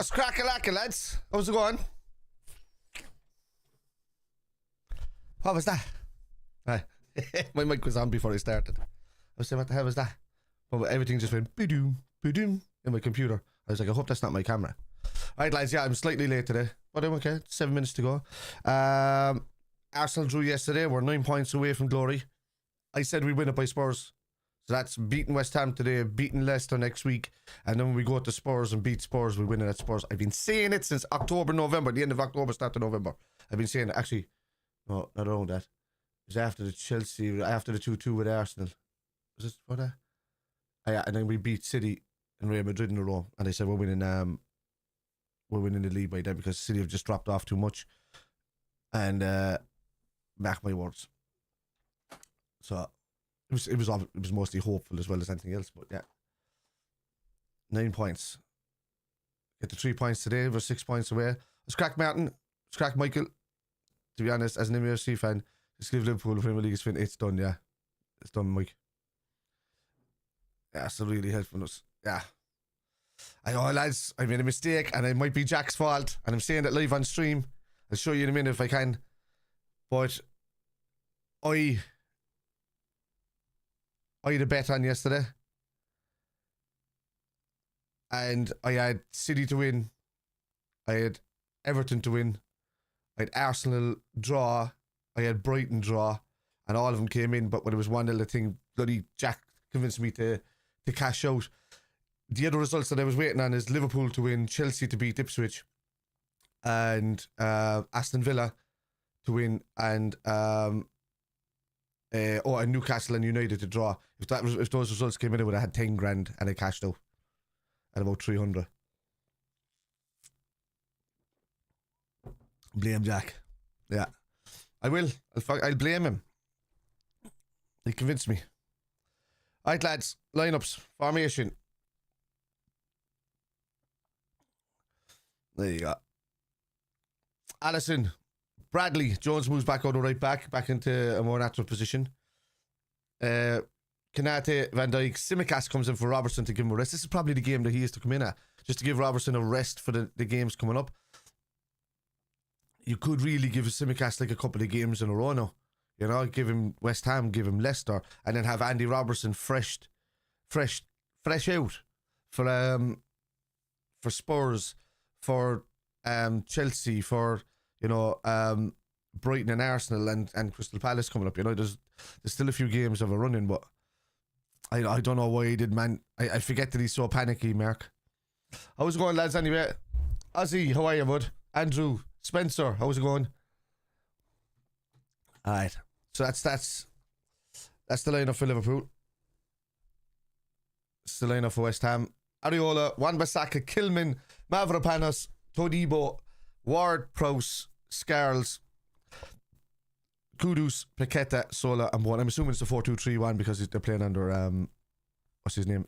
What's crack-a-lacka, lads? How's it going? What was that? My mic was on before I started. I was saying, what the hell was that? But everything just went ba-doom, ba-doom in my computer. I was like, I hope that's not my camera. Alright, lads, yeah, I'm slightly late today. But I'm okay. 7 minutes to go. Arsenal drew yesterday. We're 9 points away from glory. I said we win it by Spurs. So that's beating West Ham today, beating Leicester next week, and then when we go to Spurs and beat Spurs, we win it at Spurs. I've been saying it since October, November, the end of October, start of November. I've been saying it. Actually, no, not around that. It was after the Chelsea, after the 2-2 with Arsenal. Was it for that? Yeah, and then we beat City and Real Madrid in a row, and they said we're winning the league by then because City have just dropped off too much. And mark my words. So it was mostly hopeful as well as anything else, but yeah. 9 points. Get the 3 points today. We're 6 points away. Let's crack Martin. Let's crack Michael. To be honest, as an MFC fan, just give Liverpool the Premier League is fin. It's done, yeah. It's done, Mike. Yeah, so really helping us. Yeah. I know, lads, I made a mistake and it might be Jack's fault, and I'm saying that live on stream. I'll show you in a minute if I can. But I had a bet on yesterday, and I had City to win, I had Everton to win, I had Arsenal draw, I had Brighton draw, and all of them came in. But when it was 1-0, the thing, bloody Jack convinced me to cash out. The other results that I was waiting on is Liverpool to win, Chelsea to beat Ipswich, and Aston Villa to win, and and Newcastle and United to draw. If those results came in, I would have had 10 grand and I cashed out at about 300. Blame Jack. Yeah, I will. I'll blame him. He convinced me. Alright, lads, lineups, formation. There you go. Allison, Bradley, Jones moves back out of right back into a more natural position. Kanate, Van Dijk, Tsimikas comes in for Robertson to give him a rest. This is probably the game that he has to come in at, just to give Robertson a rest for the games coming up. You could really give Tsimikas like a couple of games in a row now. You know, give him West Ham, give him Leicester, and then have Andy Robertson fresh out for Spurs, for Chelsea, for Brighton and Arsenal and Crystal Palace coming up. You know, there's still a few games of a running, but I don't know why he did, man. I forget that he's so panicky, Mark. How's it going, lads, anyway? Ozzy, how are you, bud? Andrew, Spencer, how's it going? Alright, so that's the lineup for Liverpool. It's the lineup for West Ham. Areola, Wan-Bissaka, Kilman, Mavropanos, Todibo, Ward, Prowse, Scarles, Kudus, Paqueta, Sola, and Bowen. I'm assuming it's a 4-2-3-1 because they're playing under what's his name?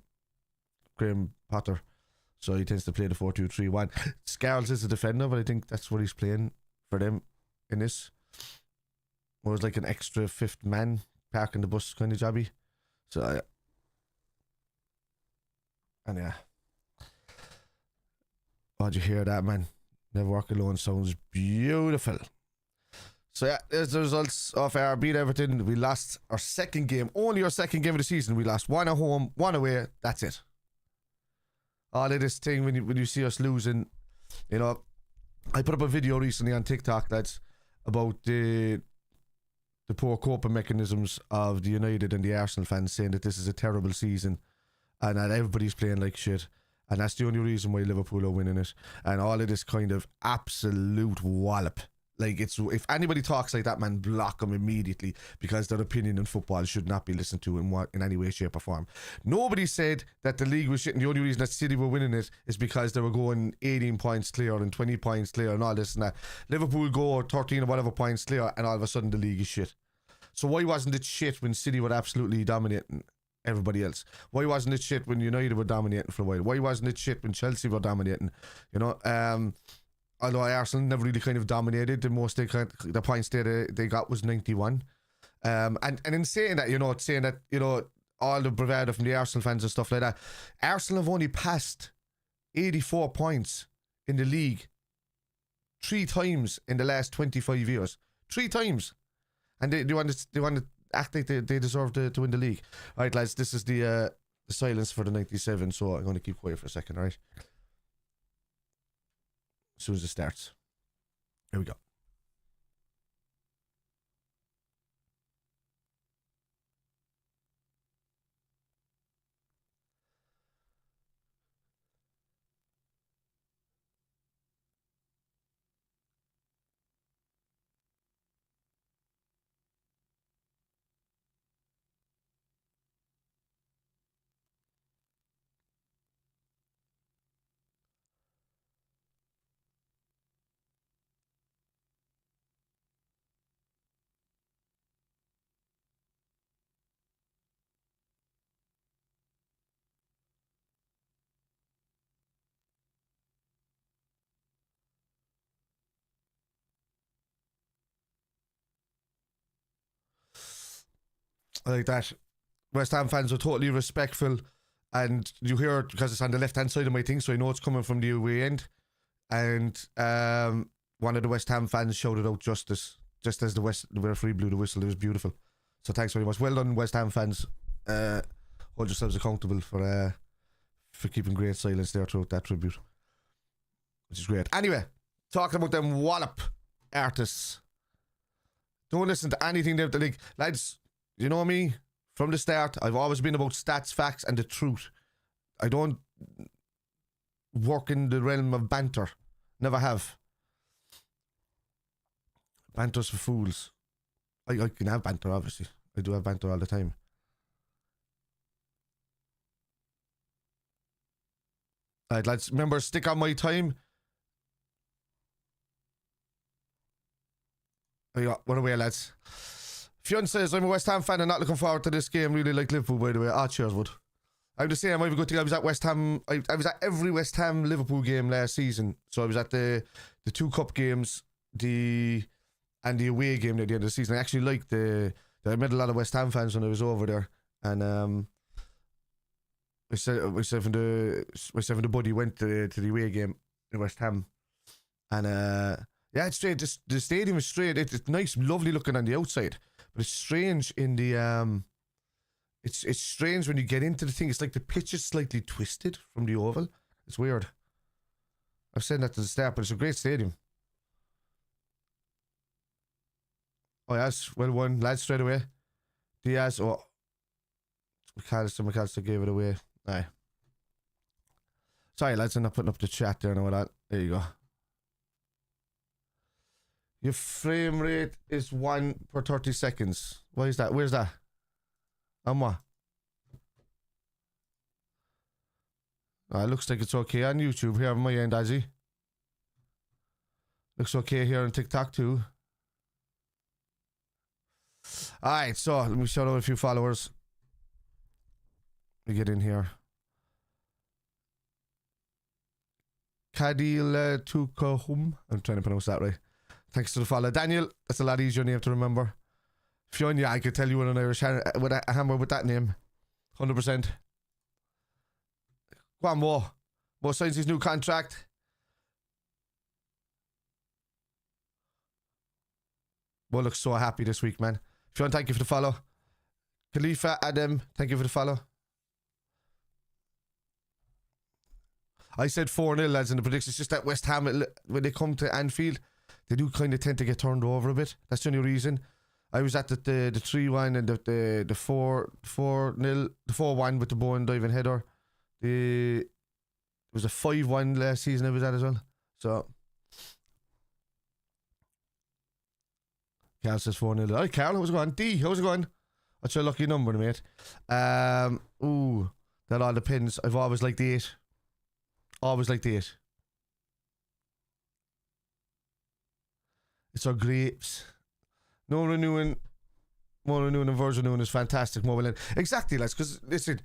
Graham Potter. So he tends to play the 4-2-3-1. Scarles is a defender, but I think that's what he's playing for them in this. It was like an extra fifth man parking the bus kind of jobby. So and yeah. How'd you hear that, man? Never Walk Alone sounds beautiful. So yeah, there's the results of our beat Everton. We lost our second game, only our second game of the season. We lost 1 at home, 1 away. That's it. All of this thing when you see us losing, you know, I put up a video recently on TikTok that's about the poor coping mechanisms of the United and the Arsenal fans, saying that this is a terrible season and that everybody's playing like shit. And that's the only reason why Liverpool are winning it. And all of this kind of absolute wallop. Like, if anybody talks like that, man, block them immediately, because their opinion in football should not be listened to in any way, shape or form. Nobody said that the league was shit, and the only reason that City were winning it is because they were going 18 points clear and 20 points clear and all this and that. Liverpool go 13 or whatever points clear, and all of a sudden the league is shit. So why wasn't it shit when City were absolutely dominating everybody else? Why wasn't it shit when United were dominating for a while? Why wasn't it shit when Chelsea were dominating? You know, although Arsenal never really kind of dominated, the points they got was 91. And in saying that, all the bravado from the Arsenal fans and stuff like that, Arsenal have only passed 84 points in the league 3 times in the last 25 years. 3 times. And they want to act like they deserve to win the league. All right, lads, this is the silence for the 97, so I'm going to keep quiet for a second, all right? As soon as it starts. Here we go. I like that. West Ham fans are totally respectful, and you hear it because it's on the left-hand side of my thing, so I know it's coming from the away end. And one of the West Ham fans shouted out justice just as the referee blew the whistle. It was beautiful. So thanks very much. Well done, West Ham fans. Hold yourselves accountable for keeping great silence there throughout that tribute, which is great. Anyway, talking about them wallop artists. Don't listen to anything they've like, lads. You know me, from the start, I've always been about stats, facts, and the truth. I don't work in the realm of banter. Never have. Banter's for fools. I can have banter, obviously. I do have banter all the time. Alright, lads, remember, stick on my time. What away, lads. Fionn says, I'm a West Ham fan and not looking forward to this game. Really like Liverpool, by the way. Cheers, Wood. I'm the same. I have a good thing. I was at West Ham. I was at every West Ham Liverpool game last season. So I was at the 2 cup games, and the away game at the end of the season. I actually liked I met a lot of West Ham fans when I was over there. And myself and the buddy went to the away game in West Ham. And yeah, it's straight. The stadium is straight. It's nice, lovely looking on the outside. But it's strange in the it's strange when you get into the thing. It's like the pitch is slightly twisted from the oval. It's weird. I've said that to the start, but it's a great stadium. Oh yes, well won, lads, straight away. Diaz, McAllister gave it away. Aye. Sorry lads, I'm not putting up the chat there and all that. There you go. Your frame rate is 1 per 30 seconds. Why is that? Where's that? On what? It looks like it's okay on YouTube here on my end, Azzy. Looks okay here on TikTok too. Alright, so let me shout out a few followers. Let me get in here. Kadil Tukahum. I'm trying to pronounce that right. Thanks to the follow. Daniel, that's a lot easier name to remember. Fionn, yeah, I could tell you with an Irish with a hammer with that name. 100%. Go on, Mo. Mo signs his new contract. Mo looks so happy this week, man. Fionn, thank you for the follow. Khalifa, Adam, thank you for the follow. I said 4-0, lads, in the predictions. It's just that West Ham, when they come to Anfield, they do kind of tend to get turned over a bit. That's the only reason. I was at the 3-1 and the 4-0, the 4-1 with the Bowen diving header. It was a 5-1 last season I was at as well. So Carl says 4-0. Alright, Carl, how's it going? D, how's it going? That's your lucky number, mate. Ooh, that all depends. I've always liked the 8. Always liked the 8. It's our grapes. No renewing. More renewing and version renewing is fantastic. Mobile end. Exactly, lads. Because listen,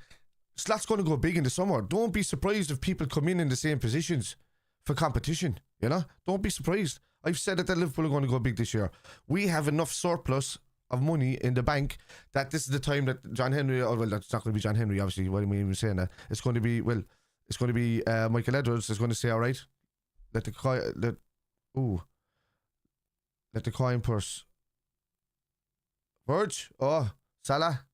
Slot's going to go big in the summer. Don't be surprised if people come in the same positions for competition. You know, don't be surprised. I've said it that Liverpool are going to go big this year. We have enough surplus of money in the bank that this is the time that John Henry. Oh well, that's not going to be John Henry. Obviously, why am I even saying that? It's going to be Michael Edwards is going to say, all right, Let the coin. Let the coin purse. Verge. Oh, Salah.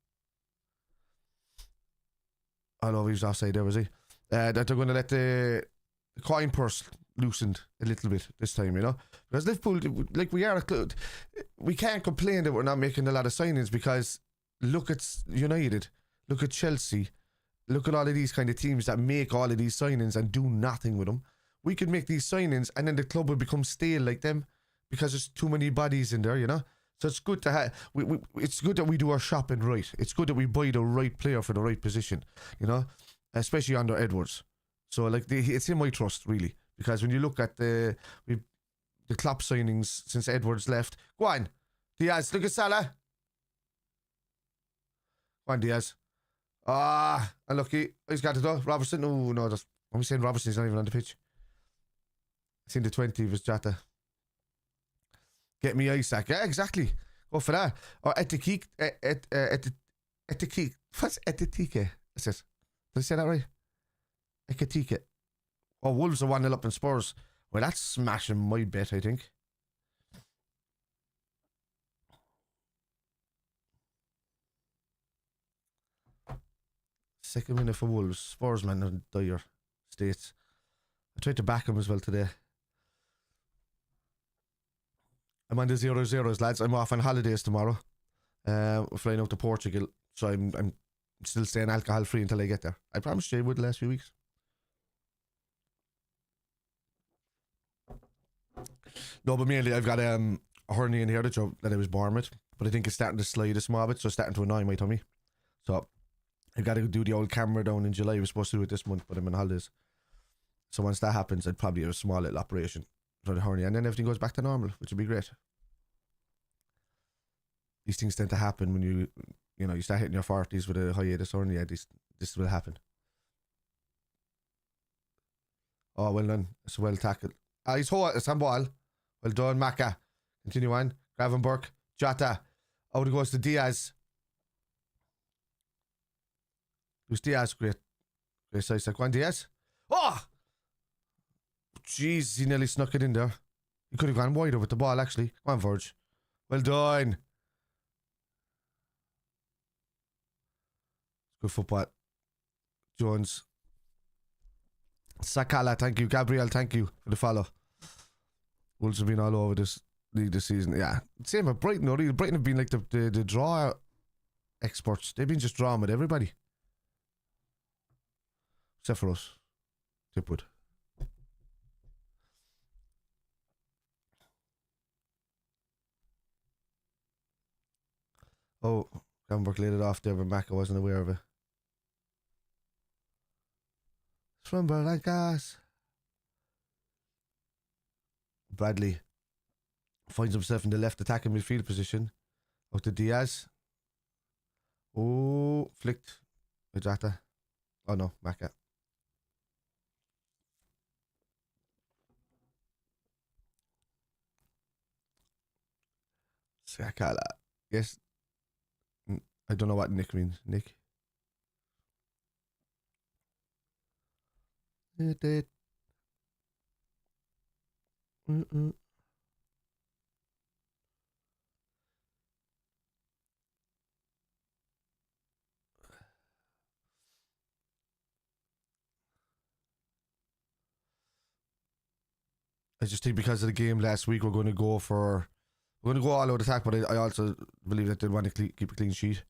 I know he was offside there, was he? That they're going to let the coin purse loosened a little bit this time, you know? Because Liverpool, like we can't complain that we're not making a lot of signings because look at United, look at Chelsea, look at all of these kind of teams that make all of these signings and do nothing with them. We could make these signings and then the club would become stale like them because there's too many bodies in there, you know? So it's good to have. It's good that we do our shopping right. It's good that we buy the right player for the right position, you know, especially under Edwards. So like it's in my trust really, because when you look at the Klopp signings since Edwards left, go on, Diaz. Look at Salah. Go on, Diaz. Unlucky. He's got it though. Robertson. Oh no, I'm saying Robertson's not even on the pitch. It's in the 20 of his Jota. Get me Isaac. Yeah, exactly. Go for that. Or Etikik. Etikik. What's Etikike? Is it? Did I say that right? Ekatike. Oh, Wolves are 1-0 up in Spurs. Well, that's smashing my bet, I think. Second minute for Wolves. Spurs, man, in dire states. I tried to back him as well today. I'm on the 0-0s, lads. I'm off on holidays tomorrow. We're flying out to Portugal, so I'm still staying alcohol free until I get there. I promised you I would the last few weeks. No, but mainly I've got a hernia in here that I was born with, but I think it's starting to slide a small bit, so it's starting to annoy my tummy. So I've got to do the old camera down in July. I was supposed to do it this month, but I'm on holidays. So once that happens, I'd probably have a small little operation for the hernia, and then everything goes back to normal, which would be great. These things tend to happen when you start hitting your 40s with a hiatus hernia. This will happen. Oh, well done. It's well tackled. He's handball. Well done, MACCA. Continue on. Gravenberch. Jota. Out it goes to Diaz. Who's Diaz? Great size. Go on, Diaz. Oh! Jeez, he nearly snuck it in there. He could have gone wider with the ball, actually. Come on, Verge. Well done. Good football. Jones. Sakala, thank you. Gabriel, thank you for the follow. Wolves have been all over this league this season. Yeah. Same with Brighton. Really. Brighton have been like the draw experts. They've been just drawing with everybody. Except for us. Tipwood. Oh, Gamberg laid it off there, but MACCA wasn't aware of it. It's from Barrancas. Bradley finds himself in the left attacking midfield position. Out to Diaz. Oh, flicked. Jota. Oh no, MACCA. Sakala. Yes. I don't know what Nick means. Nick. It did. I just think because of the game last week, we're going to go all out attack, but I also believe that they want to keep a clean sheet.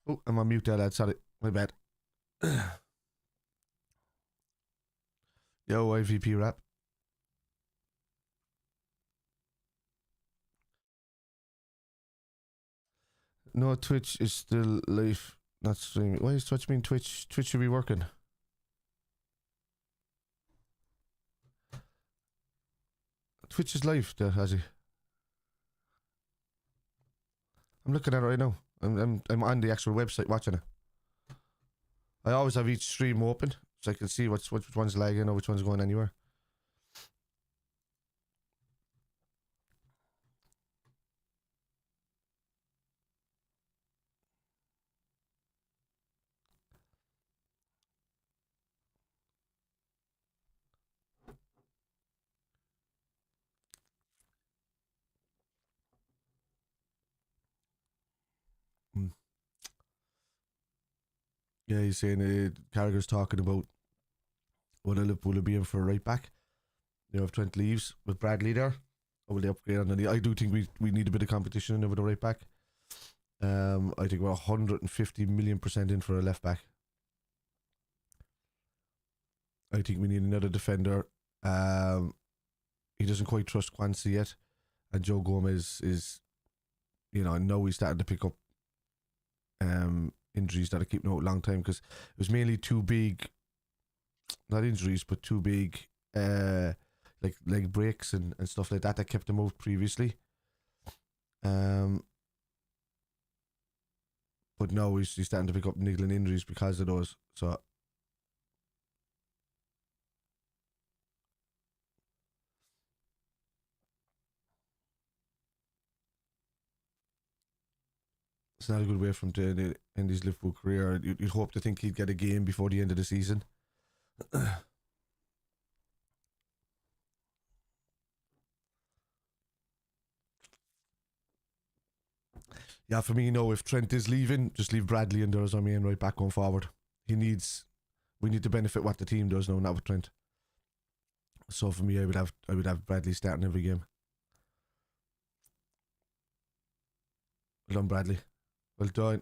Oh, I'm on mute there, lad. Sorry. My bad. Yo, IVP rap. No, Twitch is still live, not streaming. Why is Twitch mean Twitch? Twitch should be working. Twitch is live there, has he? I'm looking at it right now. I'm on the actual website watching it. I always have each stream open so I can see which one's lagging or which one's going anywhere. Yeah, he's saying Carragher's talking about what Liverpool will be in for a right back. You know, if Trent leaves with Bradley there, or will they upgrade on the? I do think we need a bit of competition in there with a right back. I think we're 150 million% in for a left back. I think we need another defender. He doesn't quite trust Kwanzaa yet, and Joe Gomez is, you know, I know he's starting to pick up injuries that are keeping out a long time because it was mainly two big, not injuries, but two big like leg breaks and stuff like that that kept him out previously. But now he's starting to pick up niggling injuries because of those. So it's not a good way for him to end his Liverpool career. You'd hope to think he'd get a game before the end of the season. Yeah, for me, you know, if Trent is leaving, just leave Bradley in there as our main right back going forward. We need to benefit what the team does now, not with Trent. So for me, I would have Bradley starting every game. Well done, Bradley. Well done.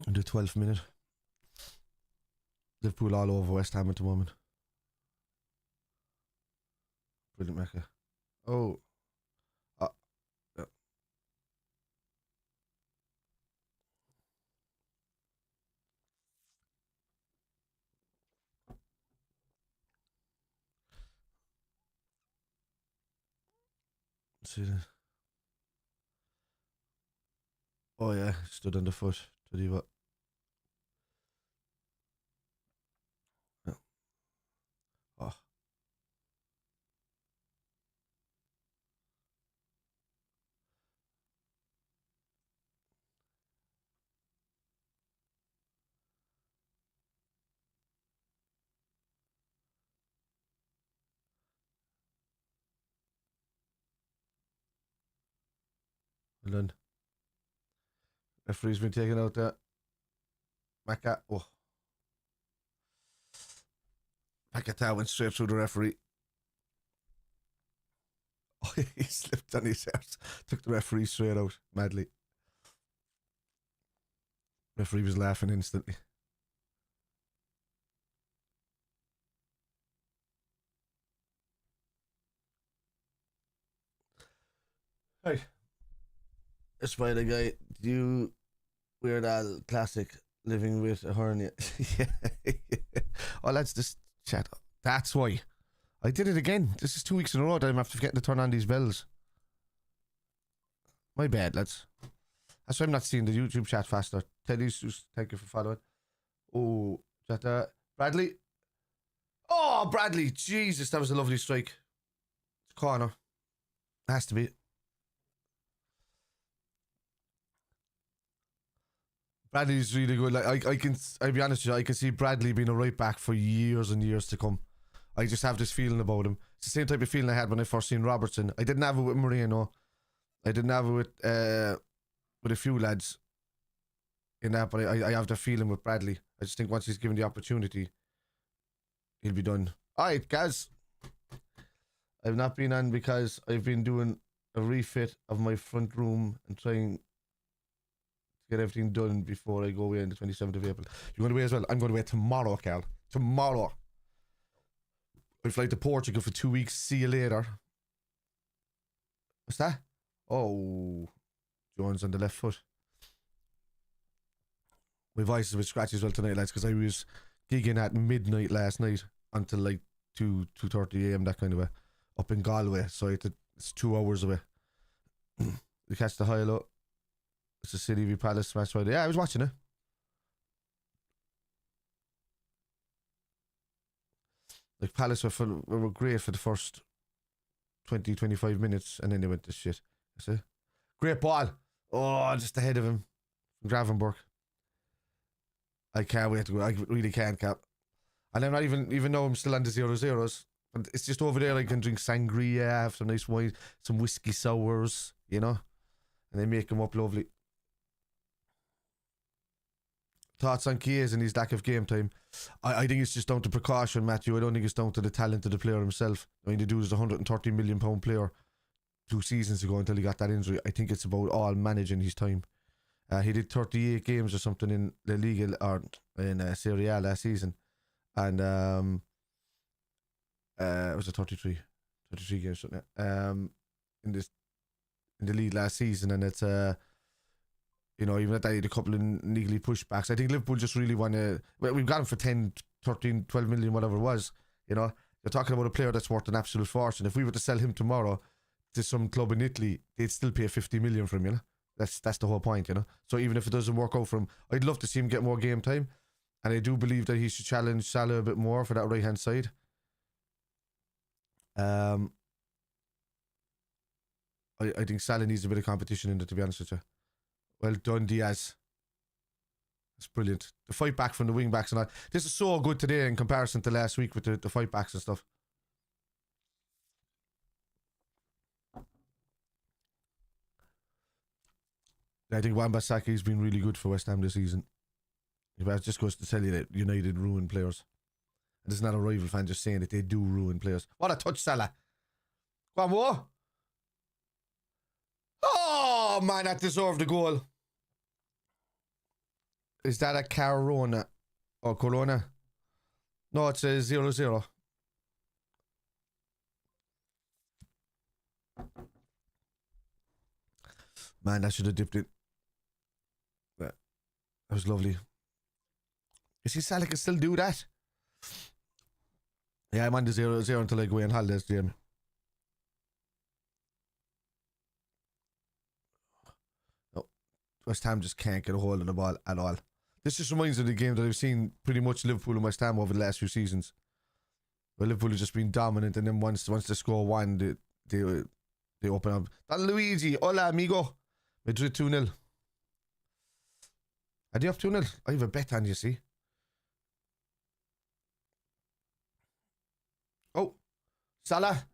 In the 12th minute. Liverpool all over West Ham at the moment. Brilliant, Macca. Oh. Yeah. See that? Oh yeah, stood on the foot. Did he what? Yeah. Oh. Well done. Referee's been taken out there. Macca. Oh. Macca went straight through the referee. Oh, he slipped on his arse. Took the referee straight out. Madly. Referee was laughing instantly. Right. It's by the guy. You Weird Al classic. Living with a hernia. Yeah. Oh, let's just chat. That's why. I did it again. This is 2 weeks in a row that I'm after forgetting to turn on these bells. My bad, lads. That's why I'm not seeing the YouTube chat faster. Teddy's just thank you for following. Oh, that Bradley. Oh, Bradley. Jesus, that was a lovely strike. Corner. Has to be. Bradley's really good. Like I'll be honest with you, I can see Bradley being a right back for years and years to come. I just have this feeling about him. It's the same type of feeling I had when I first seen Robertson. I didn't have it with Moreno. I didn't have it with a few lads in that, but I have the feeling with Bradley. I just think once he's given the opportunity, he'll be done. All right, guys. I've not been on because I've been doing a refit of my front room and trying to get everything done before I go away on the 27th of April. You're going away as well? I'm going away tomorrow, Carl. Tomorrow. I fly to Portugal for 2 weeks. See you later. What's that? Oh, Jones on the left foot. My voice is a bit scratchy as well tonight, lads, because I was gigging at midnight last night until like 2:30 a.m. that kind of way, up in Galway. So it's 2 hours away. We catch the highlight. It's the City v Palace match Friday. Yeah, I was watching it. Like Palace were great for the first 20-25 minutes, and then they went to shit. That's it. Great ball. Oh, just ahead of him. Gravenberch. I can't wait to go. I really can't, Cap. And I'm not even though I'm still on the 0-0s. But it's just over there I can drink sangria, have some nice wine, some whiskey sours, you know? And they make them up lovely. Thoughts on Chiesa and his lack of game time? I think it's just down to precaution, Matthew. I don't think it's down to the talent of the player himself. I mean, the dude is a £130 million player 2 seasons ago until he got that injury. I think it's about all managing his time. He did 38 games or something in La Liga or in Serie A last season. And it was a 33 games, something in the league last season. And it's you know, even at that, he had a couple of niggly pushbacks. I think Liverpool just really want to... Well, we've got him for 10, 13, 12 million, whatever it was. You know, you're talking about a player that's worth an absolute fortune. If we were to sell him tomorrow to some club in Italy, they'd still pay 50 million for him, you know? That's the whole point, you know? So even if it doesn't work out for him, I'd love to see him get more game time. And I do believe that he should challenge Salah a bit more for that right-hand side. I think Salah needs a bit of competition in there, to be honest with you. Well done, Diaz. That's brilliant. The fight back from the wing backs and all. This is so good today in comparison to last week with the fight backs and stuff. I think Wan-Bissaka has been really good for West Ham this season. It just goes to tell you that United ruin players. And this is not a rival fan just saying that they do ruin players. What a touch, Salah. Go on, what? Oh, man, that deserved a goal. Is that a Corona? Or Corona? No, it's a 0-0. Man, that should have dipped it. That was lovely. You see, Salah can still do that. Yeah, I'm on the 0-0 until I go on holidays, Jamie. No, West Ham just can't get a hold of the ball at all. This just reminds me of the game that I've seen pretty much Liverpool and West Ham over the last few seasons. Where Liverpool has just been dominant, and then once they score one, they open up. Don Luigi, hola amigo. Madrid 2-0. Are they up 2-0? I have a bet on you, see. Oh, Salah.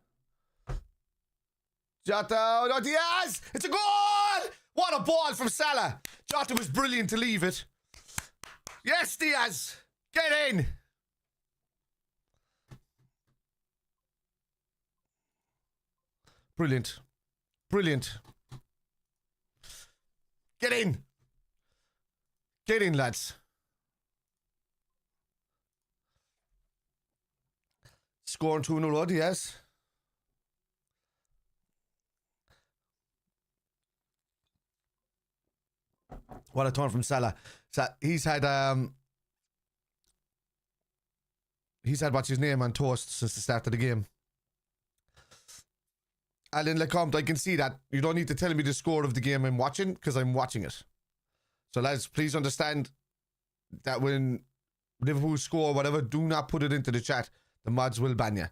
Jota, oh no, Diaz! It's a goal! What a ball from Salah. Jota was brilliant to leave it. Yes, Diaz! Get in! Brilliant. Brilliant. Get in! Get in, lads. Scoring 2-0, Diaz. What a turn from Salah. So he's had what's his name on toast since the start of the game. Alan Lecomte, I can see that. You don't need to tell me the score of the game I'm watching, because I'm watching it. So lads, please understand that when Liverpool score or whatever, do not put it into the chat. The mods will ban you.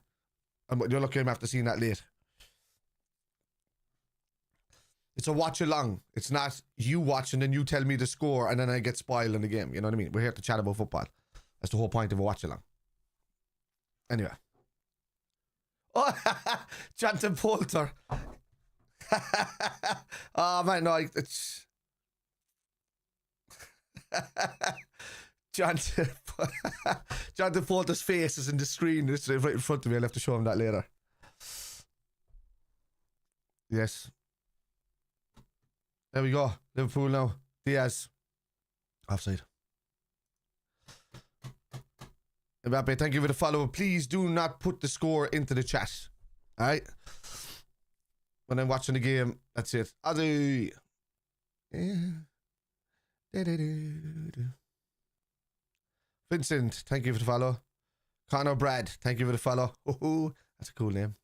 And you're lucky I'm after seeing that late. It's a watch along. It's not you watch and then you tell me the score and then I get spoiled in the game. You know what I mean? We're here to chat about football. That's the whole point of a watch along. Anyway. Oh, Jonathan Poulter. Oh, man, no, it's... Jonathan, Jonathan Porter's face is in the screen. It's right in front of me. I'll have to show him that later. Yes. There we go. Liverpool now. Diaz. Offside. Mbappe, thank you for the follow. Please do not put the score into the chat. Alright? When I'm watching the game, that's it. Adi. Vincent, thank you for the follow. Connor Brad, thank you for the follow. Ooh, that's a cool name.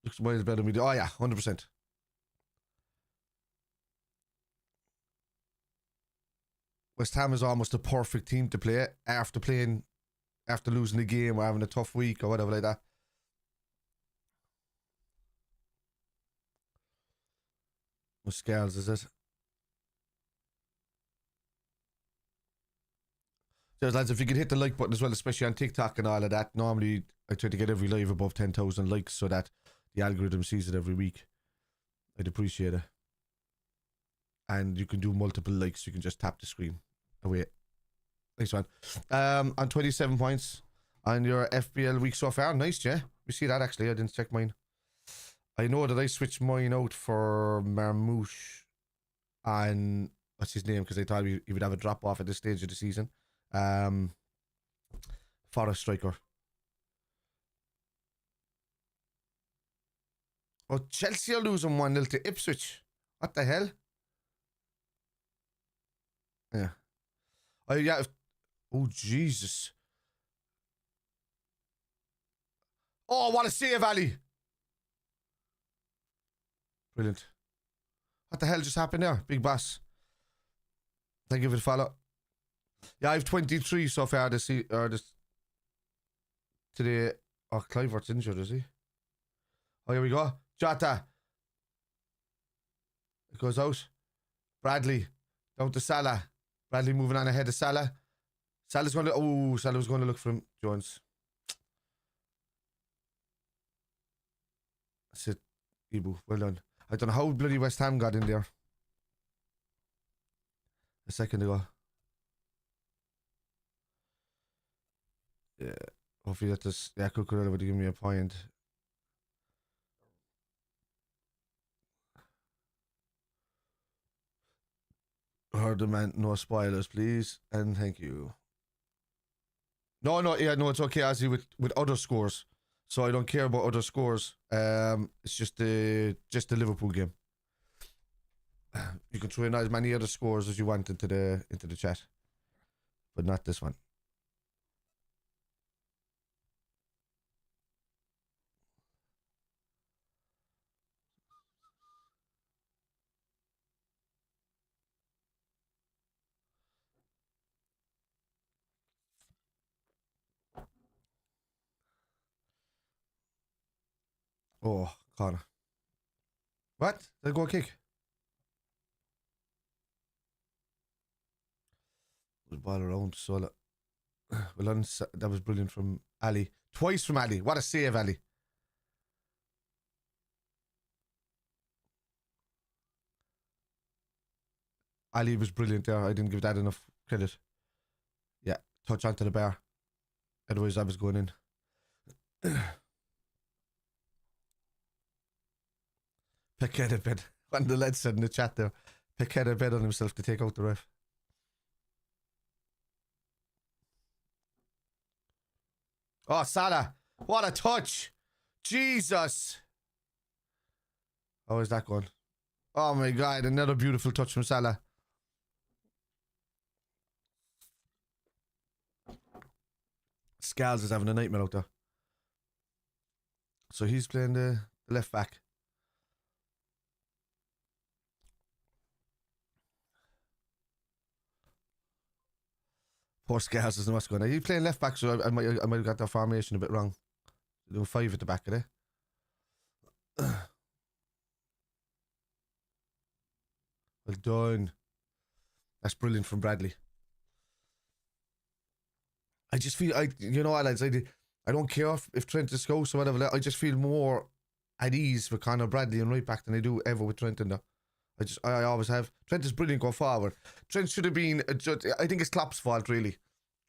Looks miles better than we do. Oh yeah, 100%. West Ham is almost a perfect team to play after losing the game or having a tough week or whatever like that. What scales is it? There's lads, if you could hit the like button as well, especially on TikTok and all of that. Normally, I try to get every live above 10,000 likes so that the algorithm sees it every week. I'd appreciate it. And you can do multiple likes. You can just tap the screen. Away. Nice one. On 27 points on your FPL week so far. Nice, yeah. We see that actually. I didn't check mine. I know that I switched mine out for Marmouche and what's his name, because I thought he would have a drop off at this stage of the season. Forest striker. Oh, Chelsea are losing 1-0 to Ipswich. What the hell? Yeah. Oh, yeah. Oh, Jesus. Oh, what a save, Ali. Brilliant. What the hell just happened there? Big boss. Thank you for the follow. Yeah, I have 23 so far this today. Oh, Clivert's injured, is he? Oh, here we go. Jota. It goes out. Bradley. Down to Salah. Bradley moving on ahead of Salah. Salah's going to... Oh, Salah was going to look for him. Jones. That's it. Ibu. Well done. I don't know how bloody West Ham got in there. A second ago. Yeah. Hopefully that this... Yeah, Cucurella would give me a point. Heard the man, no spoilers, please, and thank you. No, it's okay, Ozzy, with other scores. So I don't care about other scores. It's just the Liverpool game. You can throw in as many other scores as you want into the chat, but not this one. Oh, Connor. What? Did I go a kick? The ball around Salah. Well, that was brilliant from Ali. Twice from Ali. What a save, Ali. Ali was brilliant there. I didn't give that enough credit. Yeah, touch onto the bar. Otherwise, I was going in. Piquet had bet. One of the lads said in the chat there, Piquet had bet on himself to take out the ref. Oh, Salah. What a touch. Jesus. How is that going? Oh my God, another beautiful touch from Salah. Scales is having a nightmare out there. So he's playing the left back. Poor Scales doesn't know what's going on. He's playing left back, so I might have got the formation a bit wrong. Doing 5 at the back of it. Well done. That's brilliant from Bradley. I just feel, you know what, lads, I don't care if Trent is Scouse or whatever. I just feel more at ease with Conor Bradley and right back than I do ever with Trent in there. I always have. Trent is brilliant going forward. Trent should have been I think it's Klopp's fault really.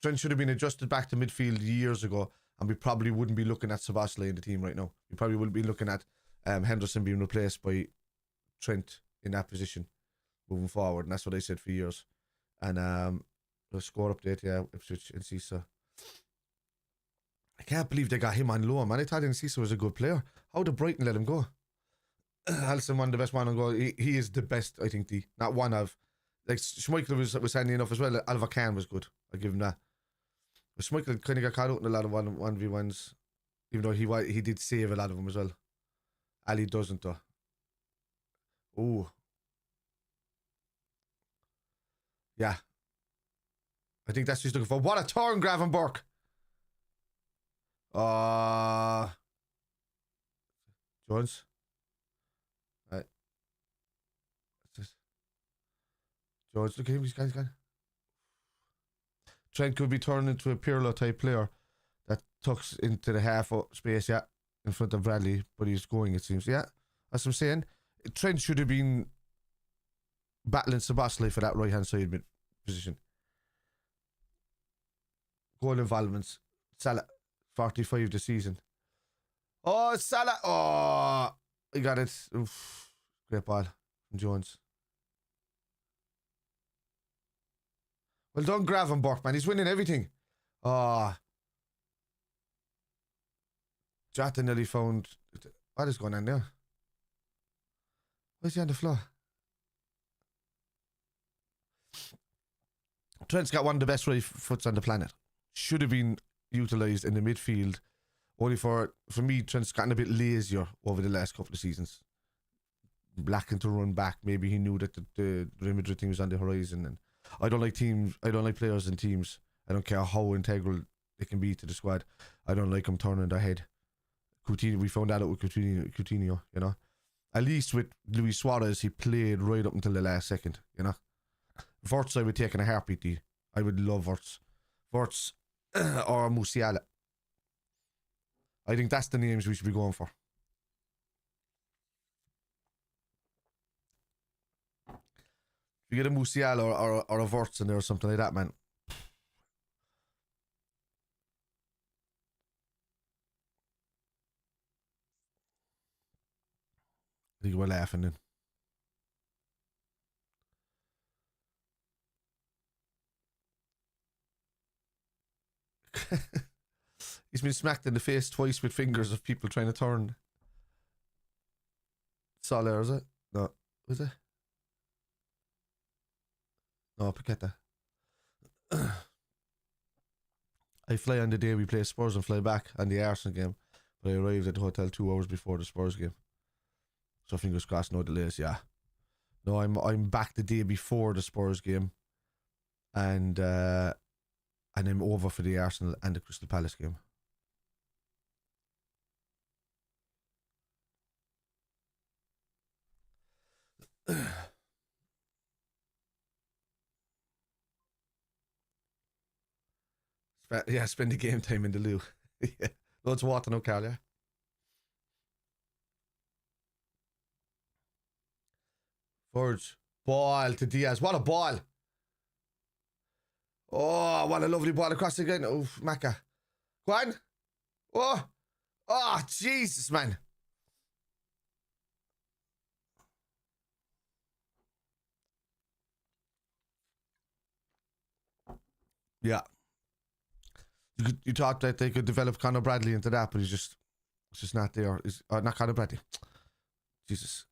Trent should have been adjusted back to midfield years ago, and we probably wouldn't be looking at SZOBO in the team right now. We probably wouldn't be looking at Henderson being replaced by Trent in that position moving forward, and that's what I said for years. And the score update, yeah, Ipswich and Cisa. I can't believe they got him on loan, man. I thought Cisa was a good player. How did Brighton let him go? Alisson won the best man on goal. He is the best, I think. Not one of. Like, Schmeichel was handy enough as well. Oliver Kahn was good. I'll give him that. But Schmeichel kind of got caught out in a lot of 1v1s, even though he did save a lot of them as well. Ali doesn't, though. Ooh. Yeah. I think that's what he's looking for. What a turn, Gravenberch. Jones. Right. Jones, look at him. He's gone. Trent could be turned into a Pirlo type player that tucks into the half space, yeah, in front of Bradley, but he's going, it seems. Yeah, that's what I'm saying. Trent should have been battling SZOBO for that right hand side mid position. Goal involvements. Salah, 45 this season. Oh, Salah. Oh, he got it. Oof. Great ball from Jones. Well done, Gravenberch, man. He's winning everything. Oh. Jota nearly found. What is going on there? Why is he on the floor? Trent's got one of the best right foots on the planet. Should have been utilised in the midfield. Only for me, Trent's gotten a bit lazier over the last couple of seasons. Lacking to run back. Maybe he knew that the Real Madrid thing was on the horizon. And I don't like teams. I don't like players in teams. I don't care how integral they can be to the squad. I don't like them turning their head. Coutinho, we found that out with Coutinho, you know. At least with Luis Suarez, he played right up until the last second, you know. Wirtz, I would take in a heartbeat. I would love Wirtz. Wirtz or Musiala. I think that's the names we should be going for. If you get a Musiala or a Wirtz in there or something like that, man. I think we're laughing then. He's been smacked in the face twice with fingers of people trying to turn. Salah, is it? No. Was it? No, Paqueta. I fly on the day we play Spurs and fly back on the Arsenal game. But I arrived at the hotel 2 hours before the Spurs game. So fingers crossed, no delays, yeah. No, I'm back the day before the Spurs game. And I'm over for the Arsenal and the Crystal Palace game. Yeah, spend the game time in the loo. Yeah. Loads of water, no, Carl, yeah? Forge. Ball to Diaz. What a ball. Oh, what a lovely ball across again. Oh, MACCA. Go on. Oh. Oh, Jesus, man. Yeah. You thought that they could develop Conor Bradley into that, but it's just not there. Not Conor Bradley. Jesus.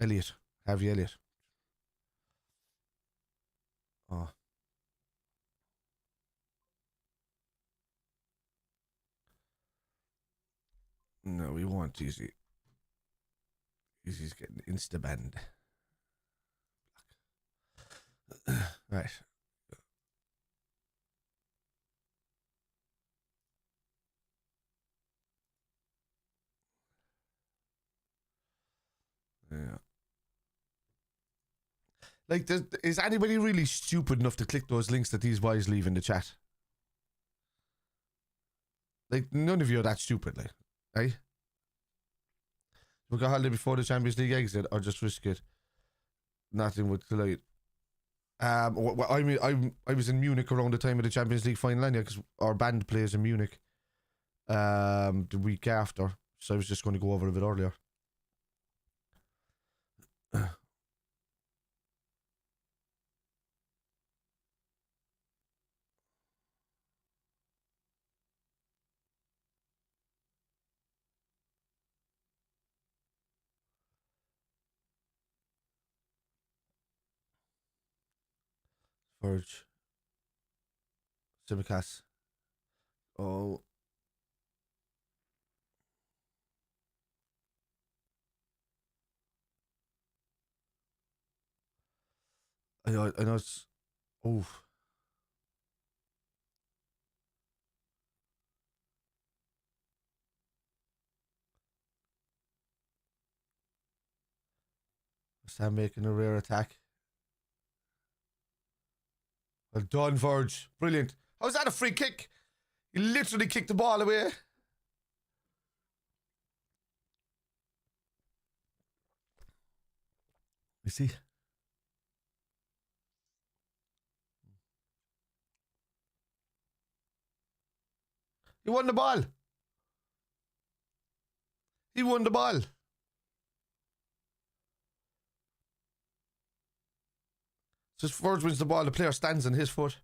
Elliot. Harvey Elliot. Oh. No, we want Easy. Easy's getting insta-banned. Right. Yeah. Like, is anybody really stupid enough to click those links that these boys leave in the chat? Like, none of you are that stupid, like. Aye. Book a holiday before the Champions League exit or just risk it? Nothing would collide. I was in Munich around the time of the Champions League final, because our band plays in Munich the week after, so I was just going to go over a bit earlier. Verge. Simicast. Oh. I know it's... Oh. Sam making a rare attack. Well done, Verge. Brilliant. How's that a free kick? He literally kicked the ball away. You see? He won the ball. He won the ball. So Verge wins the ball, the player stands on his foot.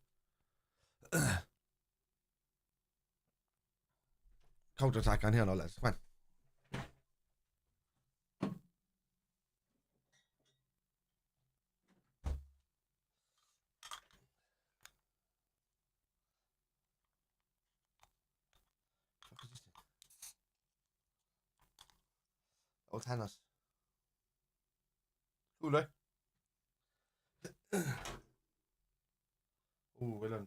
Counter attack on here now, lads. Come on. Oh, Thanos. Cool, eh? Oh, well done.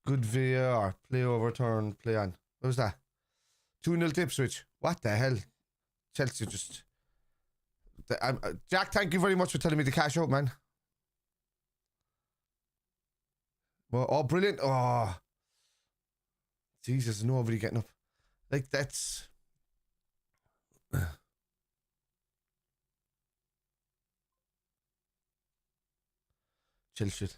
Good VAR. Play overturn. Play on. What was that? 2-0 to Ipswich. What the hell? Chelsea just... Jack, thank you very much for telling me to cash out, man. Well, oh, brilliant. Oh. Jesus, nobody getting up. Like, that's... Chill shit.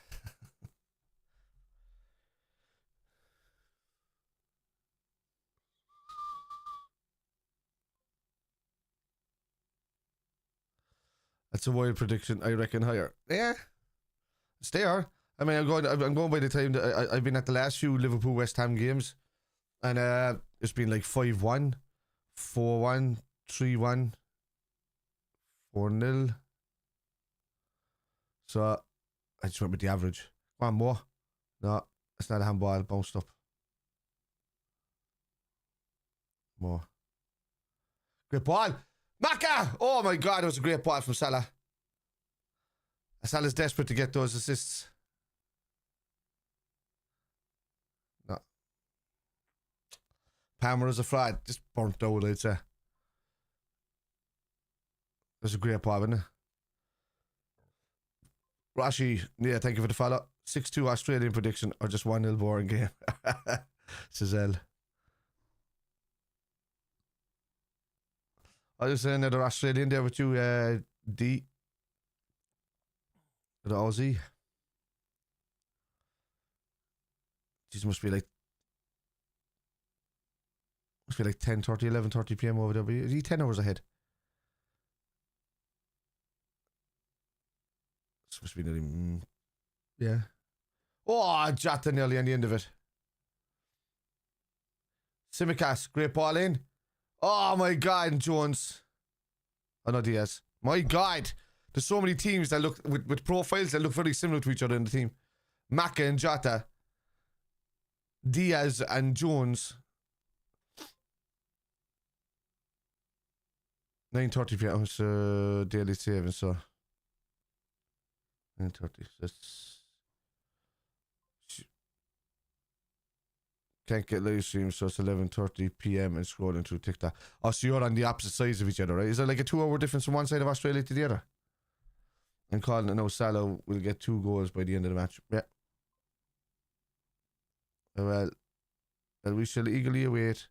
That's a wild prediction. I reckon higher. Yeah, stay there. I mean, I'm going by the time that I've been at the last few Liverpool West Ham games, and it's been like 5-1, 4-1, 3-1, 4-0. So I just went with the average. One more. No, it's not a handball. Bounced up. More. Great ball. MACCA! Oh my God, it was a great ball from Salah. Salah's desperate to get those assists. No. Palmer is a fraud. Just burnt out, I'd say. That's a great ball, isn't it? Rashi, yeah, thank you for the follow. 6-2 Australian prediction or just 1-0 boring game. Cizelle. I was another Australian there with you, D. The Aussie. These must be like 10:30, 11:30 PM over there. Is he 10 hours ahead? This must be nearly... yeah. Oh, Jota nearly on the end of it. Simicast, great ball in. Oh my God, and Jones. Oh no, Diaz. My God. There's so many teams that look with profiles that look very similar to each other in the team. MACCA and Jota. Diaz and Jones. 9:30 PM. It's daily saving, so 9:30. That's... Can't get live stream, so it's 11:30 PM and scrolling through TikTok. Oh, so you're on the opposite sides of each other, right? Is there like a 2-hour difference from one side of Australia to the other? And calling it now, Salah will get 2 goals by the end of the match. Yeah. Well, we shall eagerly await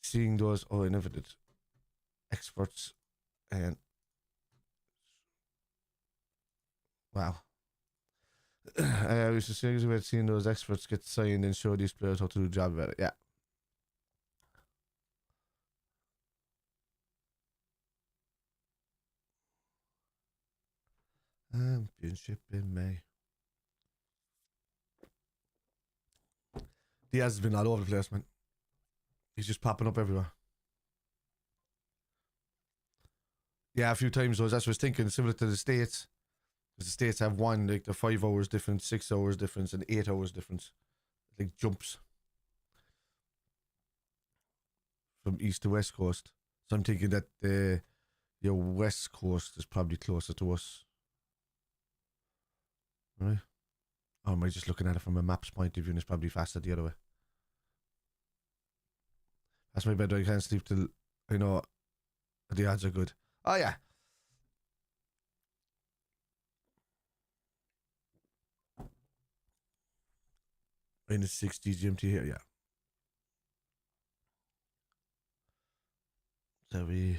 seeing those. Oh, I never did. Experts and wow. We should seriously wait seeing those experts get signed and show these players how to do the job better. Yeah. Championship in May. Diaz has been all over the place, man. He's just popping up everywhere. Yeah, a few times though. That's what I was thinking. Similar to the States. Because the States have one, like the 5 hours difference, 6 hours difference, and 8 hours difference. Like jumps. From east to west coast. So I'm thinking that your west coast is probably closer to us. Right? Or am I just looking at it from a map's point of view and it's probably faster the other way? That's my bed. I can't sleep till I know the odds are good. Oh, yeah. In the 60s GMT here, yeah. So we...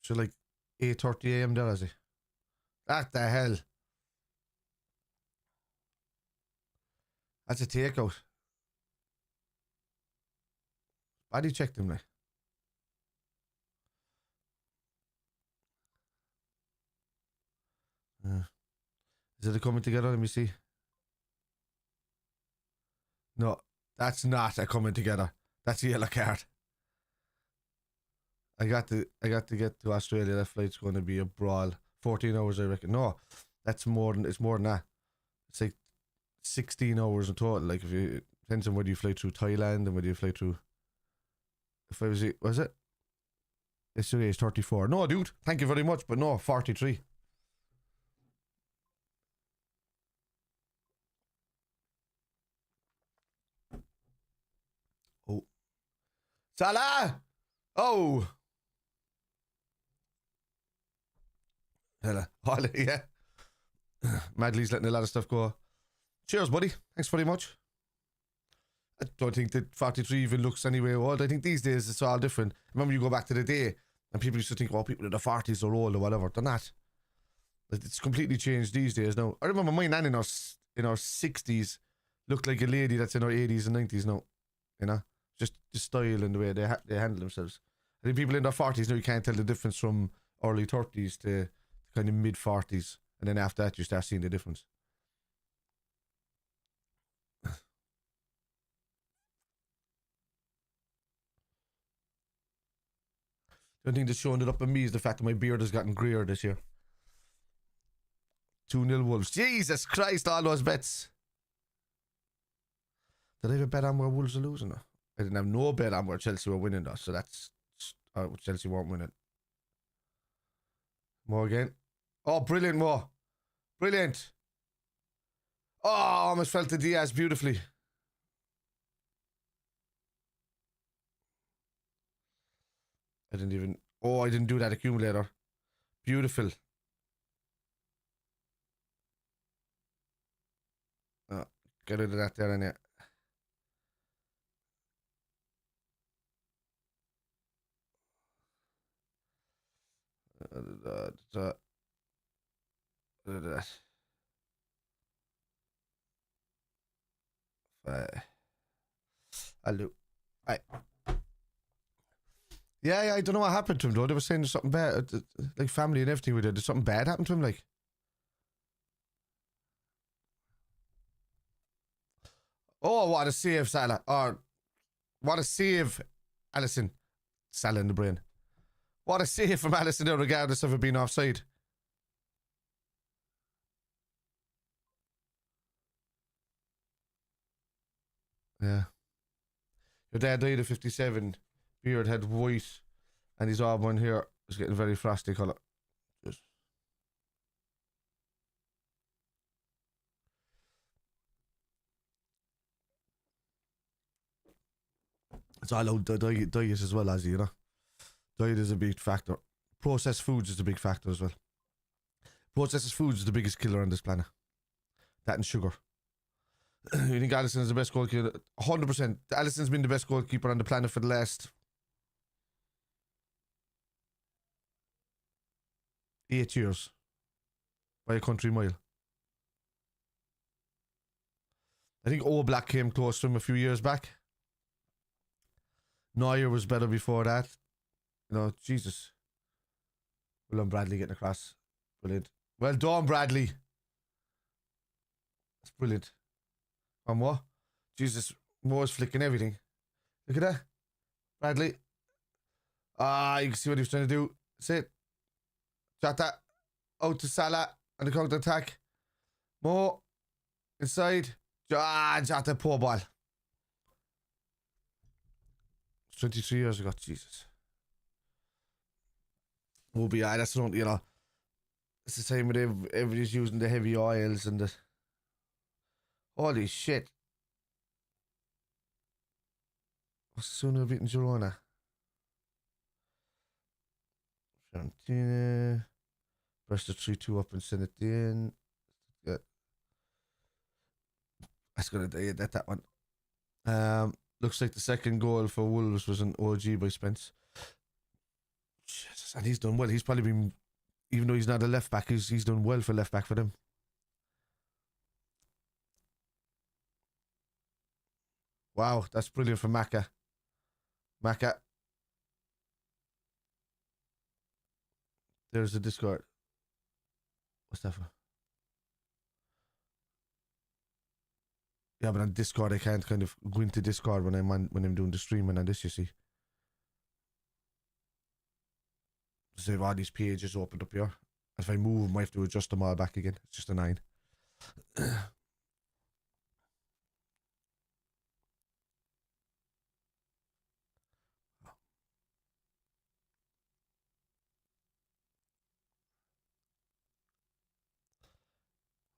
So like 8:30 a.m. there, is it? What the hell? That's a takeout. Body check them, like. Is it coming together? Let me see. No, that's not a coming together. That's a yellow card. I got to get to Australia. That flight's going to be a brawl. 14 hours, I reckon. No, it's more than that. It's like 16 hours in total. Like if you depends on whether you fly through Thailand and whether you fly through. If I was it? Yesterday is 34. No, dude. Thank you very much, but no, 43. Oh, Salah! Oh. Hello. Yeah. Madley's letting a lot of stuff go. Cheers, buddy. Thanks very much. I don't think that 43 even looks anyway old. I think these days it's all different. Remember, you go back to the day and people used to think, oh, people in the 40s are old or whatever. They're not. It's completely changed these days now. I remember my nan in her 60s looked like a lady that's in her 80s and 90s now. You know? Just the style and the way they handle themselves. I think people in their 40s now, you can't tell the difference from early 30s to kind of mid 40s, and then after that you start seeing the difference. The only thing that's showing it up in me is the fact that my beard has gotten greyer this year. 2-0 Wolves. Jesus Christ, all those bets. Did I have a bet on where Wolves are losing? I didn't have no bet on where Chelsea were winning though, so that's Chelsea won't win it. More again. Oh, brilliant, Mo. Brilliant. Oh, almost fell to Diaz beautifully. I didn't do that accumulator. Beautiful. Oh, get rid of that there and there. I'll do. Yeah, I don't know what happened to him though. They were saying there's something bad, like family and everything with it. Did something bad happen to him, like? Oh, what a save, Salah. Or, what a save, Alisson. Salah in the brain. What a save from Alisson there, regardless of it being offside. Yeah. Your dad died at 57. Beard had white, and his arm one here is getting very frosty colour. Just. It's all out diet as well, as you know. Diet is a big factor. Processed foods is a big factor as well. Processed foods is the biggest killer on this planet. That and Sugar. You think Alisson is the best goalkeeper? 100%. Alisson's been the best goalkeeper on the planet for the last 8 years. By a country mile. I think Oblak came close to him a few years back. Neuer was better before that. You know, Jesus. Well done, Bradley, getting across. Brilliant. Well done, Bradley. That's brilliant. And what? Jesus, Moore's flicking everything. Look at that. Bradley. You can see what he was trying to do. That's it. Jota. Out to Salah. And the counter attack. Moore. Inside. Jota, poor ball. 23 years ago. Jesus. Will be, that's not, you know. It's the same with everybody's using the heavy oils and the. Holy shit. What's sooner beating Girona? Fiorentina. Press the 3-2 up and send it in. Yeah. That's gonna that one. Looks like the second goal for Wolves was an OG by Spence. Jesus, and he's done well. He's probably been, even though he's not a left back, he's done well for left back for them. Wow, that's brilliant for MACCA. MACCA. There's the Discord. What's that for? Yeah, but on Discord I can't kind of go into Discord when I'm doing the streaming on this, you see. So I have all these pages opened up here. If I move them, I have to adjust them all back again. It's just a 9.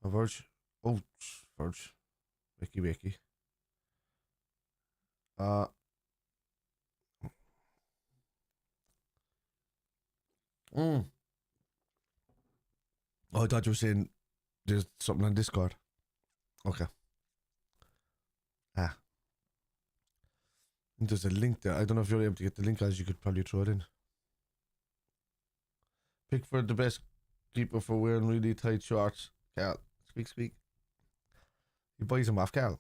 Verge. Oh, Verge. Wakey. Oh, I thought you were saying there's something on Discord. Okay. There's a link there. I don't know if you're able to get the link, as you could probably throw it in. Pickford, the best keeper for wearing really tight shorts. Carl, speak. He buys them off Carl.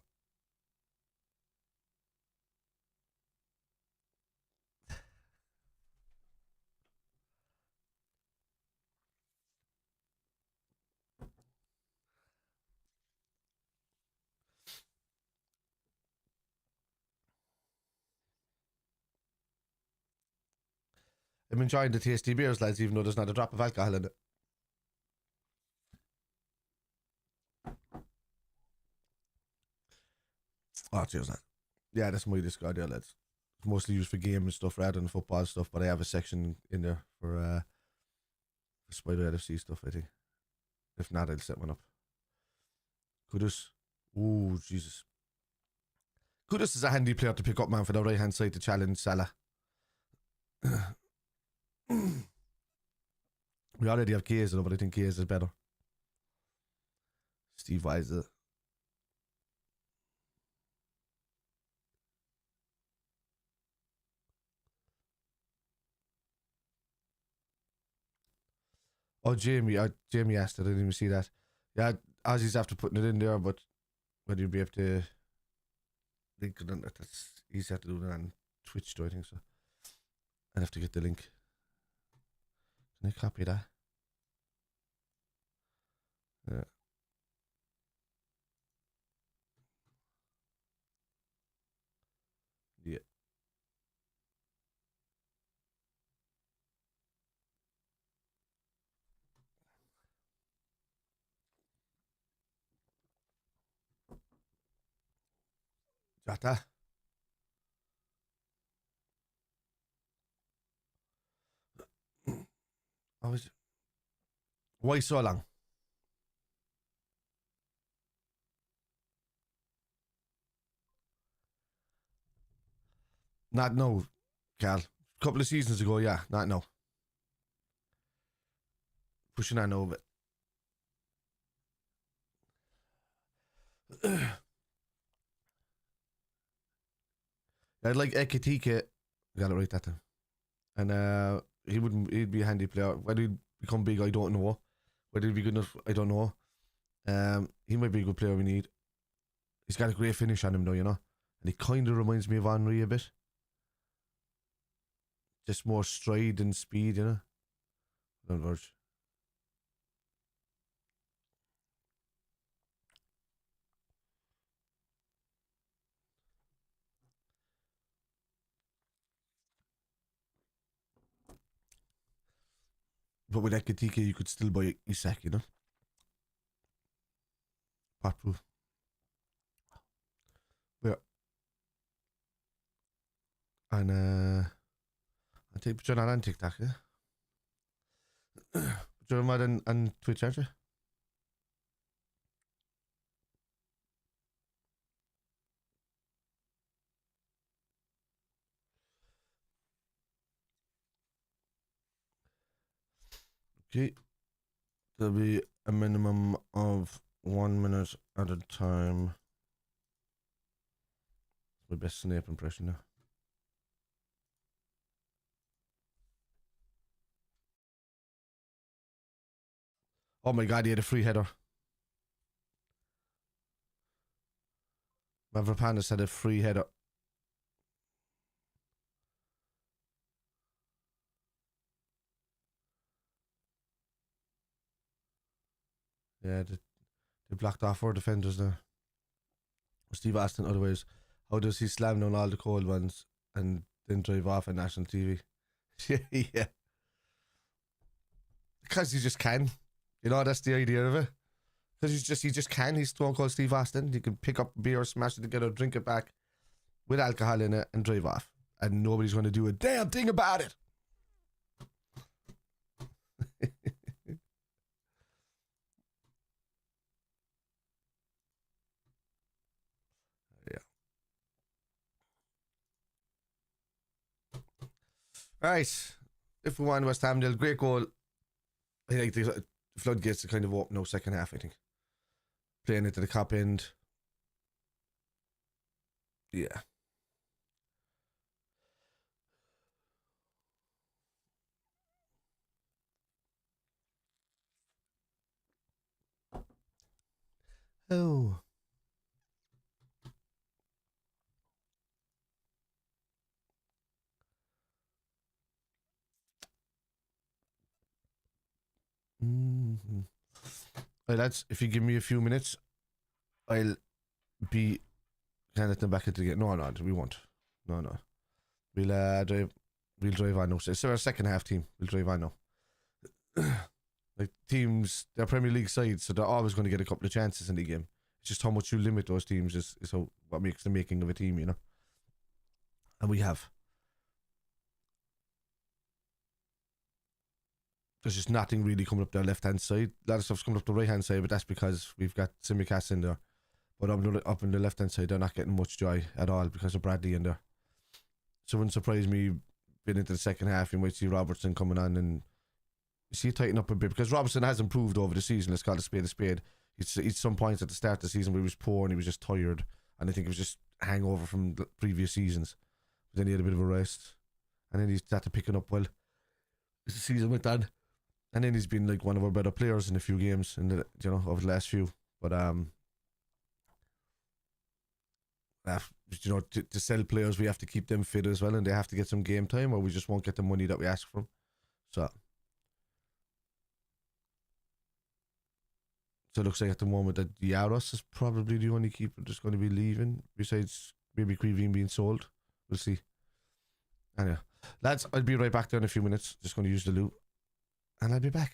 I'm enjoying the tasty beers, lads, even though there's not a drop of alcohol in it. Oh, cheers, lad. Yeah, that's my Discord there, lads. It's mostly used for game and stuff rather than football stuff, but I have a section in there for Spider LFC stuff, I think. If not, I'll set one up. Kudus. Ooh, Jesus. Kudus is a handy player to pick up, man, for the right-hand side to challenge Salah. We already have Chiesa, but I think Chiesa is better. Steve Weiser. Oh, Jamie asked it. I didn't even see that. Yeah, Aussie's after putting it in there, but whether you'll be able to link it on it, that's easy to do that on Twitch, do I think so? I'd have to get the link. Can I copy that? Yeah. Yeah. Jota. Why so long? Not now, Carl. A couple of seasons ago, yeah. Not now. Pushing on over it. I'd like Ekitike. Got it right that time. And he'd be a handy player. Whether he'd become big, I don't know. Whether he'd be good enough, I don't know. He might be a good player we need. He's got a great finish on him though, you know. And he kind of reminds me of Henry a bit. Just more stride and speed, you know. Verge. But with Ekitike, you could still buy Isak, you know. Pot proof. Yeah. And I think you're not on TikTok, yeah? You're not on Twitch, aren't you? Okay. There'll be a minimum of 1 minute at a time. My best Snape impression now. Oh my god, he had a free header. Mavropanis had a free header. Yeah, they blocked off our defenders there. Steve Aston, otherwise, how does he slam down all the cold ones and then drive off on national TV? Yeah. Because he just can. You know, that's the idea of it. Because he just can. He's Stone Cold Steve Austin. He can pick up beer, smash it together, drink it back with alcohol in it and drive off. And nobody's going to do a damn thing about it. Yeah. Right. If we won West Ham, great goal. I think the floodgates are kind of open now, second half, I think. Playing it to the cop end. Yeah. Oh. Mm-hmm. Well, lads, if you give me a few minutes, I'll be handing them back into the game. No, we won't. No. We'll drive on now. So our second half team, we'll drive on now. Like teams, they're Premier League sides, so they're always going to get a couple of chances in the game. It's just how much you limit those teams is what makes the making of a team, you know. And we have. There's just nothing really coming up their left hand side. A lot of stuff's coming up the right hand side, but that's because we've got Simicast in there. But up on the left hand side, they're not getting much joy at all because of Bradley in there. So it wouldn't surprise me being into the second half. You might see Robertson coming on and you see it tighten up a bit because Robertson has improved over the season. Let's call it a spade a spade. He's some points at the start of the season where he was poor and he was just tired, and I think it was just hangover from the previous seasons. But then he had a bit of a rest, and then he started picking up well as the season went on. And then he's been like one of our better players in a few games in the, you know, over the last few. But you know, to sell players, we have to keep them fit as well, and they have to get some game time, or we just won't get the money that we ask for them. So it looks like at the moment that Yaros is probably the only keeper that's going to be leaving, besides maybe Krivine being sold. We'll see. Anyway, lads, I'll be right back there in a few minutes. Just going to use the loo, and I'll be back.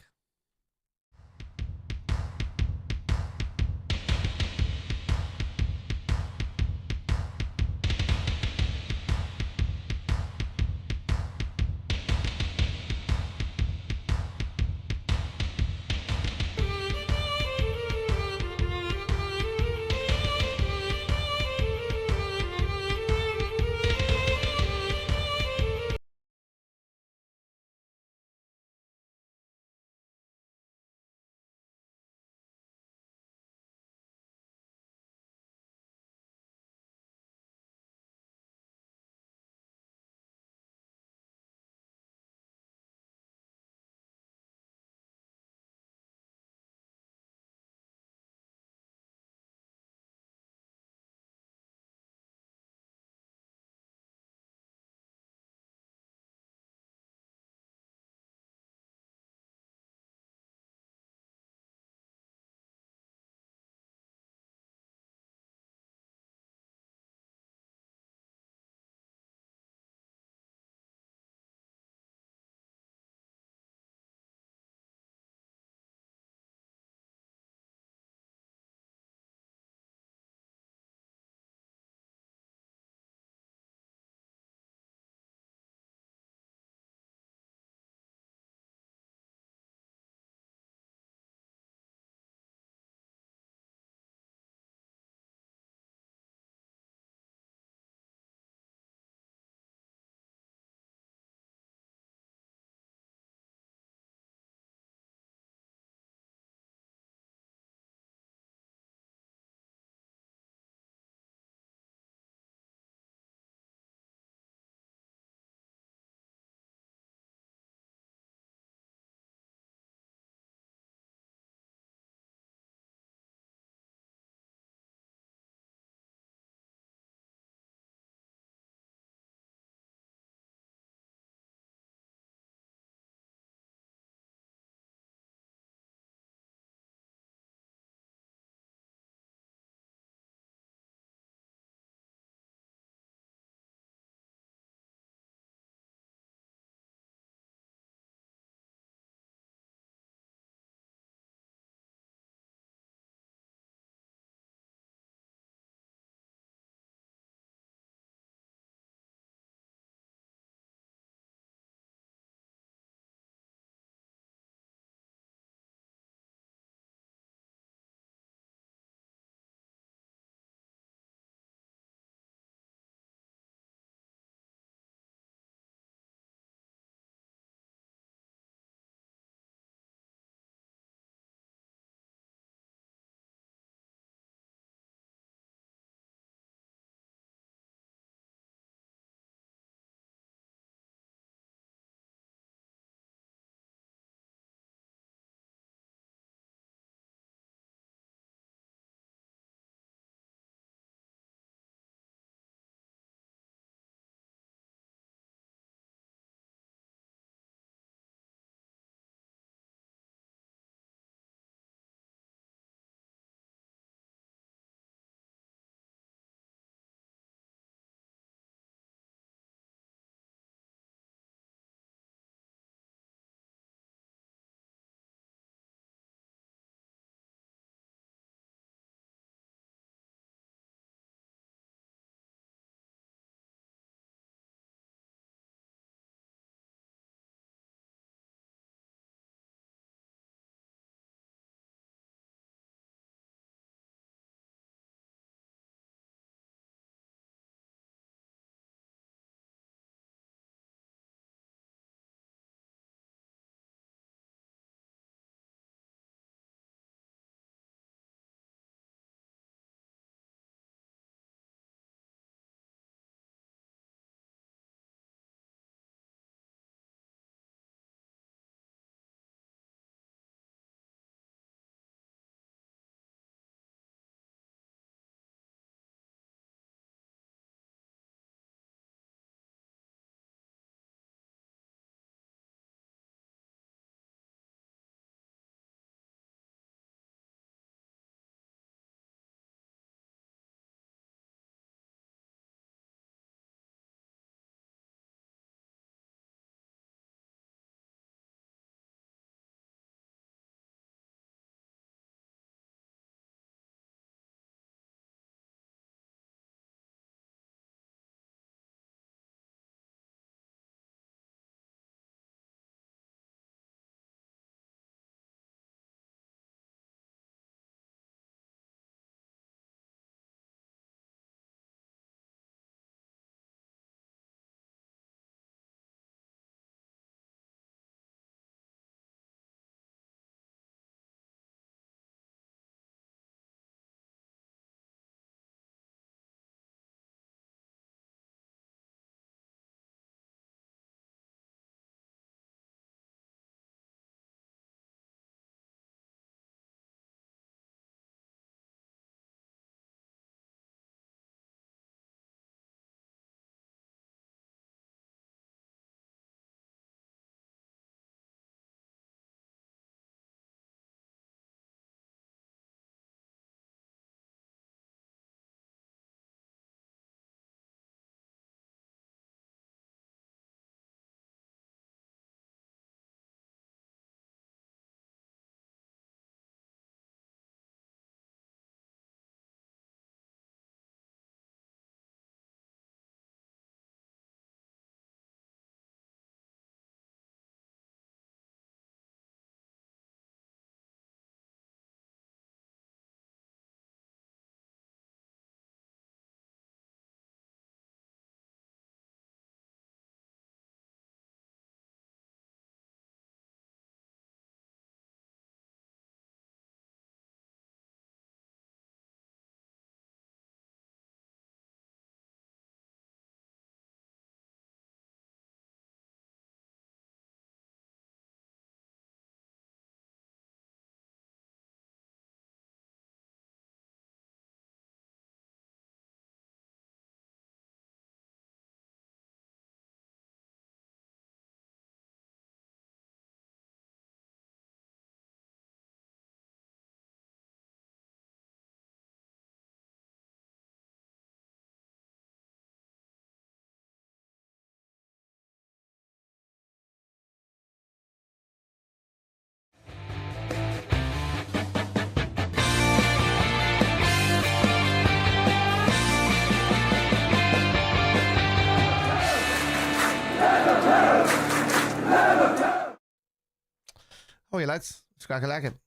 Oh, yeah, lads. It's crack-a-lackin'.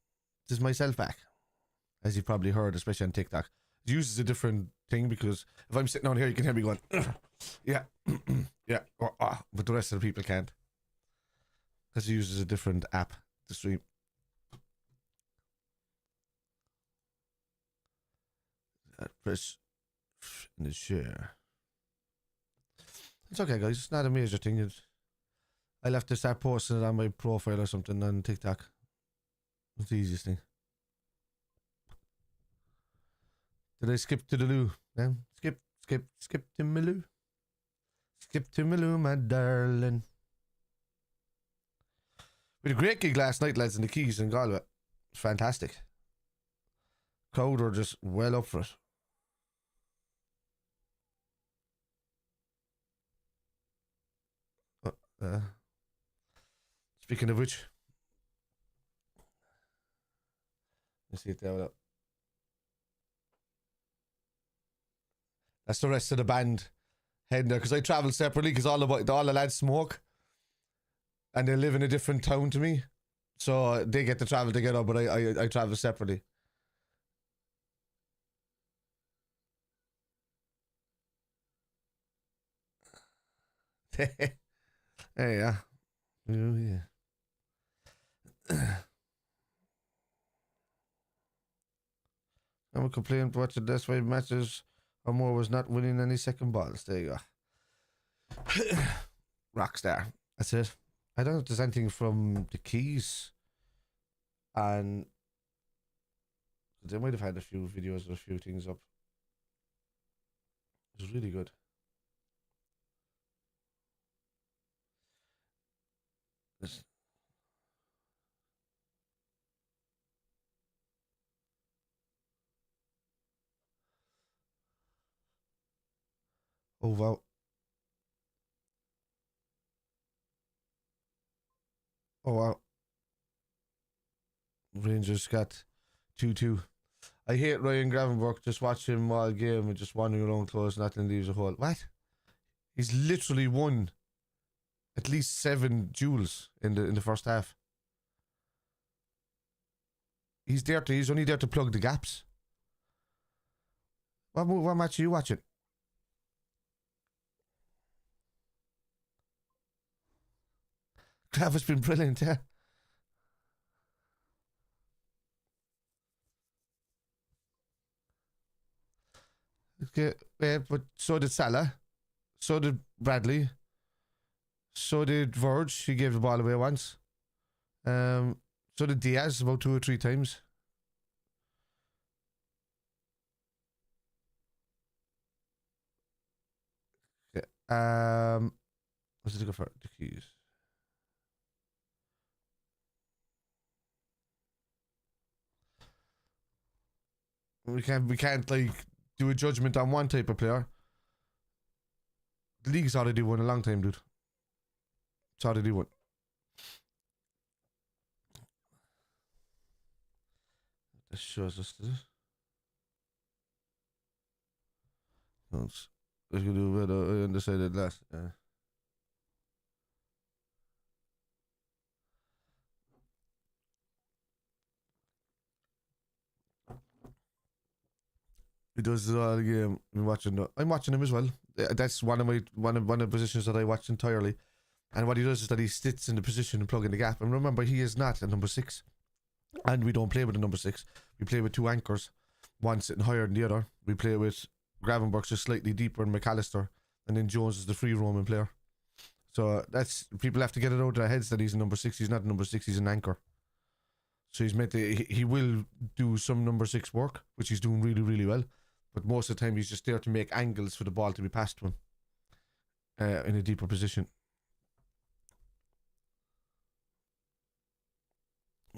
This is myself back. As you've probably heard, especially on TikTok. It uses a different thing because if I'm sitting on here, you can hear me going, yeah, yeah, but the rest of the people can't. Because it uses a different app to stream. Press in the share. It's okay, guys. It's not a major thing. I'll have to start posting it on my profile or something on TikTok. It's the easiest thing. Did I skip to the loo? No? Skip to my loo. Skip to my loo, my darling. We had a great gig last night, lads, in the Keys in Galway. It's fantastic. Crowd are just well up for it. Speaking of which, let's see it there. That's the rest of the band heading there because I travel separately because all the lads smoke and they live in a different town to me, so they get to travel together, but I travel separately. Hey, yeah. Oh, yeah. I'm a complaint watching this 5 matches or more was not winning any second balls. There you go. Rockstar. That's it. I don't know if there's anything from the Keys, and they might have had a few videos or a few things up. It was really good. Oh wow. Oh wow. Rangers got 2-2. I hate Ryan Gravenberch. Just watch him all game and just wandering around close, nothing leaves a hole. What? He's literally won at least 7 duels in the first half. He's only there to plug the gaps. What match are you watching? Grav has been brilliant, yeah. Okay, but so did Salah. So did Bradley. So did Verge. He gave the ball away once. So did Diaz about 2 or 3 times. Okay. What's it go for? The Keys. We can't like do a judgment on one type of player. The league's already won a long time, dude. It's already won. This shows us this. Let's do better. I undecided last. He does it all the game. I'm watching him as well. That's one of the positions that I watch entirely. And what he does is that he sits in the position and plug in the gap. And remember, he is not a number 6. And we don't play with a number 6. We play with 2 anchors, one sitting higher than the other. We play with Gravenberch just slightly deeper than McAllister, and then Jones is the free roaming player. So that's, people have to get it out of their heads that he's a number 6. He's not a number 6. He's an anchor. So he's meant to. He will do some number 6 work, which he's doing really, really well. But most of the time, he's just there to make angles for the ball to be passed to him in a deeper position.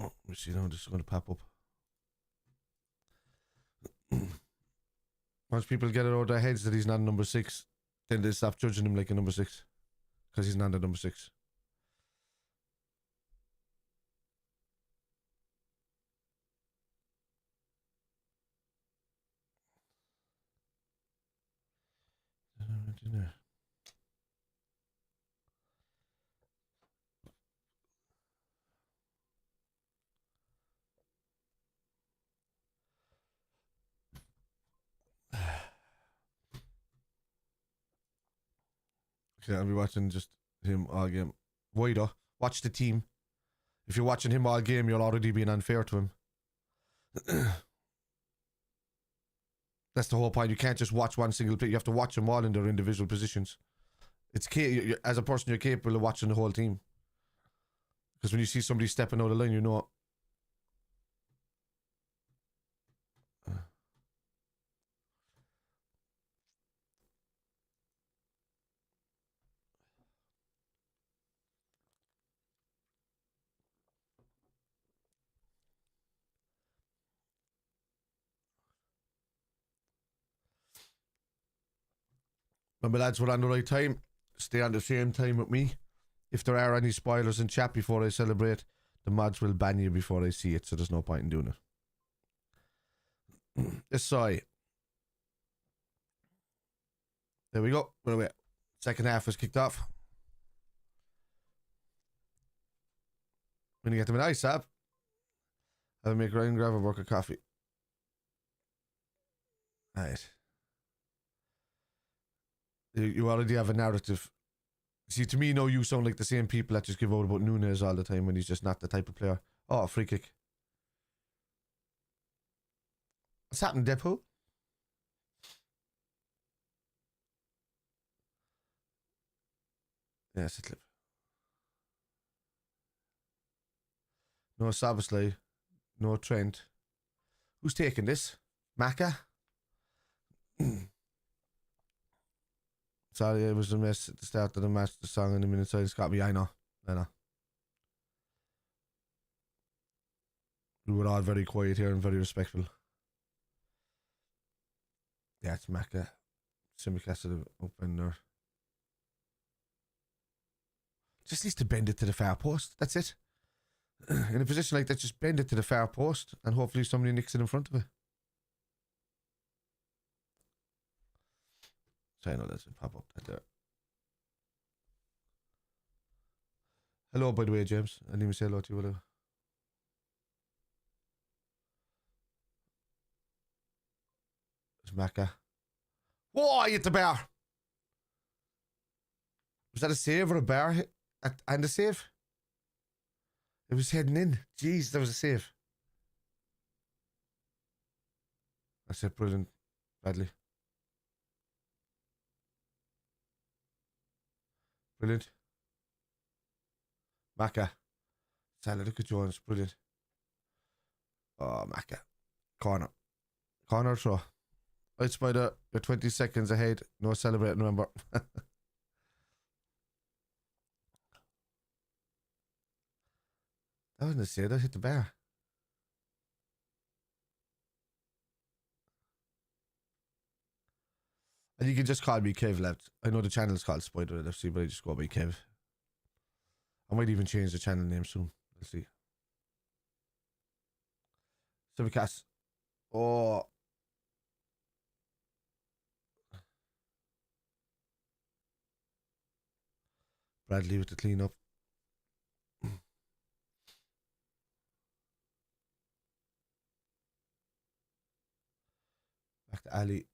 Oh, we see now this is going to pop up. Once people get it out of their heads that he's not a number 6, then they stop judging him like a number 6 because he's not a number 6. I'll be watching just him all game. Why though? Watch the team. If you're watching him all game, you're already being unfair to him. That's the whole point. You can't just watch one single player. You have to watch them all in their individual positions. It's as a person, you're capable of watching the whole team. Because when you see somebody stepping out of line, you know. Remember, lads, we're on the right time. Stay on the same time with me. If there are any spoilers in chat before I celebrate, the mods will ban you before I see it, so there's no point in doing it. This side. There we go. Wait, wait. Second half is kicked off. When you get them an ice, Sab, I'll make Ryan Gravenberch a coffee. Right. You already have a narrative. See, to me, no, you sound like the same people that just give out about Nunes all the time when he's just not the type of player. Oh, free kick. What's happened, Depo? Yeah, it's a clip. No Sabosley. No Trent. Who's taking this? MACCA? Sorry, it was a mess at the start of the match. The song in the minute side. It's got me. I know. We were all very quiet here and very respectful. Yeah, it's MACCA. Simicast to the open there. Just needs to bend it to the far post. That's it. In a position like that, just bend it to the far post and hopefully somebody nicks it in front of it. So I know that's a pop up that there. Hello, by the way, James. I didn't even say hello to you, whatever. It's MACCA. Whoa, I hit the bar. Was that a save or a bar hit? And a save? It was heading in. Jeez, that was a save. That's it, brilliant. Badly. Brilliant. MACCA. Salah, look at Jones. Brilliant. Oh, MACCA. Corner. Corner throw. Right, Spider. You're 20 seconds ahead. No celebrating, remember. That wasn't a save. That hit the bar. And you can just call me Kev, left. I know the channel's called Spider FC, but I just go by Kev. I might even change the channel name soon. Let's see. Simicast. Oh. Bradley with the clean up. Back to Ali.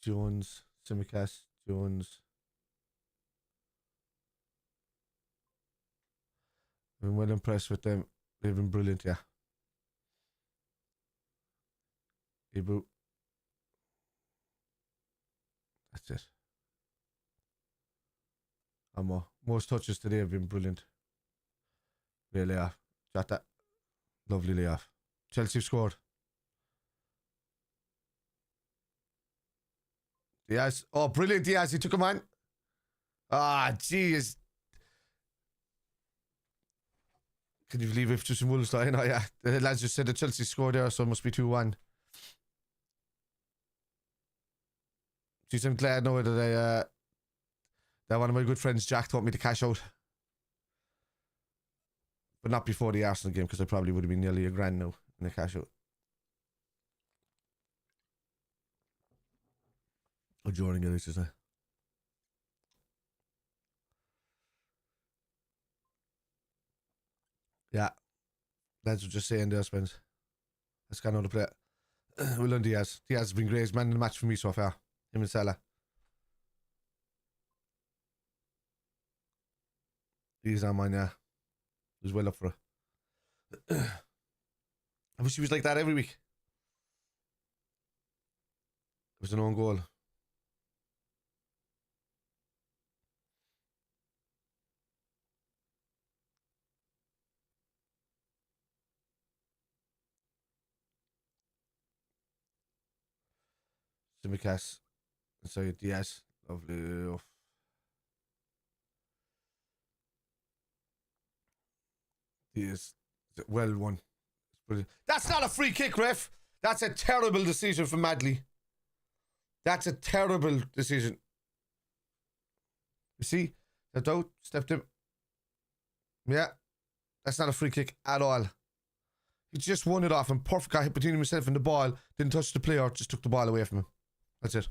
Jones. Simicast. Jones. I've been well impressed with them. They've been brilliant, yeah. Ibu. That's it. Most touches today have been brilliant. Great layoff. Jota. Lovely layoff. Chelsea scored. Diaz. Oh, brilliant, Diaz. He took him on. Ah, jeez. Can you believe if just in Wolves? I know, yeah. The lads just said that Chelsea scored there, so it must be 2-1. Jeez, I'm glad now that that one of my good friends, Jack, taught me to cash out. But not before the Arsenal game, because I probably would have been nearly $1,000 now in the cash out. Or during it, I should say. Yeah. Lads were just saying there, Spence. That's kind of the play. Well done, Diaz. Diaz has been great. He's man in the match for me so far. Him and Salah. He's on mine, yeah. He's well up for it. I wish he was like that every week. It was an own goal. Simicast. So Diaz. Lovely. Oh. Diaz. Well won. That's not a free kick, ref. That's a terrible decision from Madley. That's a terrible decision. You see? Stepped out. Stepped in. Yeah. That's not a free kick at all. He just won it off and perfect guy between himself and the ball. Didn't touch the player. Just took the ball away from him. That's it.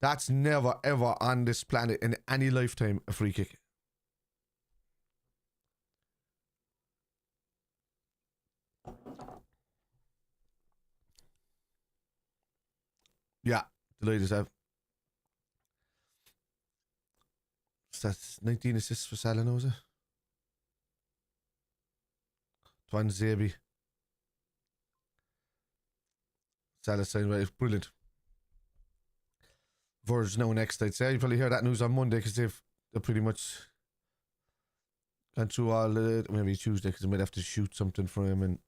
That's never ever on this planet in any lifetime a free kick. Yeah, the ladies have. That's 19 assists for Salah now, is it? Twan Zabi. Salah signed right. Brilliant. Verge now next, I'd say. You probably hear that news on Monday because they're pretty much gone through all the, maybe Tuesday because they might have to shoot something for him and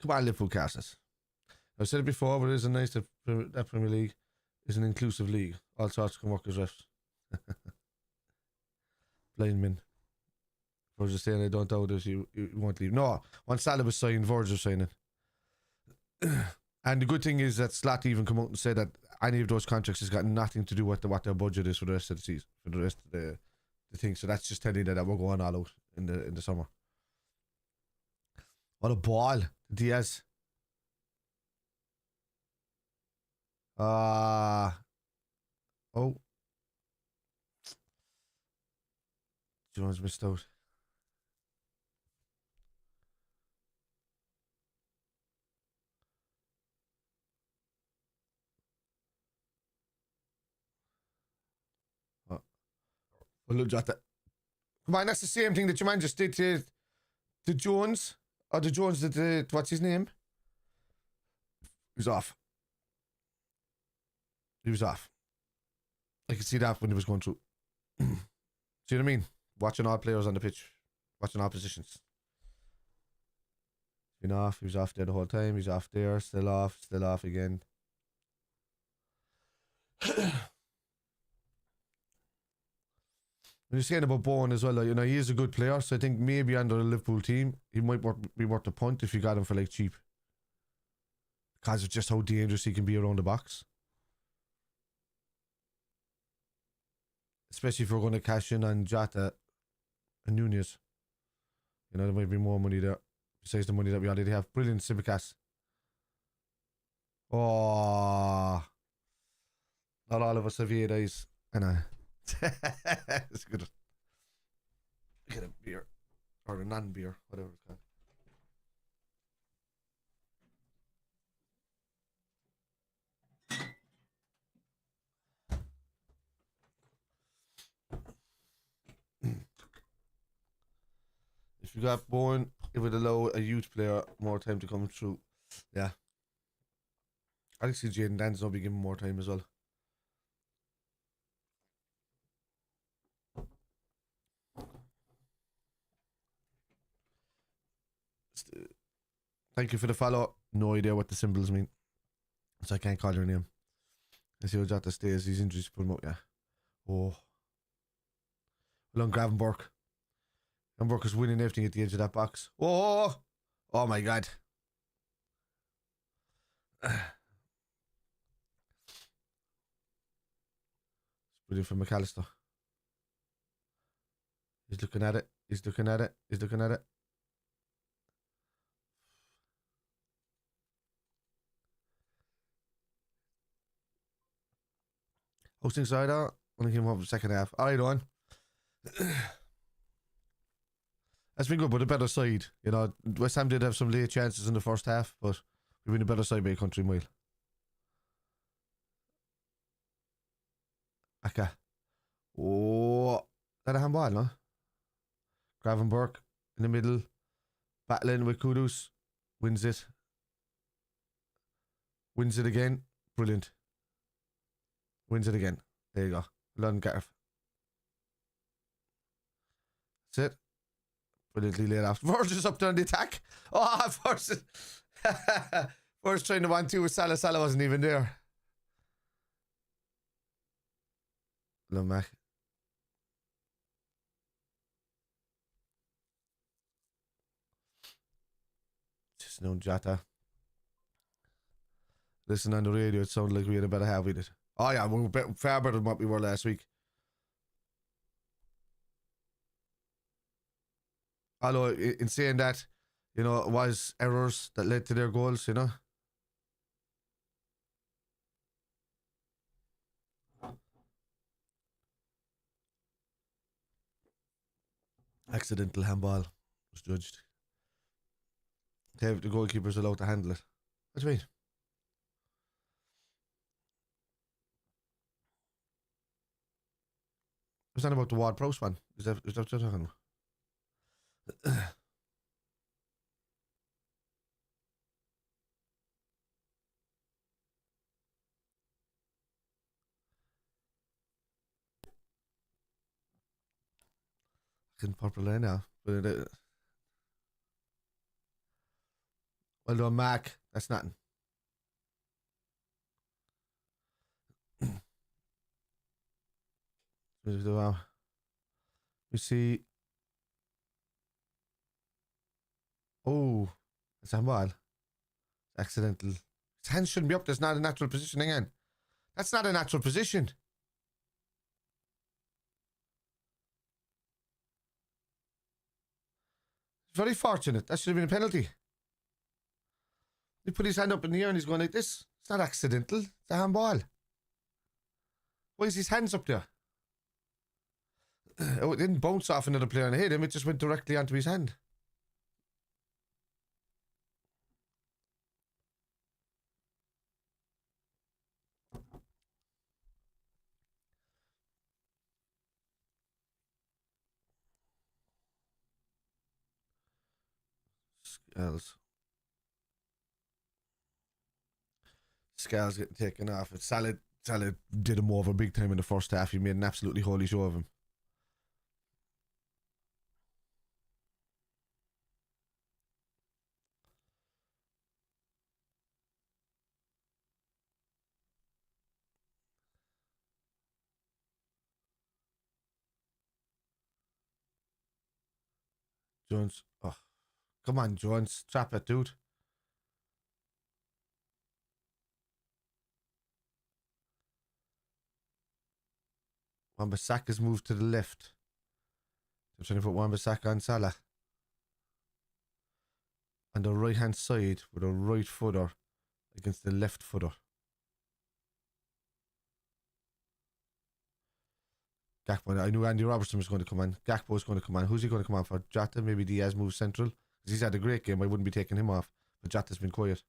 come on, Liverpool casters. I've said it before, but it is nice that Premier League is an inclusive league. All sorts can work as refs. Blind men. Verge saying I don't doubt it, you won't leave. No, once Salah was signed, Verge was signing. And the good thing is that Slot even come out and said that any of those contracts has got nothing to do with what their budget is for the rest of the season, for the rest of the thing. So that's just telling you that we're going all out in the summer. What a ball, Diaz. Oh. Jones missed out. Well, look at that. Come on, that's the same thing that your man just did to Jones. Or the Jones did what's his name? He was off. He was off. I could see that when he was going through. See what I mean? Watching all players on the pitch. Watching all positions. Been off. He was off there the whole time. He's off there. Still off again. When you're saying about Bowen as well, like, you know, he is a good player, so I think maybe under the Liverpool team, he might be worth a punt if you got him for like cheap. Because of just how dangerous he can be around the box. Especially if we're going to cash in on Jota and Nunez. You know, there might be more money there. Besides the money that we already have. Brilliant, Simicast. Oh. Not all of us have 8 eyes. I know. It's good. Get a beer. Or a non-beer, whatever it's called. If you got Bowen, it would allow a youth player more time to come through. Yeah. I think Jaden Dan's will be given more time as well. Thank you for the follow. No idea what the symbols mean. So I can't call your name. I see how Jota stays. He's injuries to put him out, yeah. Oh. Well on Gravenberch. Gravenberch is winning everything at the edge of that box. Oh! Oh my god. It's brilliant for McAllister. He's looking at it. He's looking at it. He's looking at it. Hosting side out. When he came home for the second half. Alright, on. That's been good, but a better side. You know, West Ham did have some late chances in the first half, but we've been a better side by a country mile. MACCA. Oh, that a handball, no? Gravenberch in the middle, battling with Kudus, wins it again, brilliant. Wins it again. There you go. Well done, Gareth. That's it. Brilliantly laid off. Verge is up there on the attack. Oh, first trying to 1-2 with Salah. Salah wasn't even there. Love Mac. Just no Jota. Listen on the radio, it sounded like we had a better half with it. Oh yeah, we were far better than what we were last week. Although, in saying that, you know, it was errors that led to their goals, you know. Accidental handball was judged. The goalkeeper's allowed to handle it. What do you mean? It's not about the Ward Prowse one. Is that what you're talking about? In purple line now. But well done, Mac. That's nothing. We see. Oh, it's a handball. Accidental. His hands shouldn't be up. That's not a natural position again. That's not a natural position. Very fortunate. That should have been a penalty. He put his hand up in the air and he's going like this. It's not accidental. It's a handball. Why is his hands up there? Oh, it didn't bounce off another player and hit him. It just went directly onto his hand. Scales getting taken off. Salah did him over big time in the first half. He made an absolutely holy show of him. Jones. Oh, come on, Jones. Trap it, dude. Wan-Bissaka's moved to the left. They're trying to put Wan-Bissaka on Salah. On the right hand side with a right footer against the left footer. Gakpo. I knew Andy Robertson was going to come on. Gakpo was going to come on. Who's he going to come on for? Jota? Maybe Diaz moves central. Because he's had a great game. I wouldn't be taking him off. But Jota's been quiet.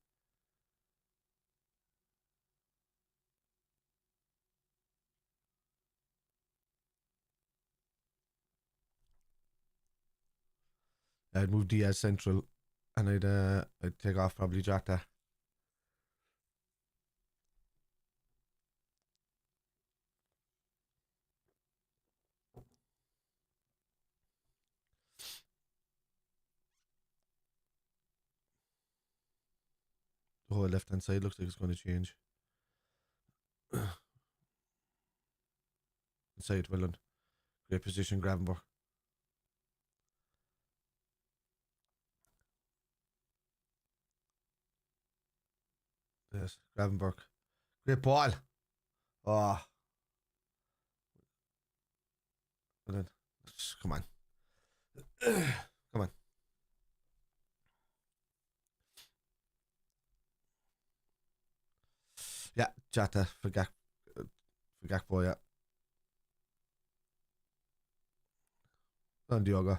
I'd move Diaz central. And I'd take off probably Jota. The whole left hand side looks like it's going to change. Inside, well done. Great position, Gravenberch. Yes, Gravenberch. Great ball. Oh. Well done. Come on. Come on. Yeah, Jota for Gakpo, yeah. And Diogo.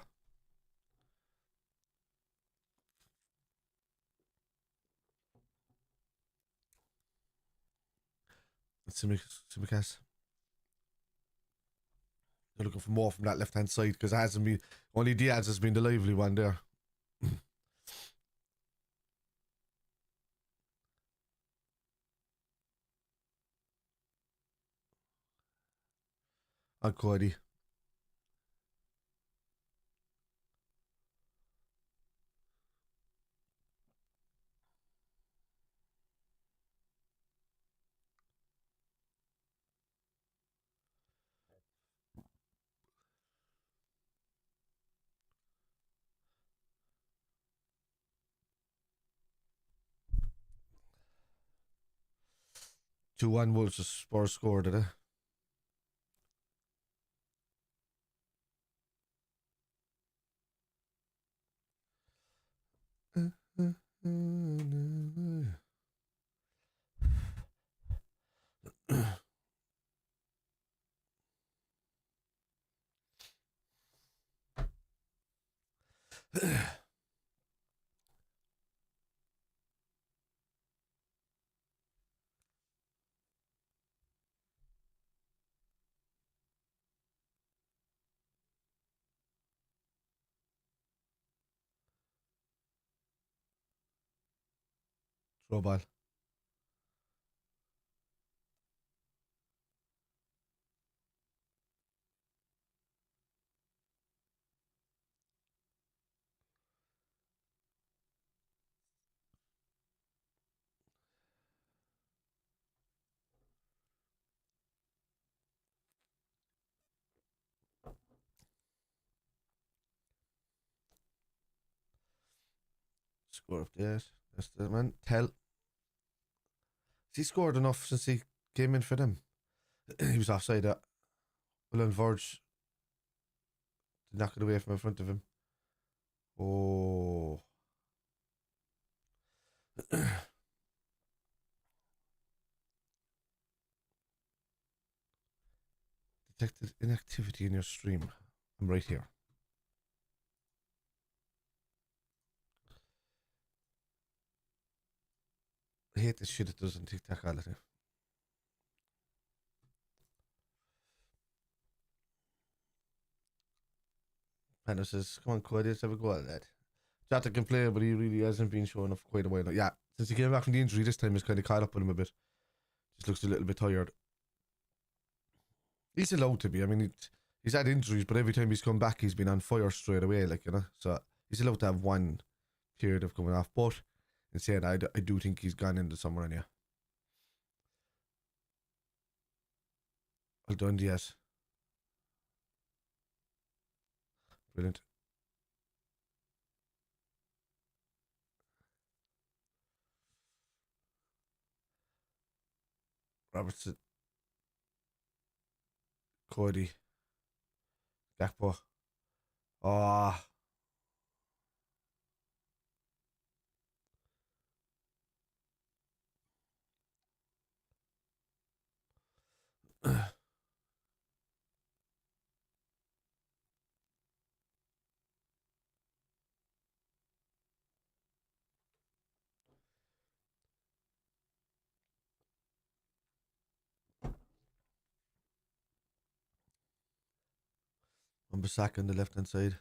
Simicast. They're looking for more from that left-hand side because it hasn't been... Only Diaz has been the lively one there. And Cody. Two-one Wolves, the Spurs scored, did it? Throw ball. Score up there. That's the man. Tell. Has he scored enough since he came in for them? He was offside that. Will Verge did knock it away from in front of him. Oh. Detected inactivity in your stream. I'm right here. I hate this shit it does on TikTok all the time. Panda says, come on, Cody, let's have a go at that. Jota can play, but he really hasn't been showing up for quite a while now. Yeah, since he came back from the injury this time, he's kind of caught up with him a bit. Just looks a little bit tired. He's allowed to be. I mean, he's had injuries, but every time he's come back, he's been on fire straight away, like, you know. So he's allowed to have one period of coming off. But in saying I do think he's gone into summer anyhow. Well done, Diaz. Brilliant. Robertson. Cody. Gakpo. Ah. Wan-Bissaka on the left hand side.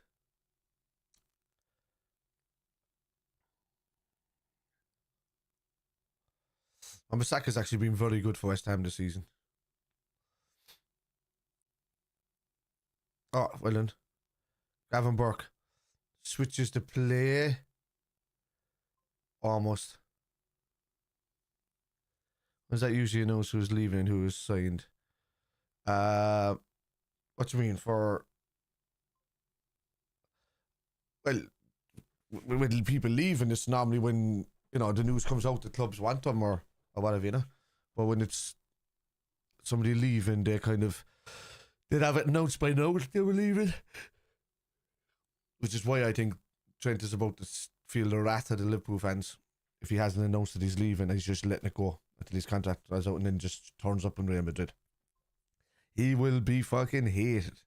Wan-Bissaka's actually been very good for West Ham this season. Oh, well done. Gravenberch switches to play. Almost. Is that usually knows who's leaving and who is signed? What do you mean for? Well, when people leave, and it's normally when, you know, the news comes out the clubs want them or whatever, you know. But when it's somebody leaving, they'd have it announced by now that they were leaving. Which is why I think Trent is about to feel the wrath of the Liverpool fans if he hasn't announced that he's leaving and he's just letting it go until his contract runs out and then just turns up in Real Madrid. He will be fucking hated.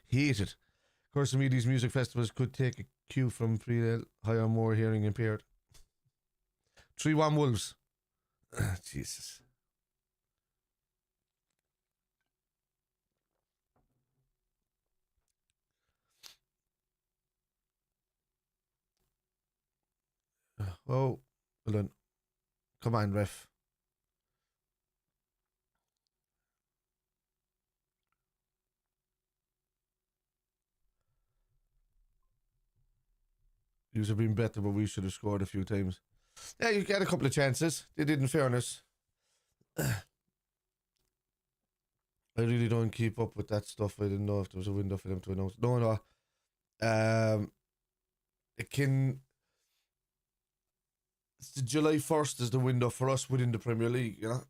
Hated. Of course, some of these music festivals could take a cue from pre higher, more hearing impaired. 3-1 Wolves. Jesus. Oh, well done. Come on, ref. You have been better, but we should have scored a few times. Yeah, you get a couple of chances. They did, in fairness. I really don't keep up with that stuff. I didn't know if there was a window for them to announce. No. It can. It's the July 1st is the window for us within the Premier League, you know?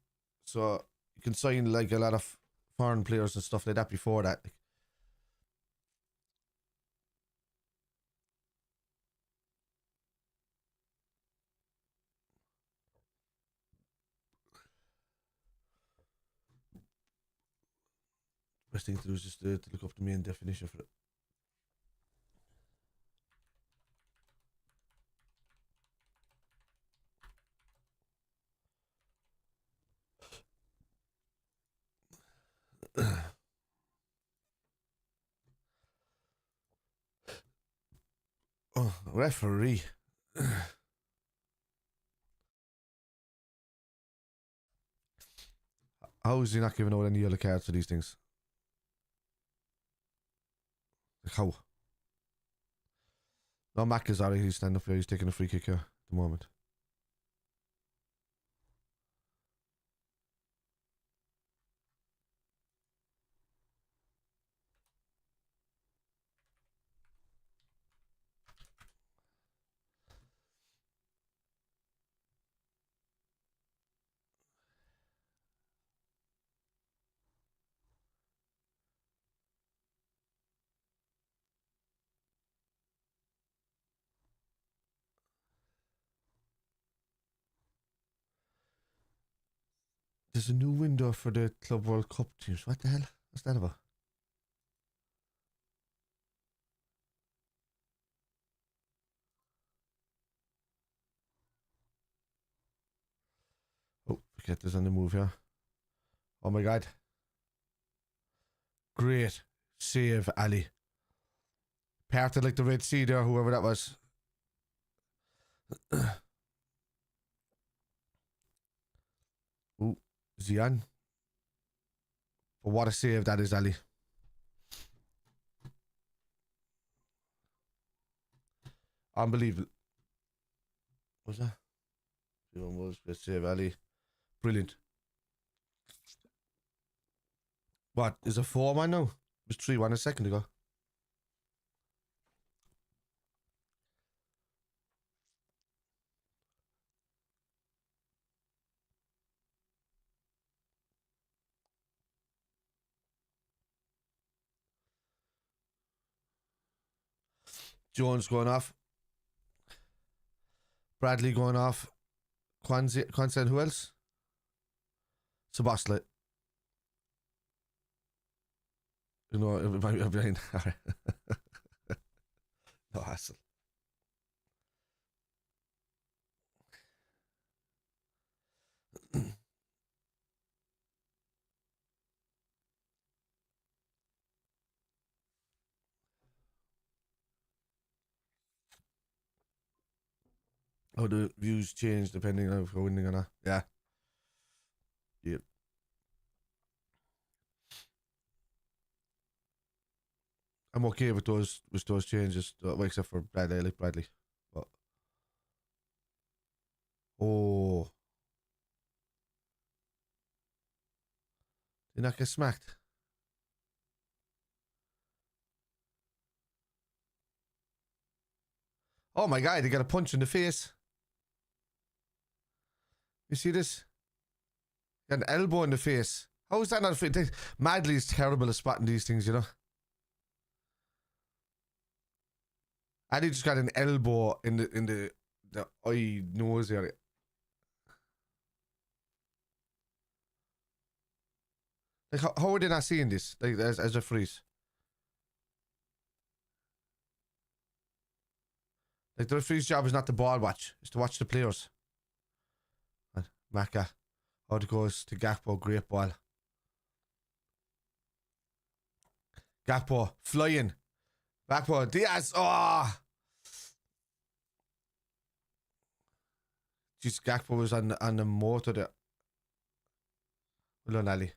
So you can sign like a lot of foreign players and stuff like that before that. Best thing to do is just to look up the main definition for it. Oh, referee. How is he not giving out any yellow cards for these things? Like how? No, MACCA's alright. He's standing up here. He's taking a free kick here at the moment. There's a new window for the Club World Cup teams. What the hell? What's that about? Oh, forget this on the move here. Oh my god. Great save, Ali. Parted like the Red Sea there, whoever that was. Ooh, Zian. But what a save that is, Ali. Unbelievable. What's that? Great save, Ali. Brilliant. What? Is it 4-1 now? It was 3-1 a second ago. Jones going off. Bradley going off. Quansen, who else? SZOBO. You know, everybody behind. No hassle. How the views change depending on if we're winning or not. Yeah. Yep. I'm okay with those changes, except for Bradley. I like Bradley. But oh, did not get smacked. Oh my god, they got a punch in the face. You see this? Got an elbow in the face. How is that not fit? Madley is terrible at spotting these things, you know. And he just got an elbow in the eye nose area. Like how are they not seeing this? Like as referees? Like the referee's job is not to ball watch, it's to watch the players. And MACCA. Out it goes to Gakpo, great ball. Gakpo flying. Gakpo, Diaz. Oh. Just Gakpo was on the motor there. Well done, Ali.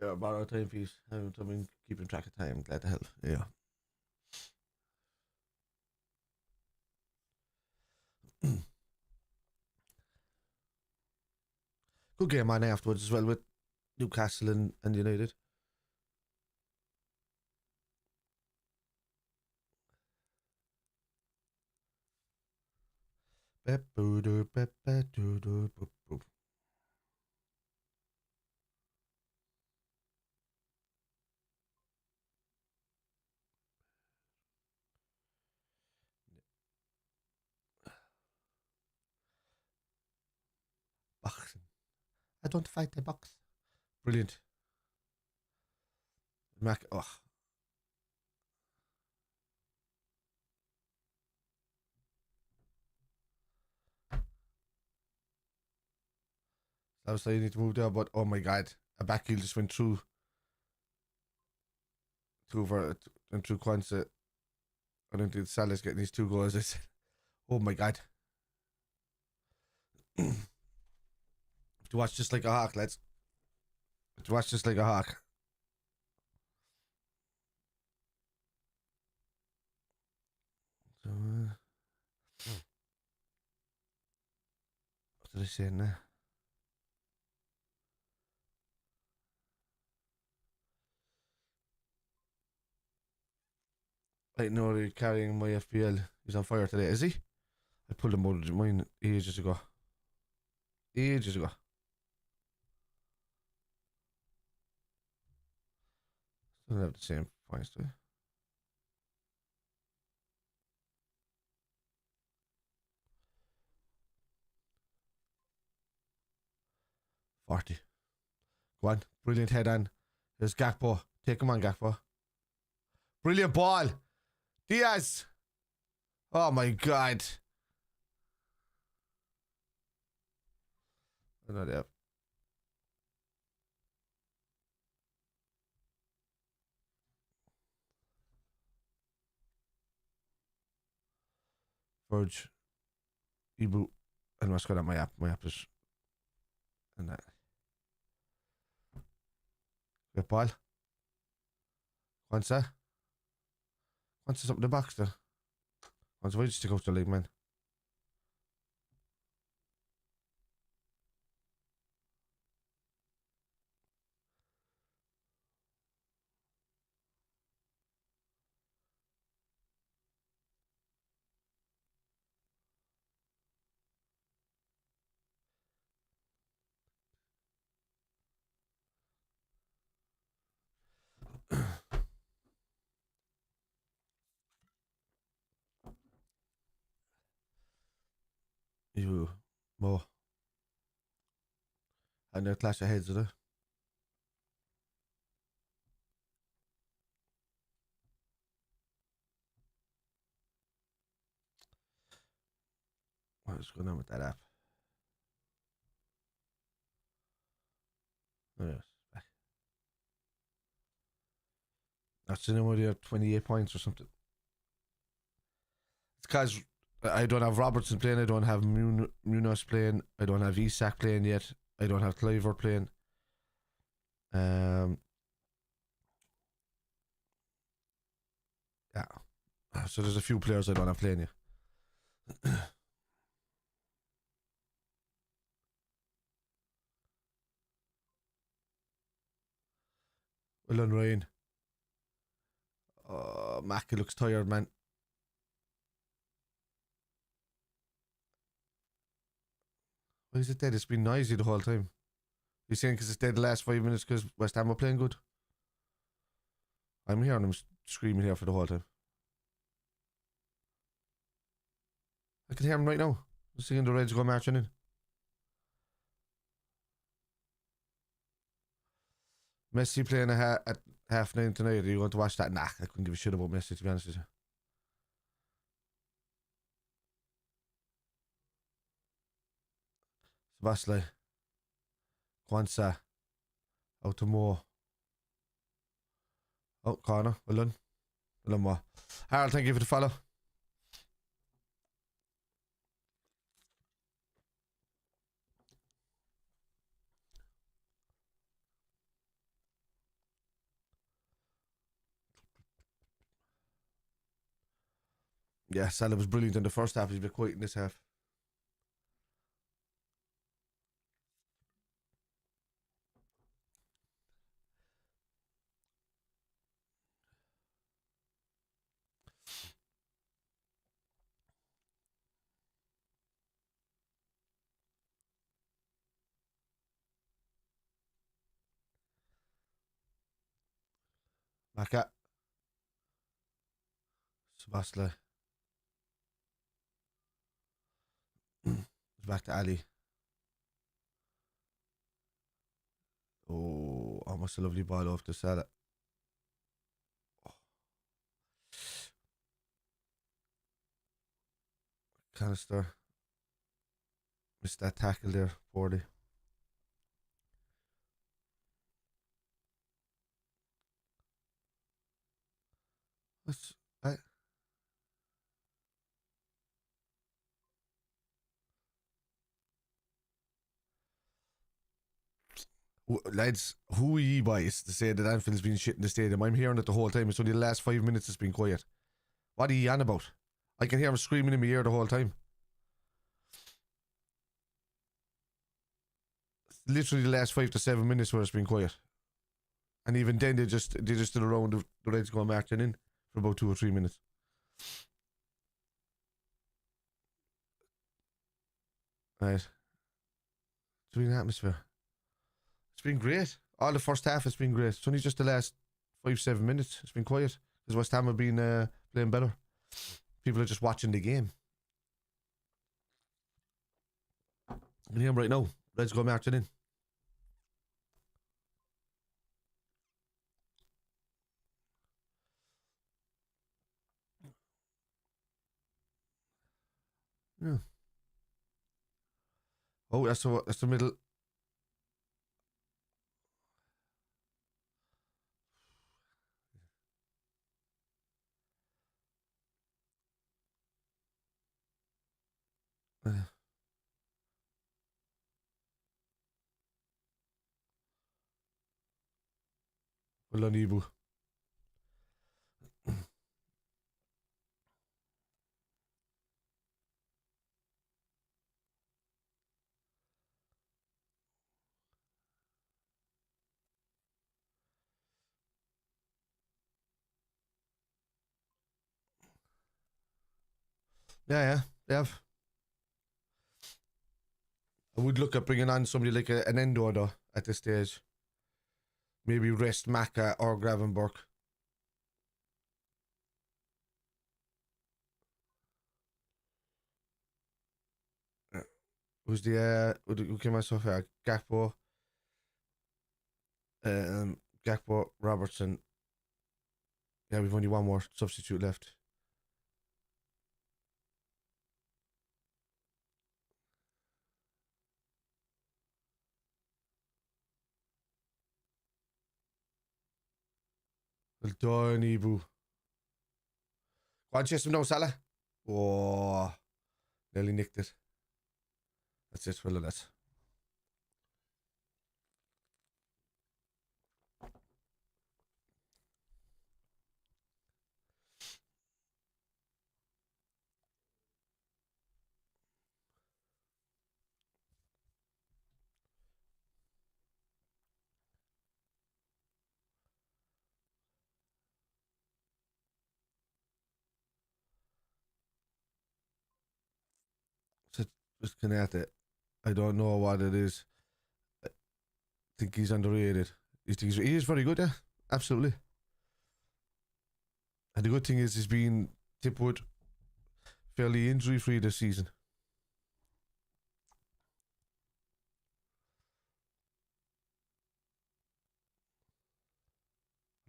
Yeah, borrow time, please. I'm keeping track of time. Glad to help. Yeah. Good game on afterwards as well with Newcastle and United. Boxing. I don't fight the box. Brilliant. Mac. Oh. I was saying you need to move there, but oh my god, a back heel just went through. And through Kwanzaa. I don't think Salah's getting these 2 goals. I said, oh my god. To watch just like a hawk, lads. To watch just like a hawk. So, what did I say now? I know they're carrying my FPL. He's on fire today, is he? I pulled him out of mine ages ago. Ages ago. Still have the same points, do I? $40. Go on. Brilliant head on. There's Gakpo. Take him on, Gakpo. Brilliant ball. Diaz. Oh my god. Another. Verge. Ibu. And what's going on my app? My app is. And that. Good ball. Kwanzaa. Kwanzaa's up in the box there. Kwanzaa, why did you stick out the league, man? You. More. And they'll clash their heads, are they? What's going on with that app? Oh, yes. Back. That's the number there, 28 points or something. It's because I don't have Robertson playing, I don't have Munoz playing, I don't have Isak playing yet, I don't have Cliver playing. Yeah. So there's a few players I don't have playing yet. Well done, Ryan. MACCA looks tired, man. Why is it dead? It's been noisy the whole time. You're saying because it's dead the last 5 minutes because West Ham were playing good? I'm hearing them screaming here for the whole time. I can hear him right now. I'm seeing the Reds go marching in. Messi playing at 9:30 tonight. Are you going to watch that? Nah, I couldn't give a shit about Messi, to be honest with you. Sebastian. Kwanzaa. Out to Mo. Oh, corner. Well done. Well done, Mo. Harold, thank you for the follow. Yeah, Salah was brilliant in the first half. He's been quiet in this half. MACCA. Sebastian. It's back to Ali. Oh, almost a lovely ball off to Salah. Oh. Canister. Missed that tackle there, poorly. What's that? Lads, who are ye boys to say that Anfield's been shit in the stadium? I'm hearing it the whole time. It's only the last 5 minutes it's been quiet. What are ye on about? I can hear him screaming in my ear the whole time. It's literally the last 5 to 7 minutes where it's been quiet. And even then they just did a round of the Reds going marching in for about 2 or 3 minutes. Right. It's been an atmosphere. It's been great. All the first half has been great. It's only just the last 5-7 minutes. It's been quiet. Because West Ham have been playing better. People are just watching the game. I can hear him right now. Let's go marching in. Yeah. Oh, that's the middle. Well done, Ibu. Yeah, they have. I would look at bringing on somebody like an Endo though at this stage. Maybe rest MACCA or Gravenberch. Who's who came out so far? Gakpo, Gakpo, Robertson. Yeah, we've only one more substitute left. Well done, Ibu. Go on, chase him now, Salah. Oh, nearly nicked it. That's it, well done, that. Just kind of at it. I don't know what it is. I think he's underrated. He is very good, yeah. Absolutely. And the good thing is he's been Tipwood fairly injury free this season.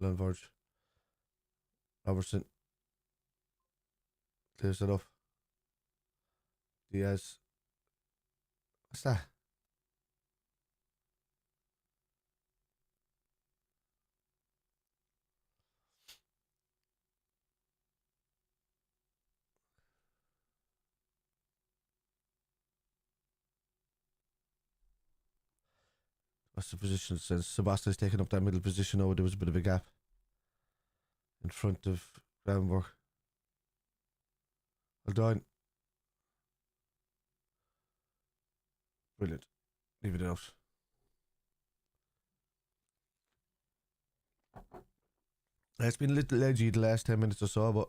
Glenverge. Robertson. Clears it off. Diaz. What's that? That's the position since Sebastian's taken up that middle position now. There was a bit of a gap in front of Gravenberch. Well done. Brilliant. Leave it out. It's been a little edgy the last 10 minutes or so, but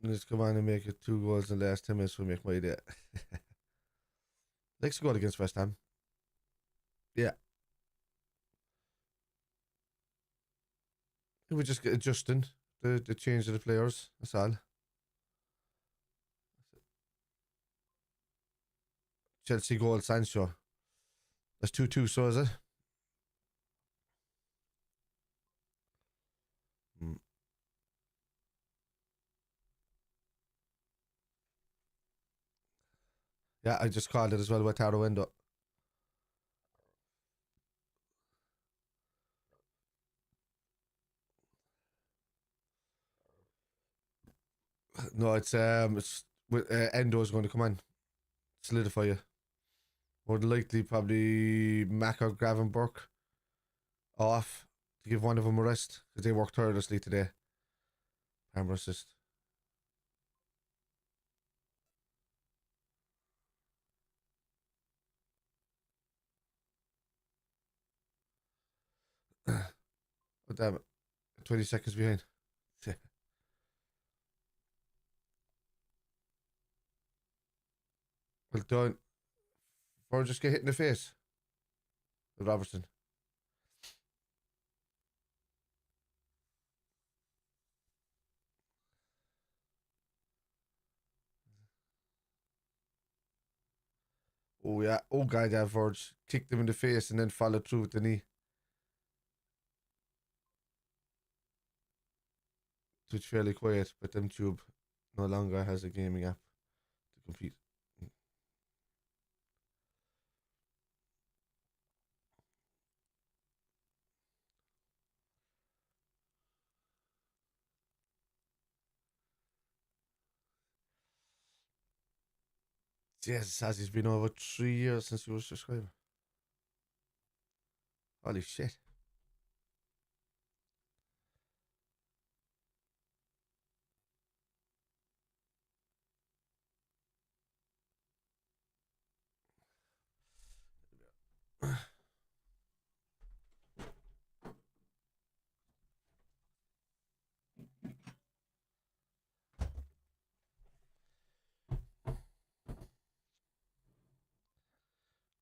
let's come on and make it 2 goals in the last 10 minutes will make my day. Next goal against West Ham. Yeah. We're just adjusting the change of the players. That's all. Chelsea goal, Sancho. That's 2-2, so is it? Yeah, I just called it as well with Taro window. No, it's Endo's going to come in, solidify you. More than likely, probably MACCA or Gravenberch off to give one of them a rest because they worked tirelessly today. Hammer assist. Oh, damn it. 20 seconds behind. Well done. Or just get hit in the face with Robertson. Oh, yeah. Oh, God, that Verge kicked him in the face and then followed through with the knee. It's fairly quiet, but them Tube no longer has a gaming app to compete. Jesus, has been over 3 years since he was a subscriber. Holy shit.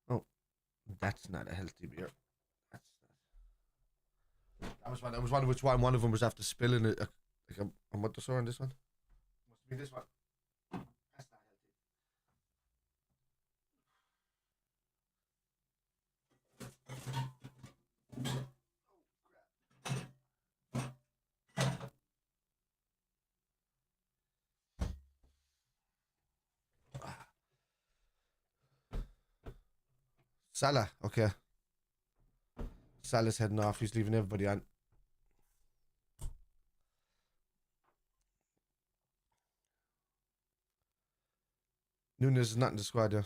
Oh, that's not a healthy beer. That's not. I was wondering which one of them was after spilling it. Like a month or so on this one. Must be this one. That's not healthy. Salah, okay. Salah's heading off. He's leaving everybody on. Nunes is not in the squad, yeah.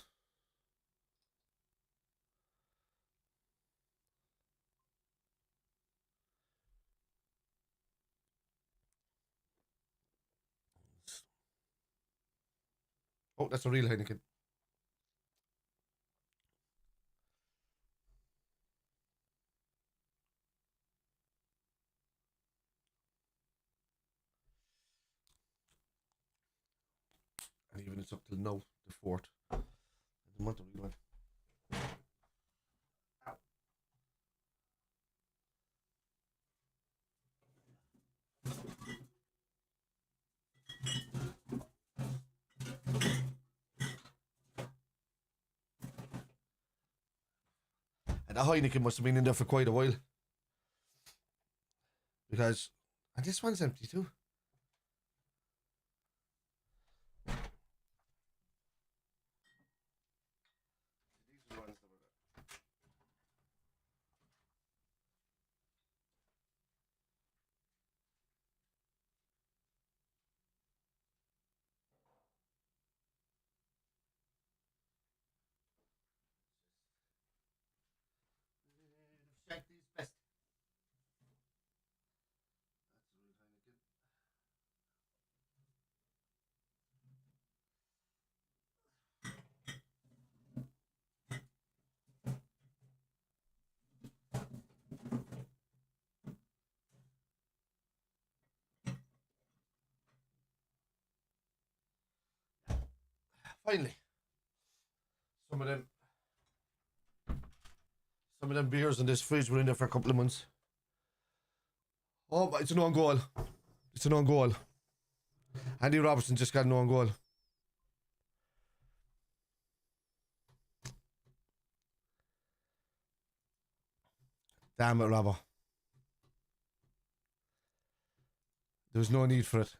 Oh, that's a real Heineken. And even it's up till now, the 4th. I don't want a real one. the Heineken must have been in there for quite a while. Because, and this one's empty too. Check these best. Finally, some of them beers in this fridge were in there for a couple of months. Oh, it's an own goal. It's an own goal. Andy Robertson just got an own goal. Damn it, Robbo. There was no need for it.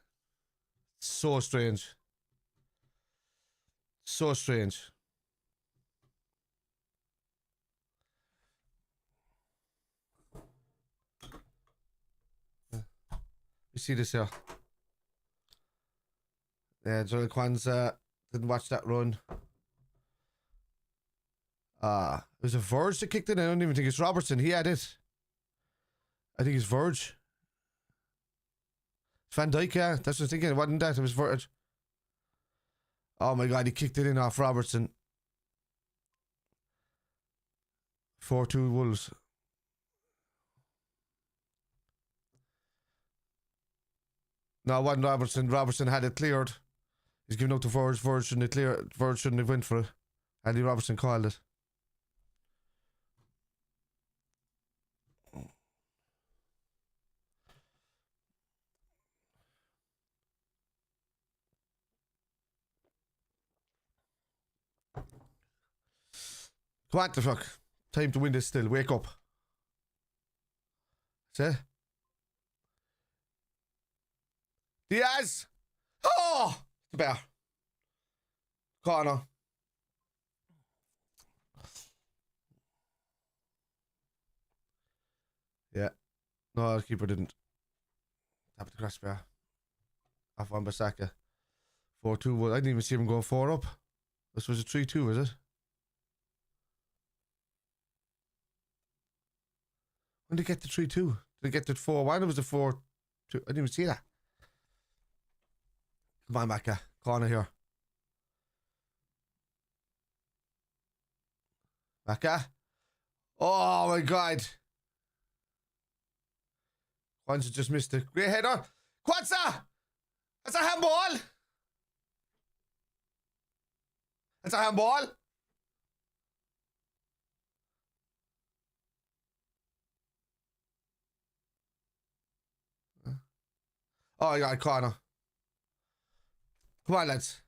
So strange. So strange. You see this here? Yeah, Joel Kwanzaa didn't watch that run. It was a Verge that kicked it. I don't even think it's Robertson. He had it. I think it's Verge. It's Van Dijk, yeah. That's what I was thinking. It wasn't that. It was Verge. Oh my god, he kicked it in off Robertson. 4-2 Wolves. No, it wasn't Robertson. Robertson had it cleared. He's giving out to Verge. Verge shouldn't have cleared. Verge shouldn't have went for it. Andy Robertson called it. Come on, the fuck. Time to win this still. Wake up. See? Diaz! Oh! The bear. Corner. Yeah. No, the keeper didn't. Tap the crossbar. Off on MACCA. 4-2. I didn't even see him going 4 up. This was a 3-2, was it? When did they get the 3-2? Did they get the 4-1? It was the 4-2. I didn't even see that. Come on, MACCA. Corner here. MACCA. Oh my god. Kwanzaa just missed it. Great header. Kwanzaa! That's a handball! That's a handball! Oh, I got a corner. Come on, lads.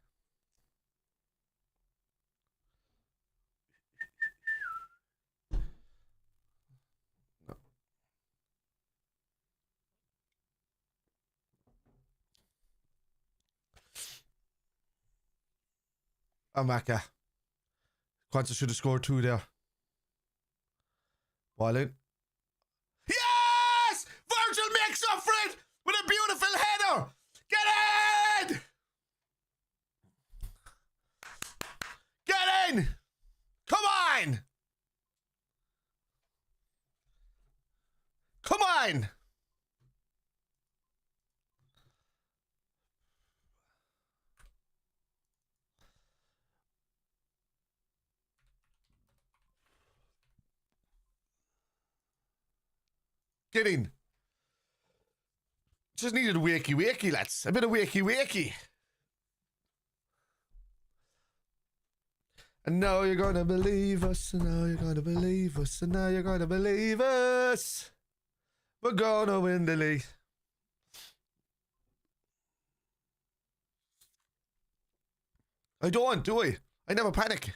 Oh, MACCA. Kwanzaa should have scored 2 there. Ball in. Yes! Virgil makes up for it with a beautiful header. Get in! Get in! Come on! Come on! Get in. Just needed a wakey, lads. A bit of wakey. And now you're gonna believe us, and now you're gonna believe us, and now you're gonna believe us. We're gonna win the league. I don't, do I? I never panic.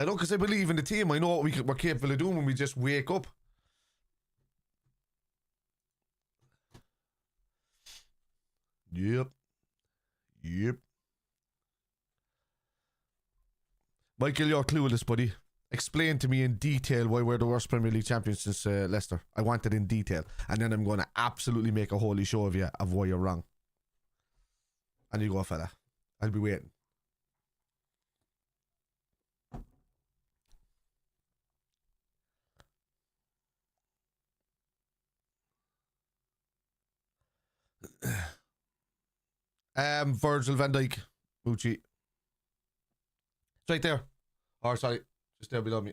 I know, because I believe in the team. I know what we're capable of doing when we just wake up. Yep. Michael, you're clueless, buddy. Explain to me in detail why we're the worst Premier League champions since Leicester. I want it in detail. And then I'm going to absolutely make a holy show of you of why you're wrong. And you go, fella. I'll be waiting. Virgil van Dijk. Mucci. It's right there. Oh, sorry. Just there below me.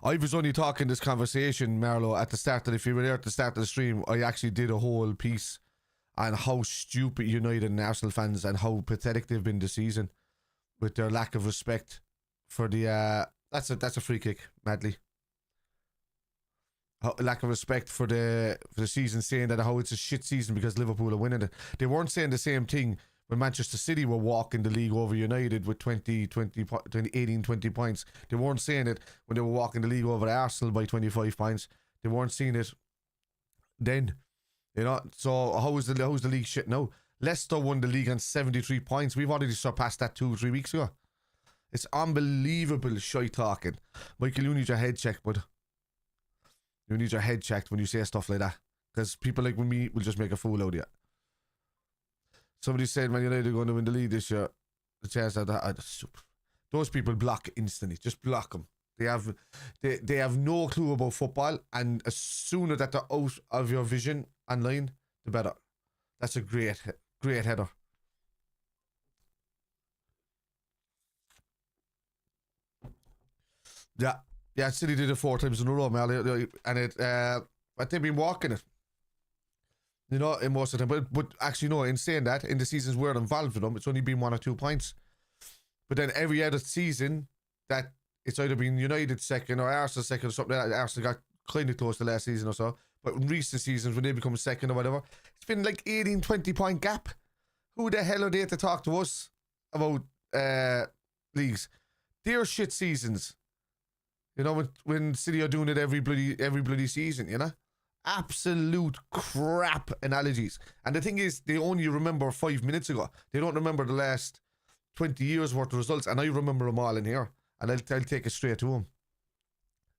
I was only talking this conversation, Marlo, at the start of, if you were there at the start of the stream, I actually did a whole piece on how stupid United and Arsenal fans and how pathetic they've been this season with their lack of respect for the, that's a free kick, Madly. Lack of respect for the season, saying that how it's a shit season because Liverpool are winning it. They weren't saying the same thing when Manchester City were walking the league over United with 18, 20 points. They weren't saying it when they were walking the league over Arsenal by 25 points. They weren't seeing it then. You know, so how's the league shit now? Leicester won the league on 73 points. We've already surpassed that 2 or 3 weeks ago. It's unbelievable shy talking. Michael, you need your head checked, bud. You need your head checked when you say stuff like that. Because people like me will just make a fool out of you. Somebody said Man United are going to win the league this year. The chance of that. Those people block instantly. Just block them. They have no clue about football. And as sooner that they're out of your vision online, the better. That's a great header. Yeah. Yeah, City did it 4 times in a row, man. And but they've been walking it. You know, in most of the time. But actually, no, in saying that, in the seasons we're involved with them, it's only been 1 or 2 points. But then every other season, that it's either been United second or Arsenal second or something like that. Arsenal got kind of close the last season or so. But in recent seasons, when they become second or whatever, it's been like 18, 20 point gap. Who the hell are they to talk to us about leagues? They're shit seasons. You know, when City are doing it every bloody season, you know? Absolute crap analogies. And the thing is, they only remember 5 minutes ago. They don't remember the last 20 years worth of results. And I remember them all in here. And I'll take it straight to them.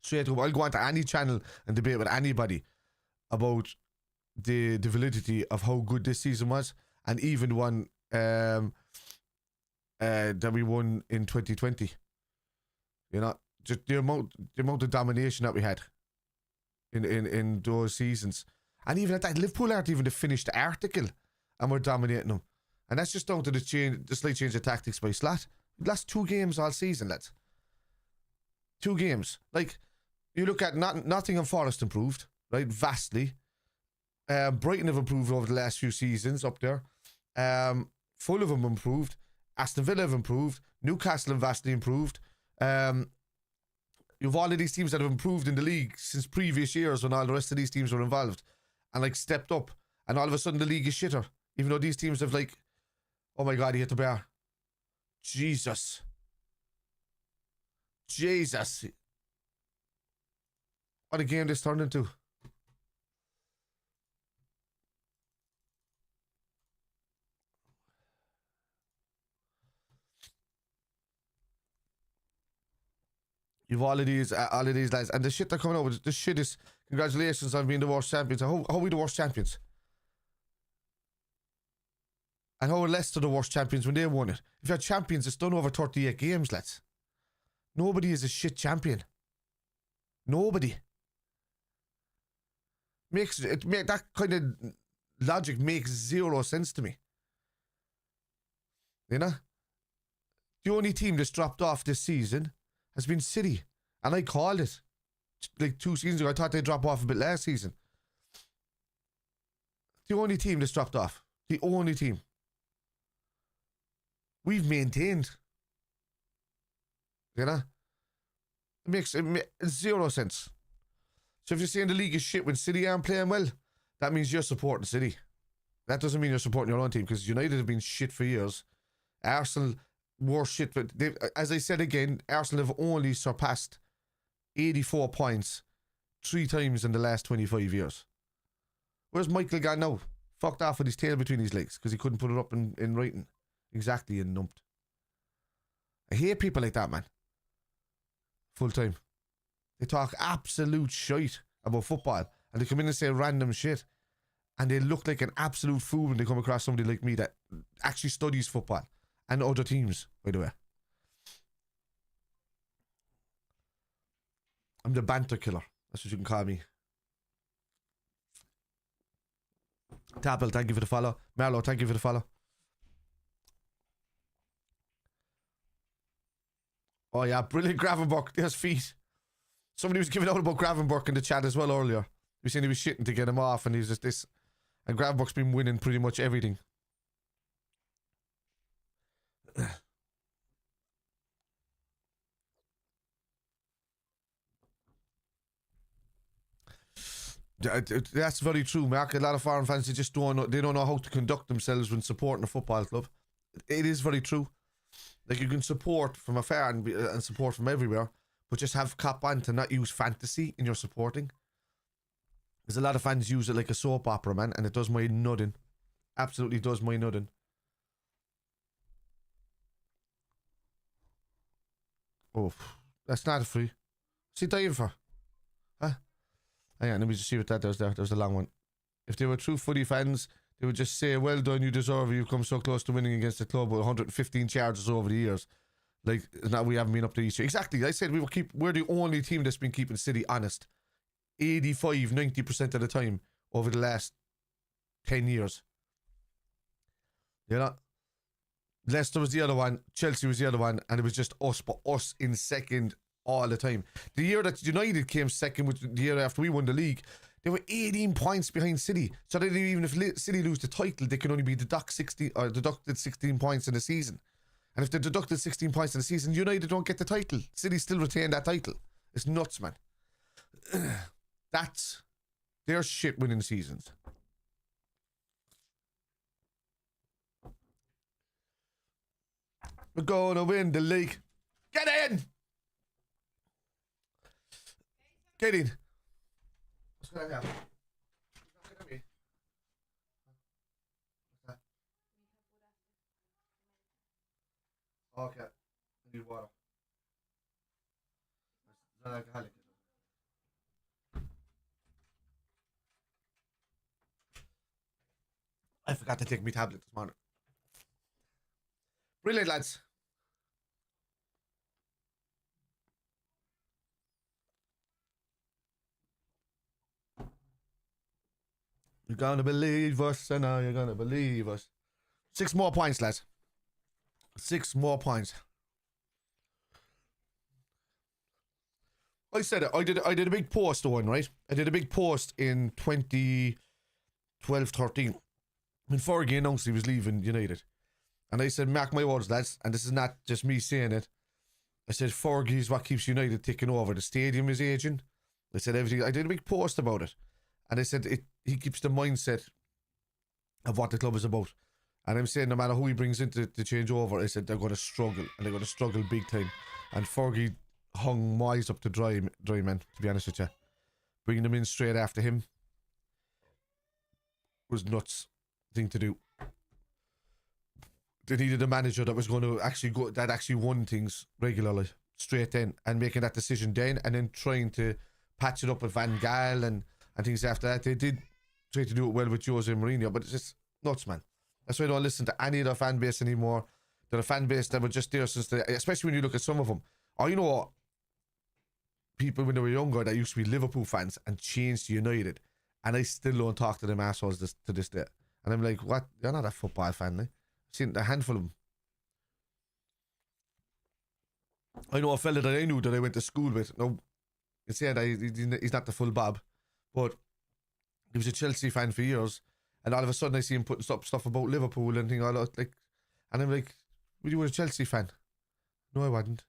Straight to them. I'll go on to any channel and debate with anybody about the validity of how good this season was. And even one that we won in 2020. You know? Just the amount of domination that we had in those seasons. And even at that, Liverpool aren't even the finished article and we're dominating them. And that's just down to the slight change of tactics by SALAH. We lost 2 games all season, lads. 2 games. Like, you look at Nottingham Forest improved, right? Vastly. Brighton have improved over the last few seasons up there. Fulham improved. Aston Villa have improved. Newcastle have vastly improved. You've all of these teams that have improved in the league since previous years when all the rest of these teams were involved and like stepped up, and all of a sudden the league is shitter, even though these teams have like, oh my god, he hit the bar. Jesus. What a game this turned into. You've all of these lads, and the shit they're coming out with, the shit is, congratulations on being the worst champions. How are we the worst champions? And how are Leicester the worst champions when they won it? If you're champions, it's done over 38 games, lads. Nobody is a shit champion. Nobody. That kind of logic makes 0 sense to me. You know? The only team that's dropped off this season has been City. And I called it. Like 2 seasons ago, I thought they'd drop off a bit last season. The only team that's dropped off. The only team. We've maintained. You know? It makes 0 sense. So if you're saying the league is shit when City aren't playing well, that means you're supporting City. that doesn't mean you're supporting your own team, because United have been shit for years. Arsenal were shit, but as I said again, Arsenal have only surpassed 84 points 3 times in the last 25 years. Where's Michael gone now? Fucked off with his tail between his legs because he couldn't put it up in writing. Exactly, and numped. I hate people like that, man. Full time. They talk absolute shite about football, and they come in and say random shit, and they look like an absolute fool when they come across somebody like me that actually studies football and other teams, by the way. I'm the banter killer. That's what you can call me. Tapple, thank you for the follow. Marlo, thank you for the follow. Oh yeah, brilliant Gravenberch. There's feet. Somebody was giving out about Gravenberch in the chat as well earlier. He was saying he was shitting to get him off, and he's just this. And Gravenberch's been winning pretty much everything. That's very true, Mark. A lot of foreign fans, they just don't know how to conduct themselves when supporting a football club. It is very true. Like, you can support from afar and support from everywhere, but just have cop on to not use fantasy in your supporting. There's a lot of fans use it like a soap opera, man, and it does my nudding. Absolutely does my nudding. Oh, that's not free. What's he dying for? Huh? Hang on, let me just see what that does there. There's a long one. If they were true footy fans, they would just say, well done, you deserve it. You've come so close to winning against the club with 115 charges over the years. Like, now we haven't been up to each year. Exactly. I said we're the only team that's been keeping City honest 85-90% of the time over the last 10 years. You know? Leicester was the other one, Chelsea was the other one, and it was just us, but us in second all the time. The year that United came second, which the year after we won the league, they were 18 points behind City. So that even if City lose the title, they can only be deducted 16 points in the season. And if they deducted 16 points in the season, United don't get the title. City still retain that title. It's nuts, man. That's their shit winning seasons. We're gonna win the league. Get in! Get in. What's going on now? Look at me. What's that? Okay. I need water. It's not alcoholic. I forgot to take my tablet this morning. Brilliant, lads. You're gonna believe us, and now you're gonna believe us. 6 more points, lads. 6 more points. I said it. I did a big post on, right? I did a big post in 2012-13 when Fergie announced he was leaving United. And I said, mark my words, lads, and this is not just me saying it. I said, Fergie is what keeps United ticking over. The stadium is aging. I said everything. I did a big post about it. And I said, he keeps the mindset of what the club is about. And I'm saying no matter who he brings in to change over, I said they're going to struggle. And they're going to struggle big time. And Fergie hung Moyes up to dry, man, to be honest with you. Bringing them in straight after him was nuts thing to do. They needed a manager that was going to actually won things regularly, straight then, and making that decision then, and then trying to patch it up with Van Gaal and things after that. They did try to do it well with Jose Mourinho, but it's just nuts, man. That's why I don't listen to any of their fan base anymore. They're a fan base that were just there since especially when you look at some of them. Or you know, people when they were younger that used to be Liverpool fans and changed to United, and I still don't talk to them assholes to this day. And I'm like, what? You're not a football fan, eh? I've seen a handful of them. I know a fella that I knew that I went to school with. No, you say that he's not the full Bob, but he was a Chelsea fan for years. And all of a sudden, I see him putting stuff about Liverpool and things like, and I'm like, "You were a Chelsea fan?" No, I wasn't.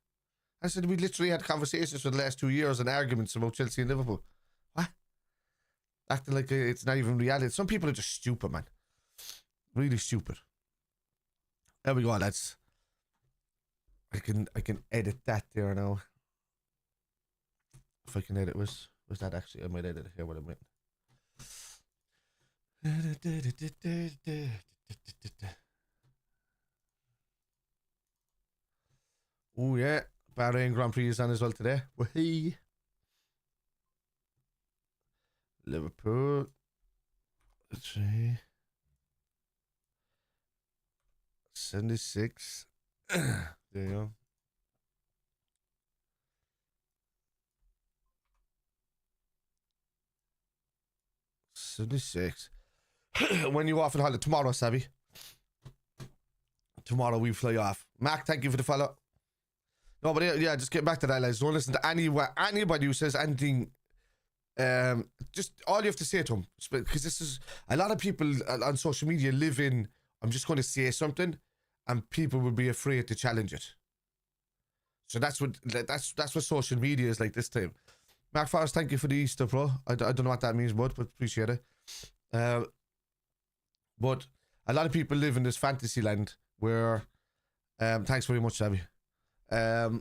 I said, we literally had conversations for the last 2 years and arguments about Chelsea and Liverpool. What? Acting like it's not even reality. Some people are just stupid, man. Really stupid. There we go, lads. I can edit that there now. If I can edit, was that actually? I might edit it here. What I meant. Oh yeah, Bahrain Grand Prix is on as well today. Wahey. Liverpool. Let's see. 76. There you go. $76. When you off on holiday? Tomorrow, Savvy. Tomorrow we fly off. Mac, thank you for the follow. No, but yeah, just get back to that, lads. Don't listen to anybody who says anything. Just all you have to say to them, because this is a lot of people on social media live in. I'm just going to say something, and people will be afraid to challenge it. So that's what social media is like this time. Mark Forrest, thank you for the Easter, bro. I don't know what that means, but appreciate it. But a lot of people live in this fantasy land where, thanks very much, Savvy. 2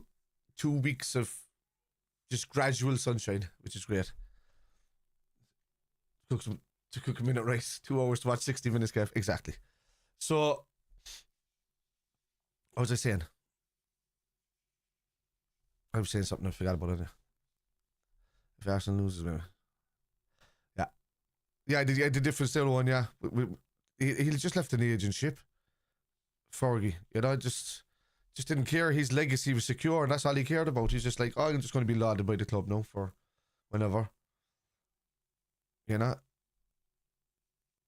weeks of just gradual sunshine, which is great. To cook a minute rice, 2 hours to watch 60 minutes, Kev. Exactly. So, what was I saying? I was saying something I forgot about it. If Arsenal loses, maybe. Yeah, I did different still one, yeah. He just left an agentship. Fergie, you know, just didn't care. His legacy was secure, and that's all he cared about. He's just like, oh, I'm just going to be lauded by the club now for whenever. You know?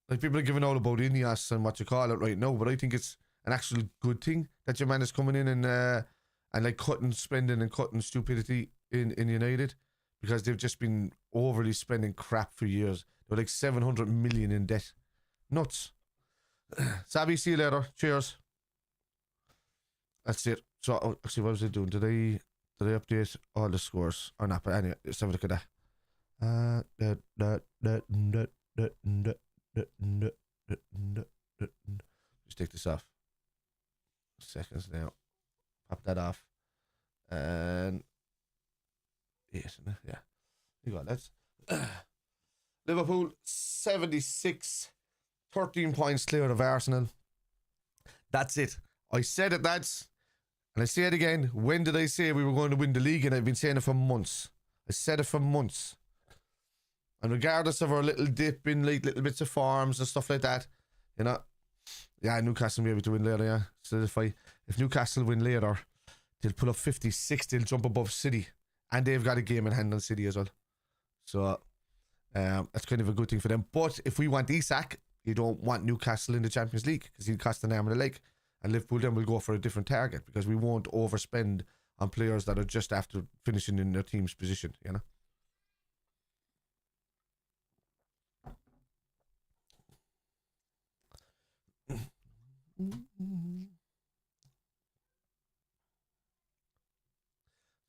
Like, people are giving all about Ineos and what you call it right now, but I think it's an actual good thing that your man is coming in and like cutting spending and cutting stupidity in United, because they've just been overly spending crap for years. They're like 700 million in debt. Nuts. Savvy, see you later. Cheers. That's it. So, actually, what was I doing? Did I update all the scores or not? But anyway, let's have a look at that. Just take this off. Seconds now. Pop that off. And yes, yeah. You got that. Liverpool 76, 13 points clear of Arsenal. That's it. I said it, lads, and I say it again. When did I say we were going to win the league? And I've been saying it for months. I said it for months. And regardless of our little dip in like little bits of forms and stuff like that, you know, yeah, Newcastle will be able to win later, yeah. So if Newcastle win later, they'll pull up 56, they'll jump above City. And they've got a game in hand on City as well. So that's kind of a good thing for them. But if we want Isak, you don't want Newcastle in the Champions League, because he'll cost an arm and a leg. And Liverpool then will go for a different target, because we won't overspend on players that are just after finishing in their team's position, you know.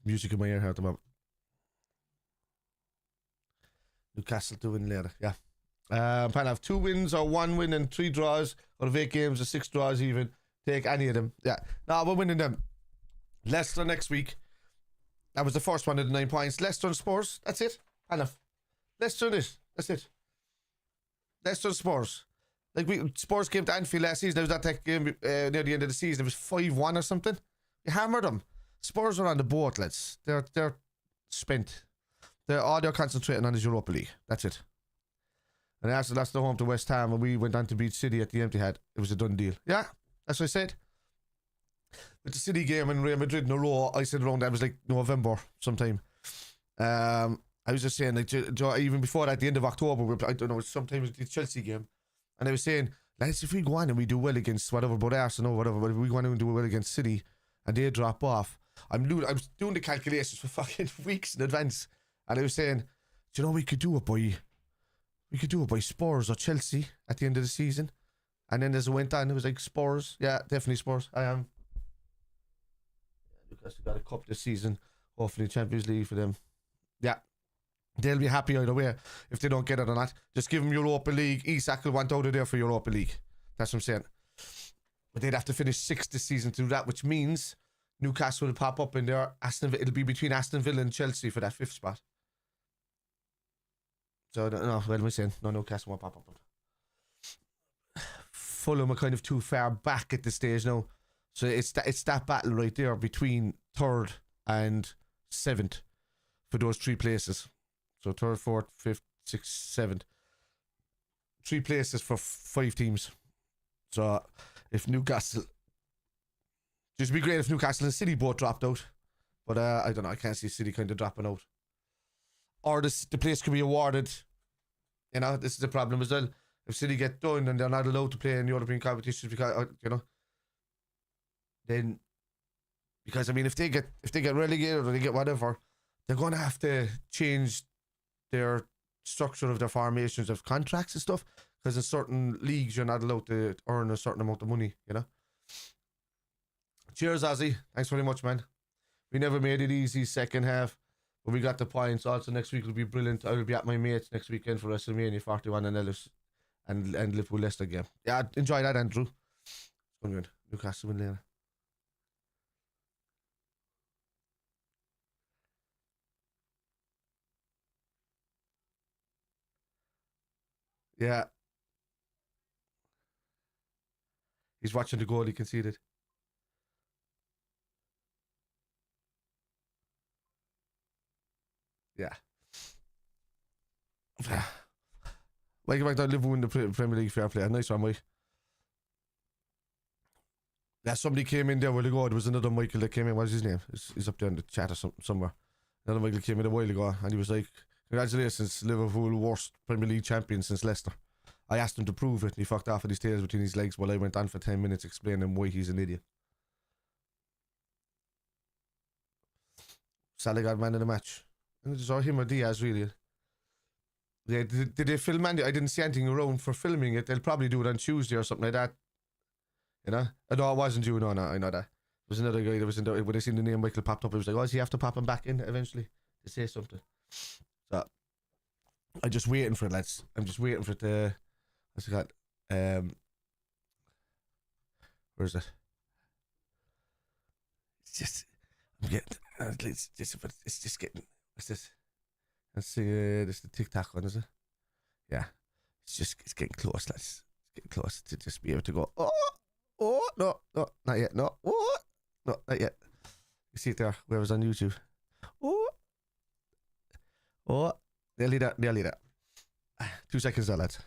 Music in my ear here at the moment. Newcastle to win later, yeah. Pan have 2 wins or 1 win and 3 draws, or 8 games or 6 draws even. Take any of them, yeah. No, we're winning them. Leicester next week. That was the first one of the 9 points. Leicester and Spurs, that's it. Enough. Leicester and it, that's it. Leicester and Spurs. Like, Spurs came to Anfield last season. There was that game near the end of the season. It was 5-1 or something. We hammered them. Spurs are on the boat, lads. They're spent. All they're concentrating on is Europa League. That's it. And after that's the home to West Ham, and we went on to beat City at the Etihad. It was a done deal. Yeah, that's what I said. With the City game and Real Madrid in a row, I said around that was like November sometime. I was just saying, like, even before that, at the end of October, I don't know, sometime it was the Chelsea game. And I was saying, lads, if we go on and we do well against whatever, but Arsenal or whatever, but if we go on and do well against City and they drop off, I was doing the calculations for fucking weeks in advance. And I was saying, do you know, we could do it by Spurs or Chelsea at the end of the season. And then as it went on, it was like Spurs. Yeah, definitely Spurs. I am. Because they got a cup this season. Hopefully Champions League for them. Yeah. They'll be happy either way if they don't get it or not. Just give them Europa League. Isak will want out of there for Europa League. That's what I'm saying. But they'd have to finish 6th this season to do that, which means Newcastle will pop up in there. It'll be between Aston Villa and Chelsea for that 5th spot. So, no, what am I saying? No, Newcastle won't pop up. Fulham are kind of too far back at this stage now. So it's that battle right there between 3rd and 7th for those 3 places. So 3rd, 4th, 5th, 6th, 7th. 3 places for 5 teams. So if Newcastle... Just be great if Newcastle and City both dropped out. But I don't know, I can't see City kind of dropping out. Or the place could be awarded. You know, this is the problem as well. If City get done and they're not allowed to play in European competitions because, you know, then... Because, I mean, if they get relegated or they get whatever, they're going to have to change their structure of their formations of contracts and stuff, because in certain leagues you're not allowed to earn a certain amount of money, you know. Cheers, Ozzy. Thanks very much, man. We never made it easy second half, but we got the points. Also next week will be brilliant. I will be at my mates next weekend for WrestleMania 41 and Ellis and Liverpool Leicester game. Yeah, enjoy that, Andrew. It's going good. Newcastle win later. Yeah. He's watching the goal he conceded. Yeah. Mike back down Liverpool win the Premier League, fair play. Nice one, Mike. Yeah, somebody came in there a while ago. There was another Michael that came in. What's his name? He's up there in the chat or somewhere. Another Michael came in a while ago and he was like, congratulations, Liverpool worst Premier League champion since Leicester. I asked him to prove it and he fucked off with his tails between his legs while I went on for 10 minutes explaining why he's an idiot. Salah got man of the match. And it's all him or Diaz, really. Yeah, did they film Andy? I didn't see anything around for filming it. They'll probably do it on Tuesday or something like that. You know? No, it wasn't you. No, I know that. There was another guy that was in there. When I seen the name Michael popped up, I was like, oh, does he have to pop him back in eventually to say something? So, I'm just waiting for it, lads. I'm just waiting for it to... What's it called? Where's it? It's just... I'm getting... it's just getting... What's this? Let's see, this is the TikTok one, is it? Yeah. It's getting close, lads. It's getting close to just be able to go, oh, no, not yet, no, oh, no, not yet. You see it there, whoever's on YouTube. Oh, nearly there. 2 seconds there, lads.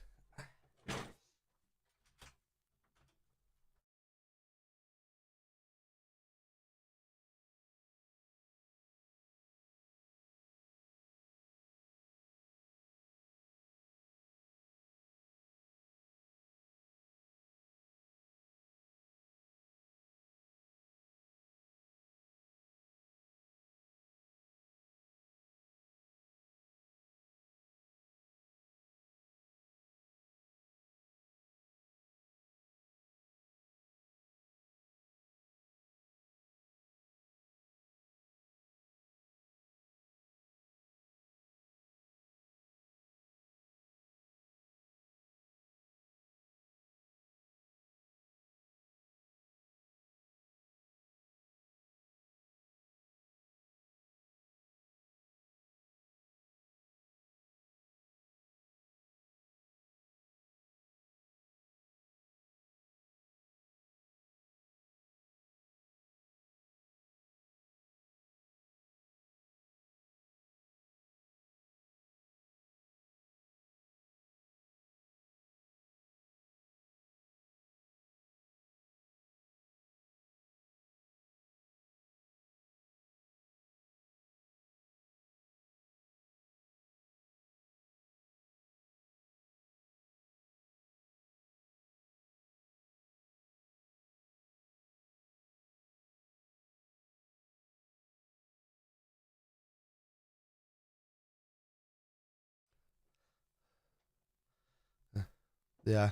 Yeah.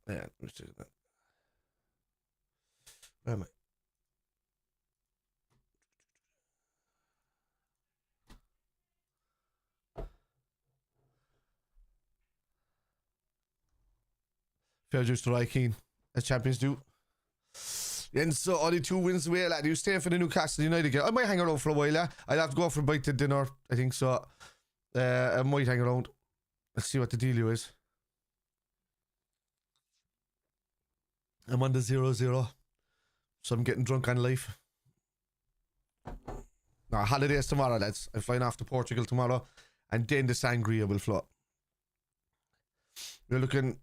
Yeah, let's do that. Where am I? Fair dues to Roy Keane, as champions do. And so only 2 wins away, lad. You staying for the Newcastle United game? I might hang around for a while, yeah. I'll have to go for a bite to dinner, I think so. I might hang around. Let's see what the dealio is. I'm on the 0-0. So I'm getting drunk on life. No, holidays tomorrow, lads. I'm flying off to Portugal tomorrow. And then the sangria will flow. We're looking...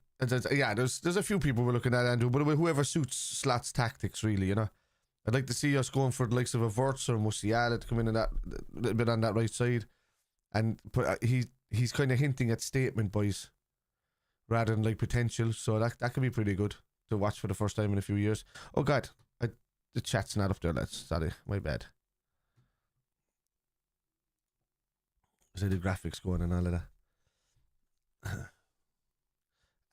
Yeah, there's a few people we're looking at, Andrew, but whoever suits Slot's tactics, really, you know. I'd like to see us going for the likes of a Wirtz or Musiala to come in that a little bit on that right side, and he's kind of hinting at statement boys rather than like potential, so that could be pretty good to watch for the first time in a few years. Oh God, the chat's not up there, lads. Sorry, my bad. Is the graphics going and all of that?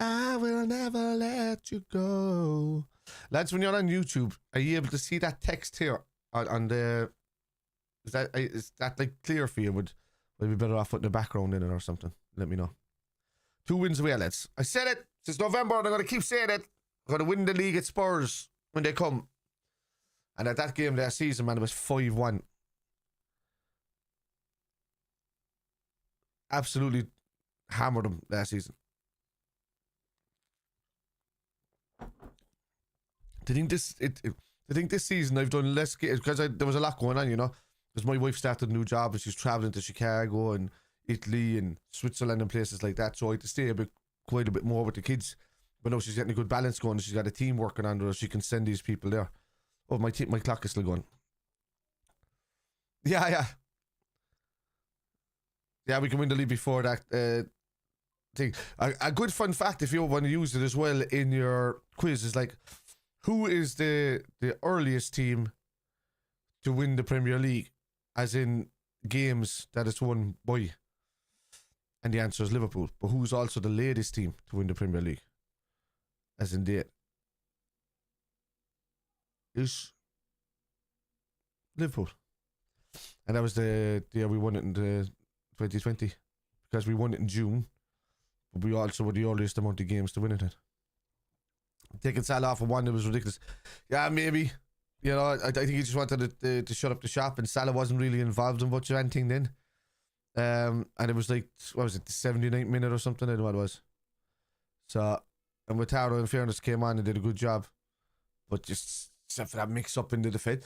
I will never let you go. Lads, when you're on YouTube, are you able to see that text here on the... Is that like clear for you? Would be better off putting the background in it or something? Let me know. 2 wins away, lads. I said it since November and I'm going to keep saying it. I'm going to win the league at Spurs when they come. And at that game last season, man, it was 5-1. Absolutely hammered them last season. I think this season I've done less because there was a lot going on, you know. Because my wife started a new job and she's traveling to Chicago and Italy and Switzerland and places like that. So I had to stay quite a bit more with the kids. But now she's getting a good balance going. She's got a team working on her. She can send these people there. Oh, my clock is still going. Yeah. Yeah, we can win the league before that thing. A good fun fact, if you want to use it as well in your quiz, is like, who is the earliest team to win the Premier League, as in games that it's won by? And the answer is Liverpool. But who's also the latest team to win the Premier League, as in date? Is Liverpool. And that was the year we won it in the 2020, because we won it in June, but we also were the earliest amount of games to win it in. Taking Salah off of one, it was ridiculous. Yeah, maybe. You know, I think he just wanted to shut up the shop, and Salah wasn't really involved in much of anything then. And it was like, what was it, the 79th minute or something? I don't know what it was. So, and Wataro, in fairness, came on and did a good job. But just, except for that mix-up in the defense.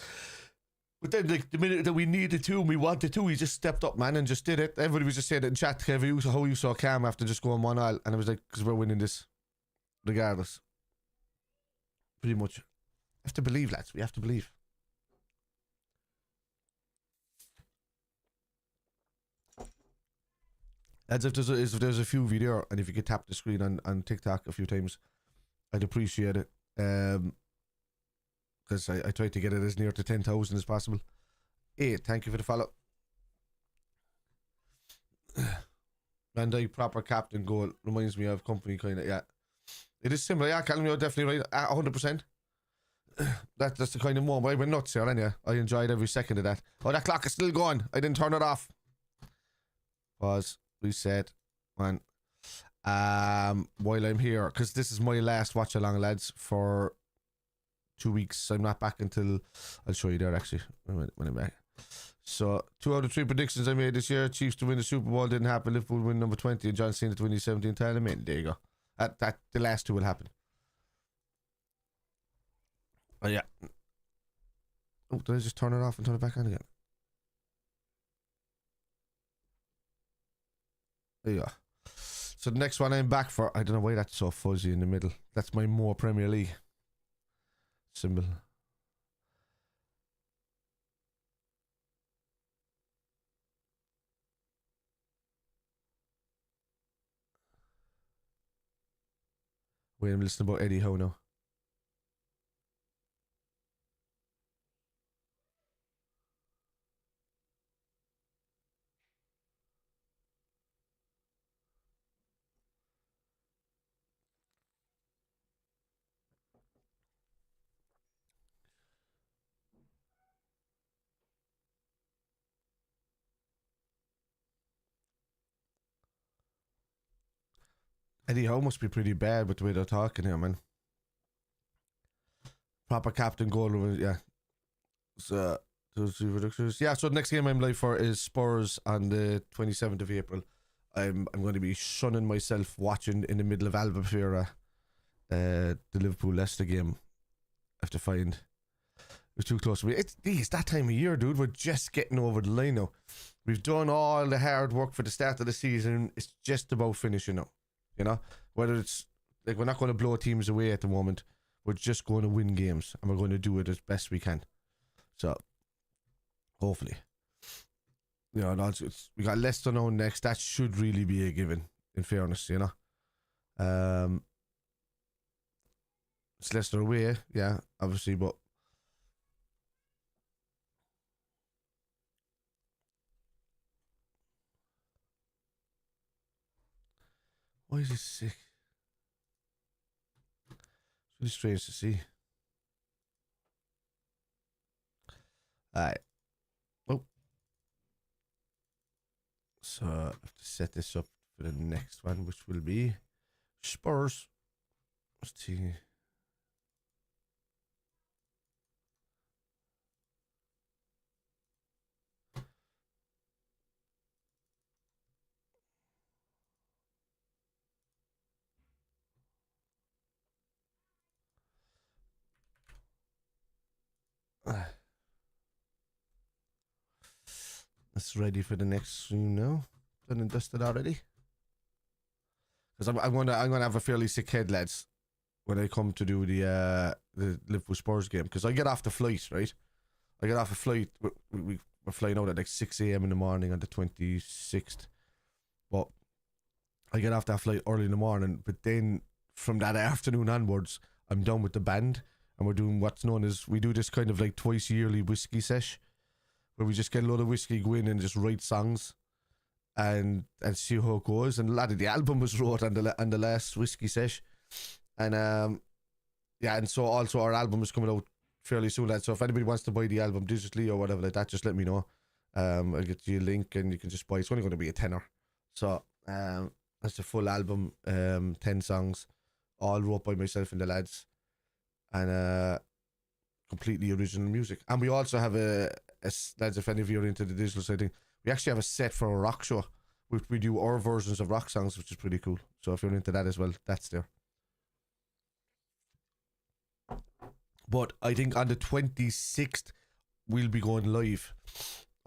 But then, like, the minute that we needed to and we wanted to, he just stepped up, man, and just did it. Everybody was just saying it in chat, how you saw Cam after just going 1-0. And it was like, because we're winning this regardless. Pretty much. We have to believe, lads. We have to believe. Lads, if there's a few video, and if you could tap the screen on TikTok a few times, I'd appreciate it. Because I tried to get it as near to 10,000 as possible. 8, thank you for the follow. Van Dijk, proper captain goal. Reminds me of company, kind of, yeah. It is similar, yeah, Callum, you're definitely right. 100%. That's the kind of moment. I went nuts here, anyway. I enjoyed every second of that. Oh, that clock is still going. I didn't turn it off. Pause. Reset. Man. While I'm here, because this is my last watch along, lads, for 2 weeks. I'm not back until... I'll show you there, actually, when I'm back. So, 2 out of 3 predictions I made this year. Chiefs to win the Super Bowl didn't happen. Liverpool win number 20 and John Cena to win the 17th title. I mean, there you go. The last 2 will happen. Oh, yeah. Oh, did I just turn it off and turn it back on again? There you go. So the next one I'm back for, I don't know why that's so fuzzy in the middle. That's my more Premier League symbol. Wait, I'm listening about Eddie Howe now. Eddie Howe must be pretty bad with the way they're talking here, man. Proper captain goal, yeah. So, yeah, so the next game I'm live for is Spurs on the 27th of April. I'm going to be shunning myself watching in the middle of Albufeira the Liverpool Leicester game. I have to find. It's too close to me. It's that time of year, dude. We're just getting over the line now. We've done all the hard work for the start of the season. It's just about finishing now. You know? Whether it's like we're not going to blow teams away at the moment. We're just going to win games. And we're going to do it as best we can. So, hopefully. You know, we got Leicester now next. That should really be a given, in fairness, you know. It's Leicester away, yeah, obviously, but why is he sick? It's really strange to see. Alright. Oh. So I have to set this up for the next one, which will be Spurs. Let's see. That's ready for the next stream now. Done and dusted already. Because I'm gonna have a fairly sick head, lads, when I come to do the Liverpool Spurs game. Because I get off the flight, right? I get off a flight. We're flying out at like 6 a.m. in the morning on the 26th. But I get off that flight early in the morning. But then from that afternoon onwards, I'm done with the band. And we're doing what's known as, we do this kind of like twice yearly whiskey sesh, where we just get a load of whiskey, go in and just write songs and see how it goes. And a lot of the album was wrote on the last whiskey sesh. And yeah, and so also our album is coming out fairly soon, lads. So if anybody wants to buy the album digitally or whatever like that, just let me know. I'll get you a link and you can just buy it. It's only going to be a tenner. So that's the full album, 10 songs, all wrote by myself and the lads. And completely original music. And we also have lads, if any of you are into the digital side thing, we actually have a set for a rock show. We do our versions of rock songs, which is pretty cool. So if you're into that as well, that's there. But I think on the 26th, we'll be going live.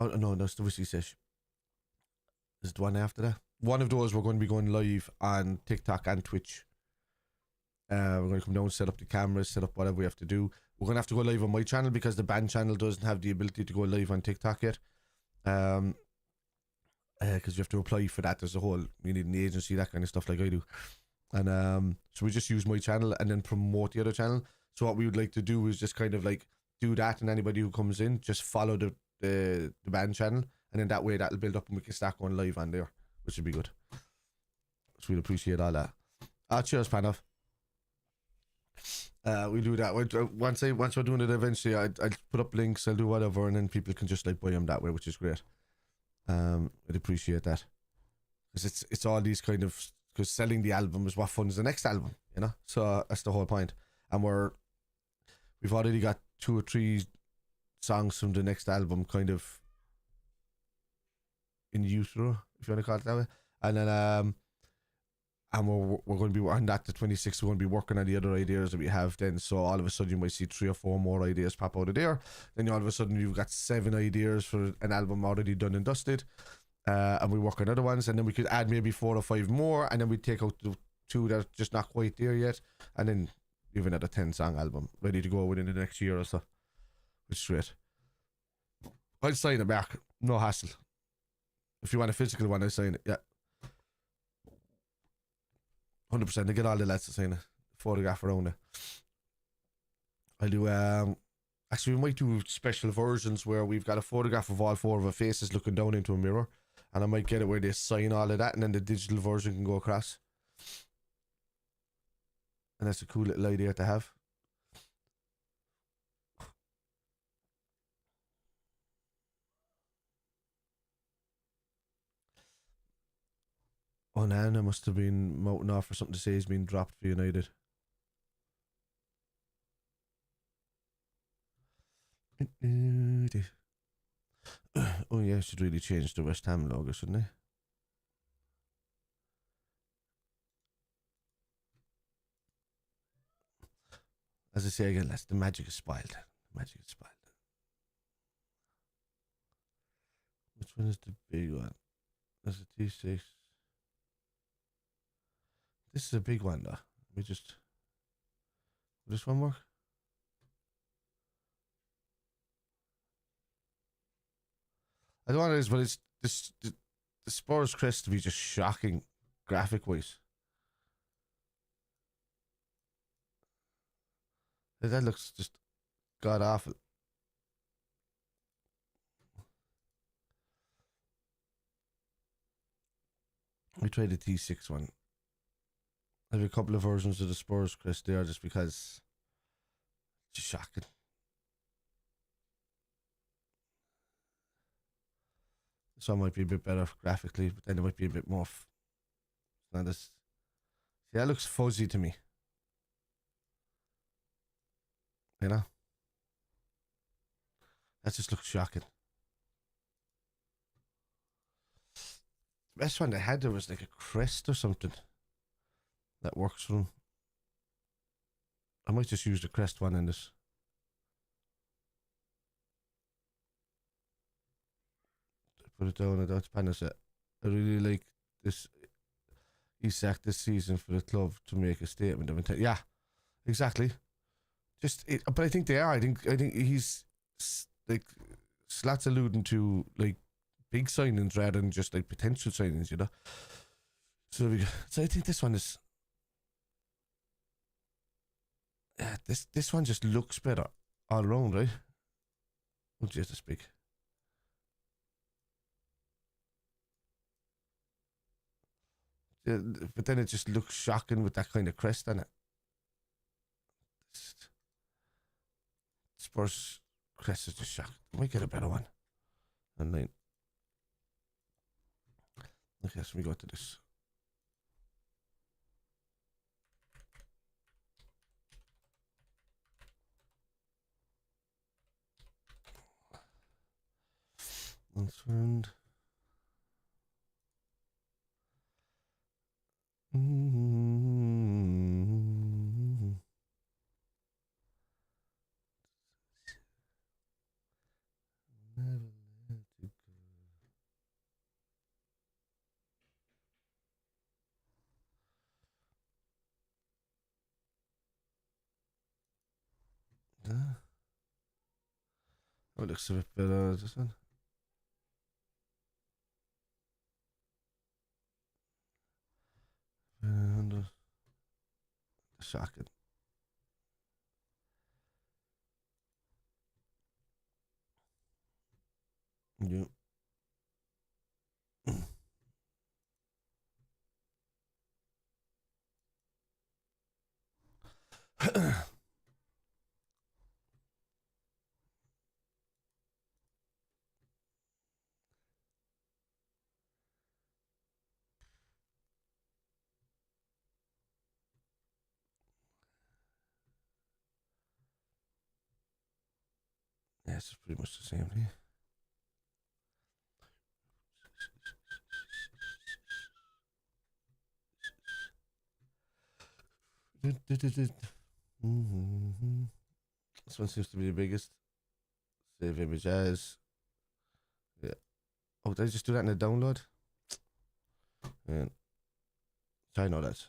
Oh, no, that's the whiskey session. Is it the one after that? One of those we're going to be going live on TikTok and Twitch. We're going to come down, set up the cameras, set up whatever we have to do. We're going to have to go live on my channel because the band channel doesn't have the ability to go live on TikTok yet. Because you have to apply for that. There's a whole, you need an agency, that kind of stuff like I do. And so we just use my channel and then promote the other channel. So what we would like to do is just kind of like do that, and anybody who comes in, just follow the band channel, and then that way that'll build up and we can start going live on there, which would be good. So we'd appreciate all that. Cheers, Panov. We'll do that once we're doing it eventually. I'll put up links, I'll do whatever, and then people can just like buy them that way, which is great. I'd appreciate that, because it's all these kind of, because selling the album is what funds the next album, you know. So that's the whole point. And we've already got 2 or 3 songs from the next album kind of in utero, if you want to call it that way. And then and we're going to be on that the 26th. We're going to be working on the other ideas that we have then. So all of a sudden you might see 3 or 4 more ideas pop out of there. Then all of a sudden you've got 7 ideas for an album already done and dusted. And we work on other ones, and then we could add maybe 4 or 5 more, and then we take out the 2 that are just not quite there yet, and then even at a 10-song album ready to go within the next year or so, which is great. I'll sign it back, no hassle. If you want a physical one, I'll sign it. Yeah, 100%. I get all the lads to sign it, photograph around it. I'll do actually we might do special versions where we've got a photograph of all 4 of our faces looking down into a mirror, and I might get it where they sign all of that, and then the digital version can go across. And that's a cool little idea to have. Onana must have been mouthing off for something to say he's been dropped for United. Oh yeah, I should really change the West Ham logo, shouldn't I? As I say again, the magic is spoiled. Magic is spoiled. Which one is the big one? That's a T6. This is a big one, though. Will this one work? I don't know what it is, but it's this the Spurs crest to be just shocking graphic wise. That looks just god awful. We tried the T6 one. I have a couple of versions of the Spurs crest there just because it's just shocking. This one might be a bit better graphically, but then it might be a bit more. Now this, see, that looks fuzzy to me. You know, that just looks shocking. The best one they had there was like a crest or something that works for them. I might just use the crest one in this. Put it down at that panel set. I really like this Isak this season for the club to make a statement of intent. Yeah, exactly. But I think they are. I think he's like Slat's alluding to like big signings rather than just like potential signings, you know. So I think this one is. Yeah, this one just looks better all around, right? Oh, just to speak. Yeah, but then it just looks shocking with that kind of crest on it. Spurs crest is just shocking. I might get a better one. And then, okay, so we go to this. Concerned. Never let it go. Oh, it looks a bit better, this one. And shocking. Yeah. Yeah, it's pretty much the same thing. This one seems to be the biggest. Save image as. Yeah. Oh, did I just do that in the download? Yeah. I know that.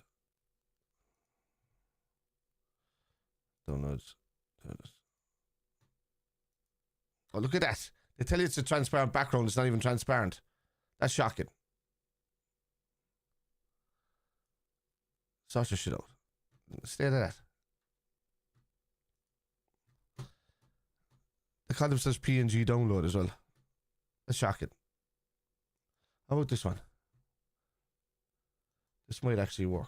Downloads. Oh, look at that. They tell you it's a transparent background. It's not even transparent. That's shocking. Sort your shit out. Stay to that. They call themselves PNG download as well. That's shocking. How about this one? This might actually work.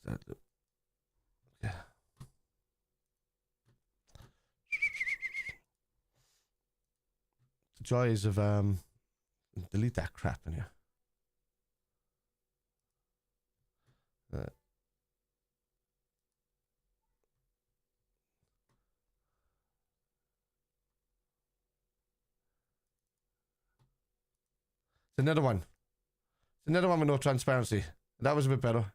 that? Yeah. The joys of delete that crap in here. It's another one. It's another one with no transparency. That was a bit better.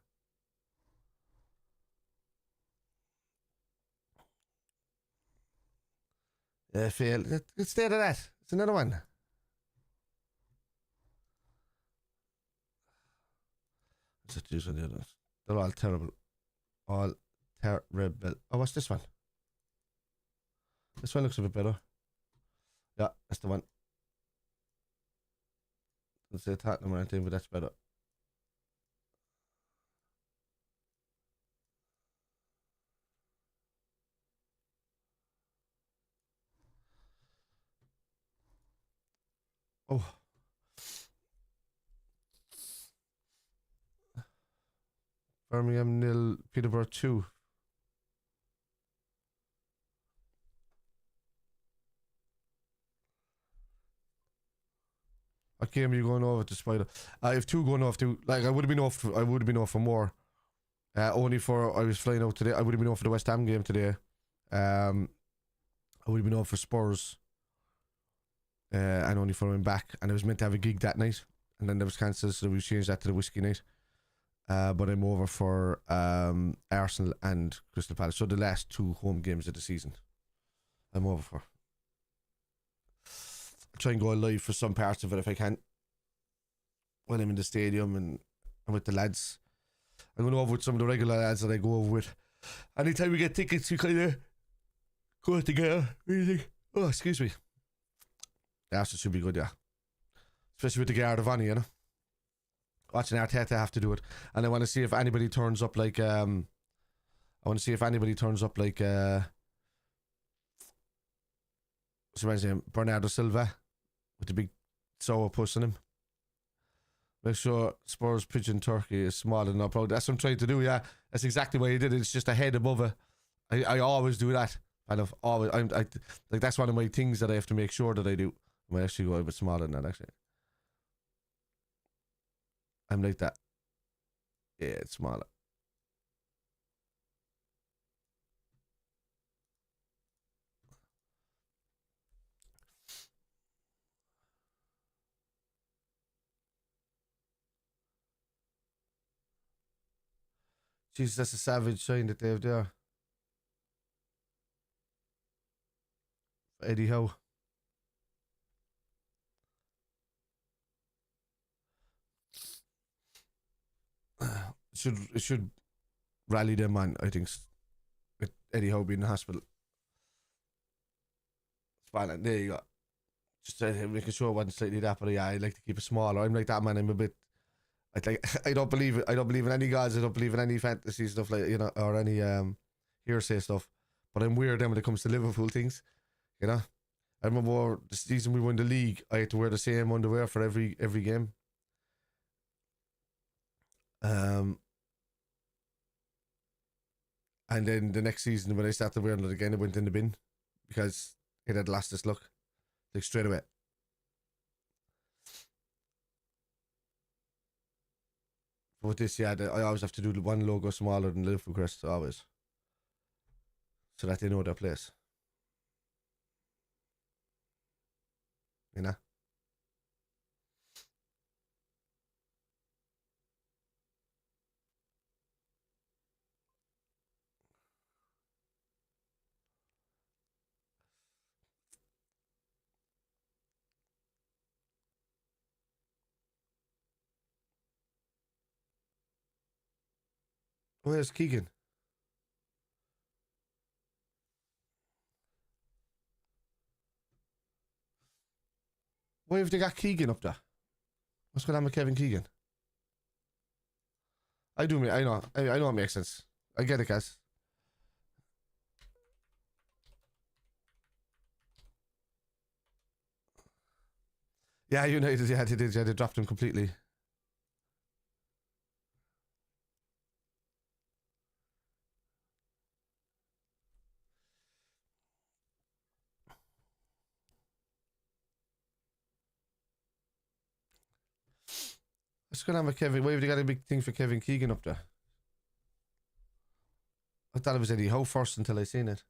Fail. Let's stay to that. It's another one. Let's use the others. They're all terrible. All terrible. Oh, what's this one? This one looks a bit better. Yeah, that's the one. Let's say Tottenham or anything, but that's better. Oh. Birmingham 0, Peterborough 2. What game are you going over to Spider? I have 2 going off to. Like I would have been off. I would have been off for more. Only for I was flying out today. I would have been off for the West Ham game today. I would have been off for Spurs. And only for him back. And I was meant to have a gig that night, and then there was cancelled, so we changed that to the whiskey night. But I'm over for Arsenal and Crystal Palace. So the last 2 home games of the season, I'm over for. I'll try and go live for some parts of it if I can. When I'm in the stadium and I'm with the lads. I'm going over with some of the regular lads that I go over with. Anytime we get tickets, we kind of go together. Really. Oh, excuse me. The Arsenal should be good, yeah. Especially with the Guard of Honor, you know. Watching Arteta have to do it. And I want to see if anybody turns up like what's his name? Bernardo Silva with the big SZOBO puss on him. Make sure Spurs Pigeon Turkey is smaller than upload. That's what I'm trying to do, yeah. That's exactly what he did. It's just a head above it. I always do that. Like that's one of my things that I have to make sure that I do. I might actually go a bit smaller than that, actually. I'm like that. Yeah, it's smaller. Jesus, that's a savage sign that they have there. Eddie Howe. It should rally them on, I think, with Eddie Howe being in the hospital. Fine, there you go. Just making sure it wasn't slightly that, but yeah, I like to keep it smaller. I'm like that, man. I'm a bit. I don't believe it. I don't believe in any gods. I don't believe in any fantasy stuff, like, you know, or any hearsay stuff. But I'm weird then when it comes to Liverpool things, you know. I remember the season we won the league, I had to wear the same underwear for every game. And then the next season when I started wearing it again, it went in the bin because it had lost its look, like straight away. But with this, yeah, I always have to do the one logo smaller than Liverpool crest, always, so that they know their place. You know. Where's Keegan? Why have they got Keegan up there? What's going on with Kevin Keegan? I know it makes sense. I get it, guys. Yeah, United, yeah, they did. Yeah, they dropped him completely. What's going on with Kevin? Why have they got a big thing for Kevin Keegan up there? I thought it was Eddie Howe first until I seen it.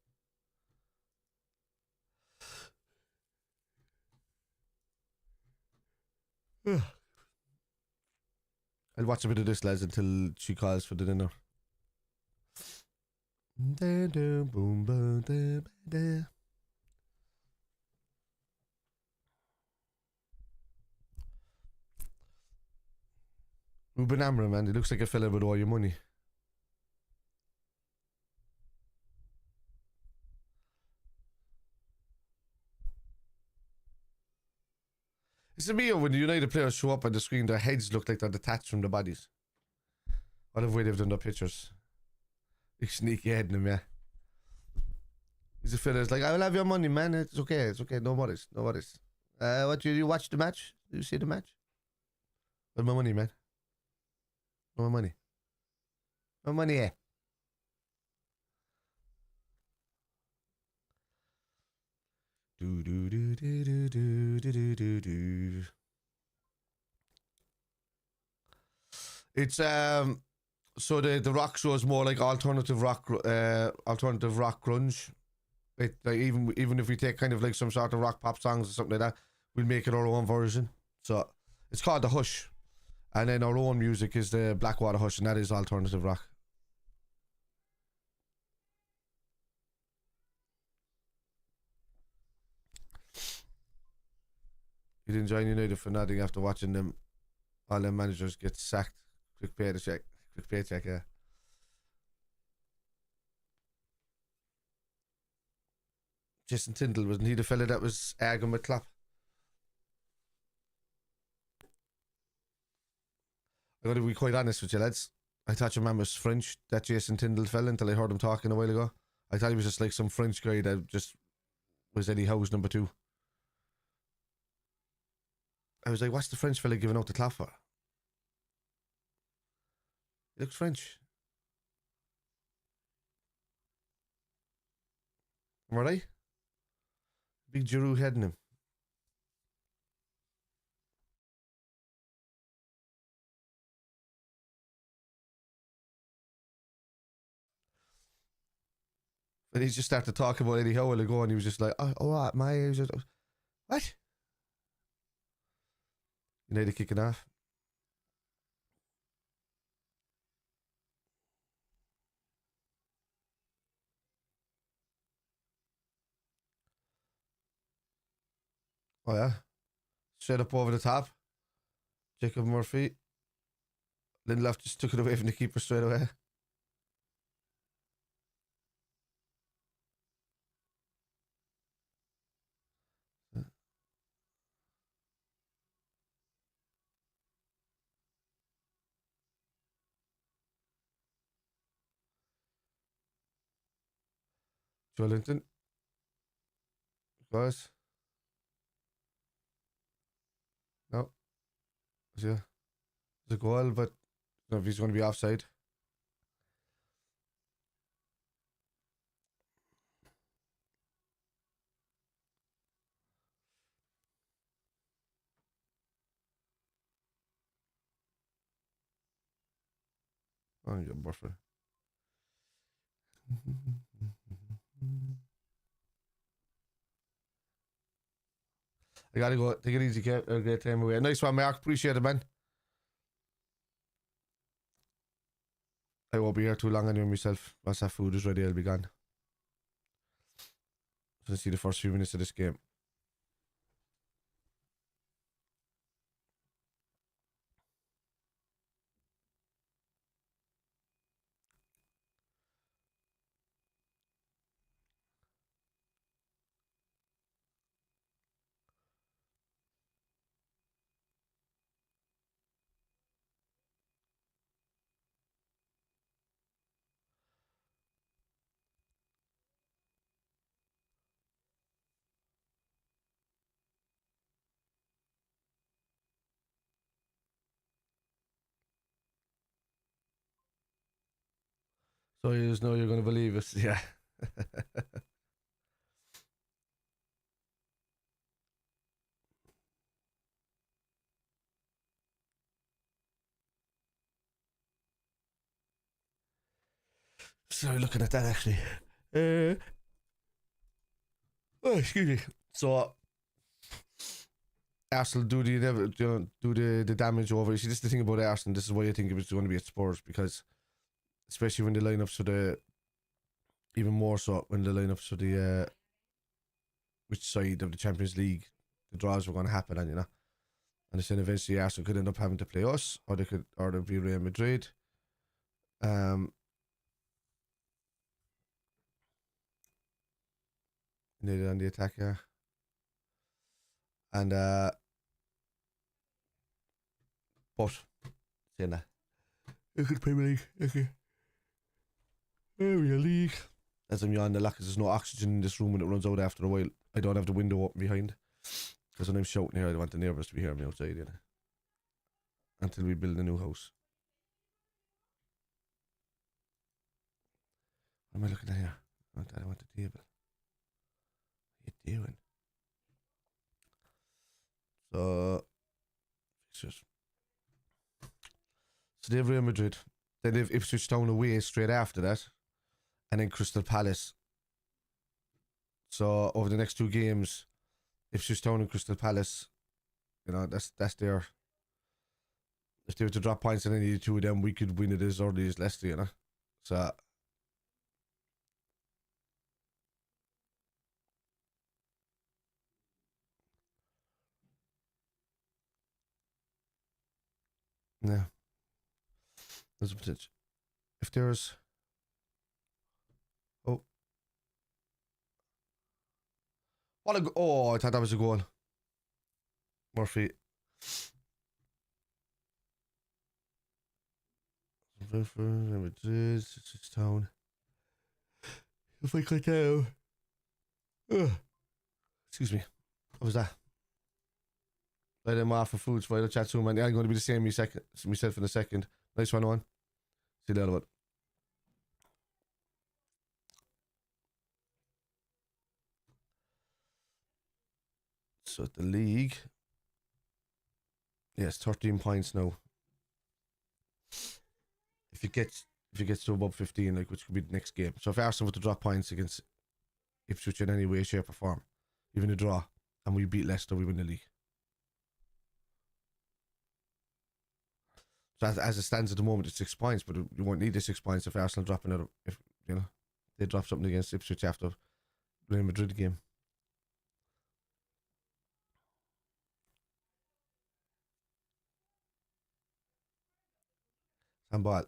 I'll watch a bit of this, lads, until she calls for the dinner. Ruben Amram, man, he looks like a fella with all your money. It's a me when the United players show up on the screen, their heads look like they're detached from the bodies. What have we they've done the pictures? You sneaky head in them, yeah. He's a fella that's like, I will have your money, man. It's okay, no worries, no worries. What, you watch the match? Did you see the match? Where's my money, man? Where's my money? My money, yeah. Do do do do do do do do do. It's so the rock show is more like alternative rock grunge. It like even if we take kind of like some sort of rock pop songs or something like that, we'll make it our own version. So it's called the Hush, and then our own music is the Blackwater Hush, and that is alternative rock. You didn't join United for nothing after watching them. All them managers get sacked. Quick paycheck, yeah. Jason Tindall, wasn't he the fella that was arguing with Klopp? I gotta be quite honest with you, lads. I thought your man was French, that Jason Tindall fella, until I heard him talking a while ago. I thought he was just like some French guy that just was Eddie Howe's number 2. I was like, what's the French fella giving out the Klopp for? He looks French. Am I right? Big Giroud head in him. And he just started talking about Eddie Howe a while ago, and he was just like, oh, what? My age. What? United kicking off. Oh, yeah. Straight up over the top. Jacob Murphy. Lindelof just took it away from the keeper straight away. Joe Linton. Guys. No. Yeah. It's a goal, but I don't know if he's going to be offside. Oh, you're buffer. I gotta go. Take it easy, Kev. Have a great time away. Nice one, Mark. Appreciate it, man. I won't be here too long anyway myself. Once that food is ready, I'll be gone. So see the first few minutes of this game. So you just know you're going to believe us. Yeah. Sorry, looking at that actually. Oh, excuse me. So Arsenal do the damage over. You see, this is the thing about Arsenal. This is why I think it was going to be at Spurs, because especially when the lineups are the even more so when the lineups are the which side of the Champions League the draws were going to happen on, you know. And then eventually Arsenal could end up having to play us, or they'd be Real Madrid. Needed on the attack, yeah. And but saying that, look at the Premier League, okay. Premier League. As I'm yawning a lot because there's no oxygen in this room when it runs out after a while. I don't have the window open behind, because when I'm shouting here, I want the neighbours to be hearing me outside, you know. Until we build a new house. What am I looking at here? I want the table. What are you doing? So, fixtures. So they have Real Madrid. Then they have Ipswich Town away straight after that. And then Crystal Palace. So over the next two games, Ipswich Town and Crystal Palace, you know, that's their. If they were to drop points in any of the two of them, we could win it as early as Leicester, you know. So yeah, there's a potential. If there's what a I thought that was a goal. Murphy. It's Town. If I could tell. Excuse me. What was that? Let him off for foods for the chat soon, man. Yeah, I'm going to be the same myself in a second. Nice one, on. See you later, bud. So at the league, yes, 13 points now. If it gets to above 15, like, which could be the next game. So if Arsenal were to drop points against Ipswich in any way, shape, or form, even a draw, and we beat Leicester, we win the league. So as it stands at the moment, it's 6 points, but you won't need the 6 points if Arsenal drop another. If you know they drop something against Ipswich after Real Madrid game. Handball.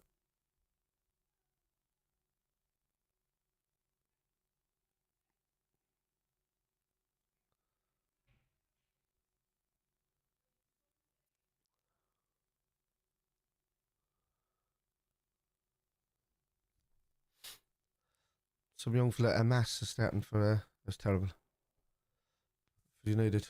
Some young fella, a mass is starting for. That's terrible. For United.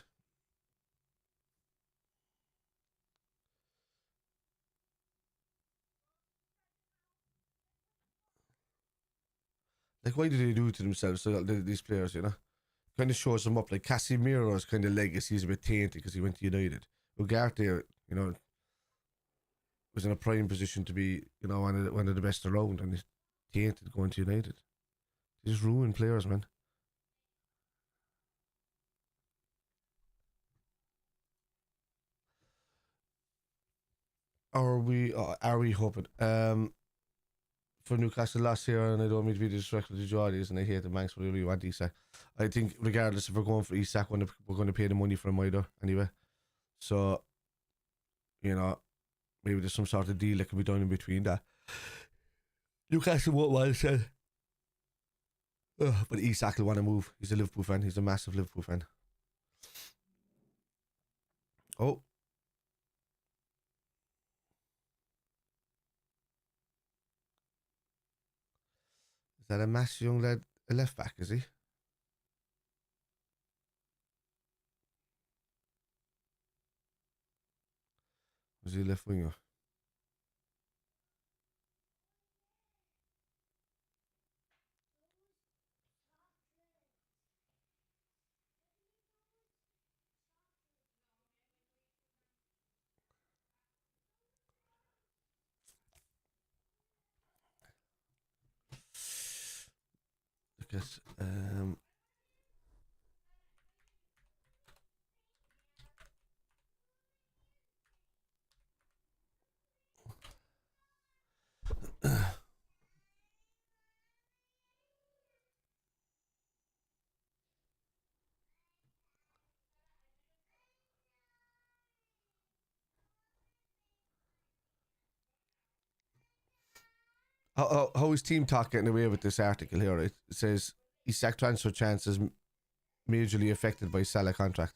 Like, why do they do it to themselves? So these players, you know, kind of shows them up. Like Casemiro's kind of legacy is a bit tainted because he went to United. Ugarte, you know, was in a prime position to be, you know, one of the best around, and he's tainted going to United. They just ruin players, man. Are we hoping? For Newcastle last year, and I don't mean to be disrespectful to Geordies, and I hate the Manx, but we really want Isak. I think regardless if we're going for Isak, we're going to pay the money for him either anyway. So, you know, maybe there's some sort of deal that can be done in between that. Newcastle won't want to sell. But Isak will want to move. He's a Liverpool fan. He's a massive Liverpool fan. Oh. Is that a massive young lad, a left back, is he? Was he a left winger? look at. How is Team Talk getting away with this article here? Right? It says Isak transfer chances majorly affected by Salah contract.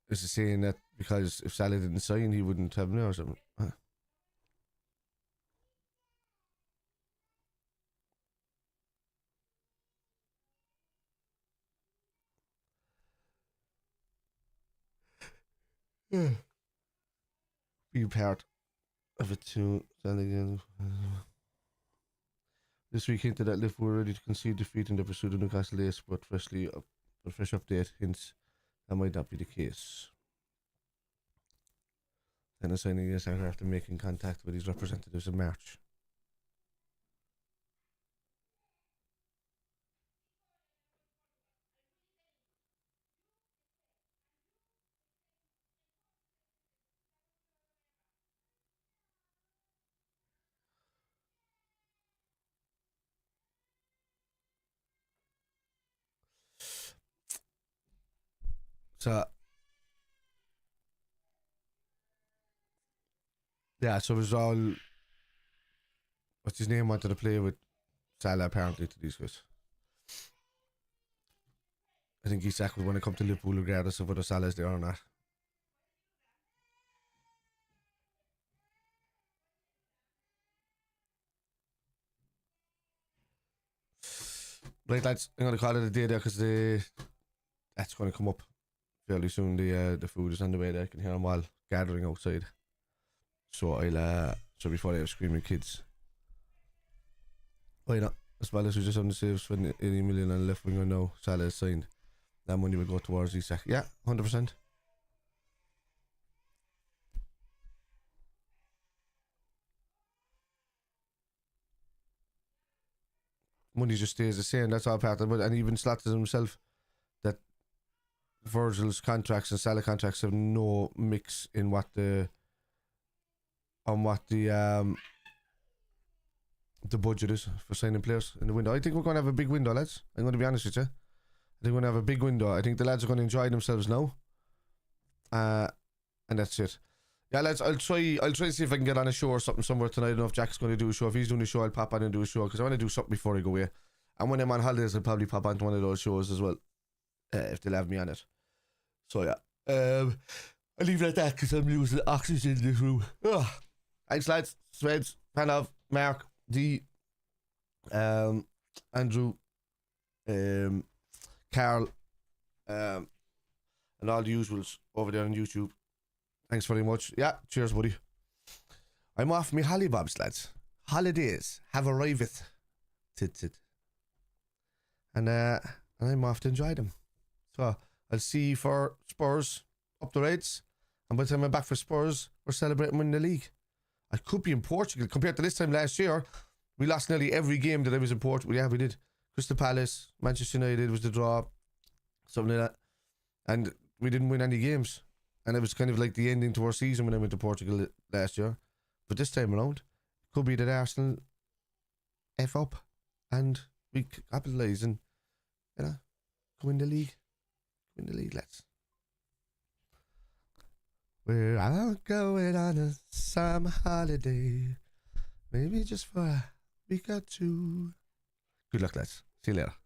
Is it saying that because if Salah didn't sign, he wouldn't have no or something? Huh. Yeah. Be part of it too. This week hinted that Liverpool were ready to concede defeat in the pursuit of Newcastle Ace, but fresh update hints that might not be the case. Then assigning this after making contact with his representatives in March. So yeah, so it was all what's his name wanted to play with Salah apparently to these guys. I think Isak would want to come to Liverpool regardless of whether Salah's there or not. Right, lads, I'm going to call it a day there because that's going to come up fairly soon. The food is on the way there. I can hear them all gathering outside. So so before they have screaming kids. Why not? As well as we just on the saves for 80 million on the left winger now. Salah is signed. That money will go towards Isak. Yeah, 100%. Money just stays the same. That's all part of it. And even Slaughter himself, that Virgil's contracts and Salah contracts have no mix in what the budget is for signing players in the window. I think we're going to have a big window, lads. I'm going to be honest with you. I think we're going to have a big window. I think the lads are going to enjoy themselves now. And that's it. Yeah, lads, I'll try to see if I can get on a show or something somewhere tonight. I don't know if Jack's going to do a show. If he's doing a show, I'll pop on and do a show because I want to do something before I go away. And when I'm on holidays, I'll probably pop onto one of those shows as well, if they'll have me on it. So yeah, I'll leave it at that because I'm losing oxygen in this room. Ugh. Thanks, lads. Sweds, Panov, Mark, D, Andrew, Carl, and all the usuals over there on YouTube. Thanks very much. Yeah, cheers, buddy. I'm off me hollybobs, lads. Holidays have arrived. Tit. And I'm off to enjoy them. So I'll see you for Spurs up the rates. And by the time I'm back for Spurs, we're celebrating winning the league. I could be in Portugal. Compared to this time last year, we lost nearly every game that I was in Portugal. Yeah, we did. Crystal Palace, Manchester United was the draw. Something like that. And we didn't win any games. And it was kind of like the ending to our season when I went to Portugal last year. But this time around, could be that Arsenal F up and we capitalise and, go win the league. Win the league, lads. We're all going on a summer holiday. Maybe just for a week or two. Good luck, lads. See you later.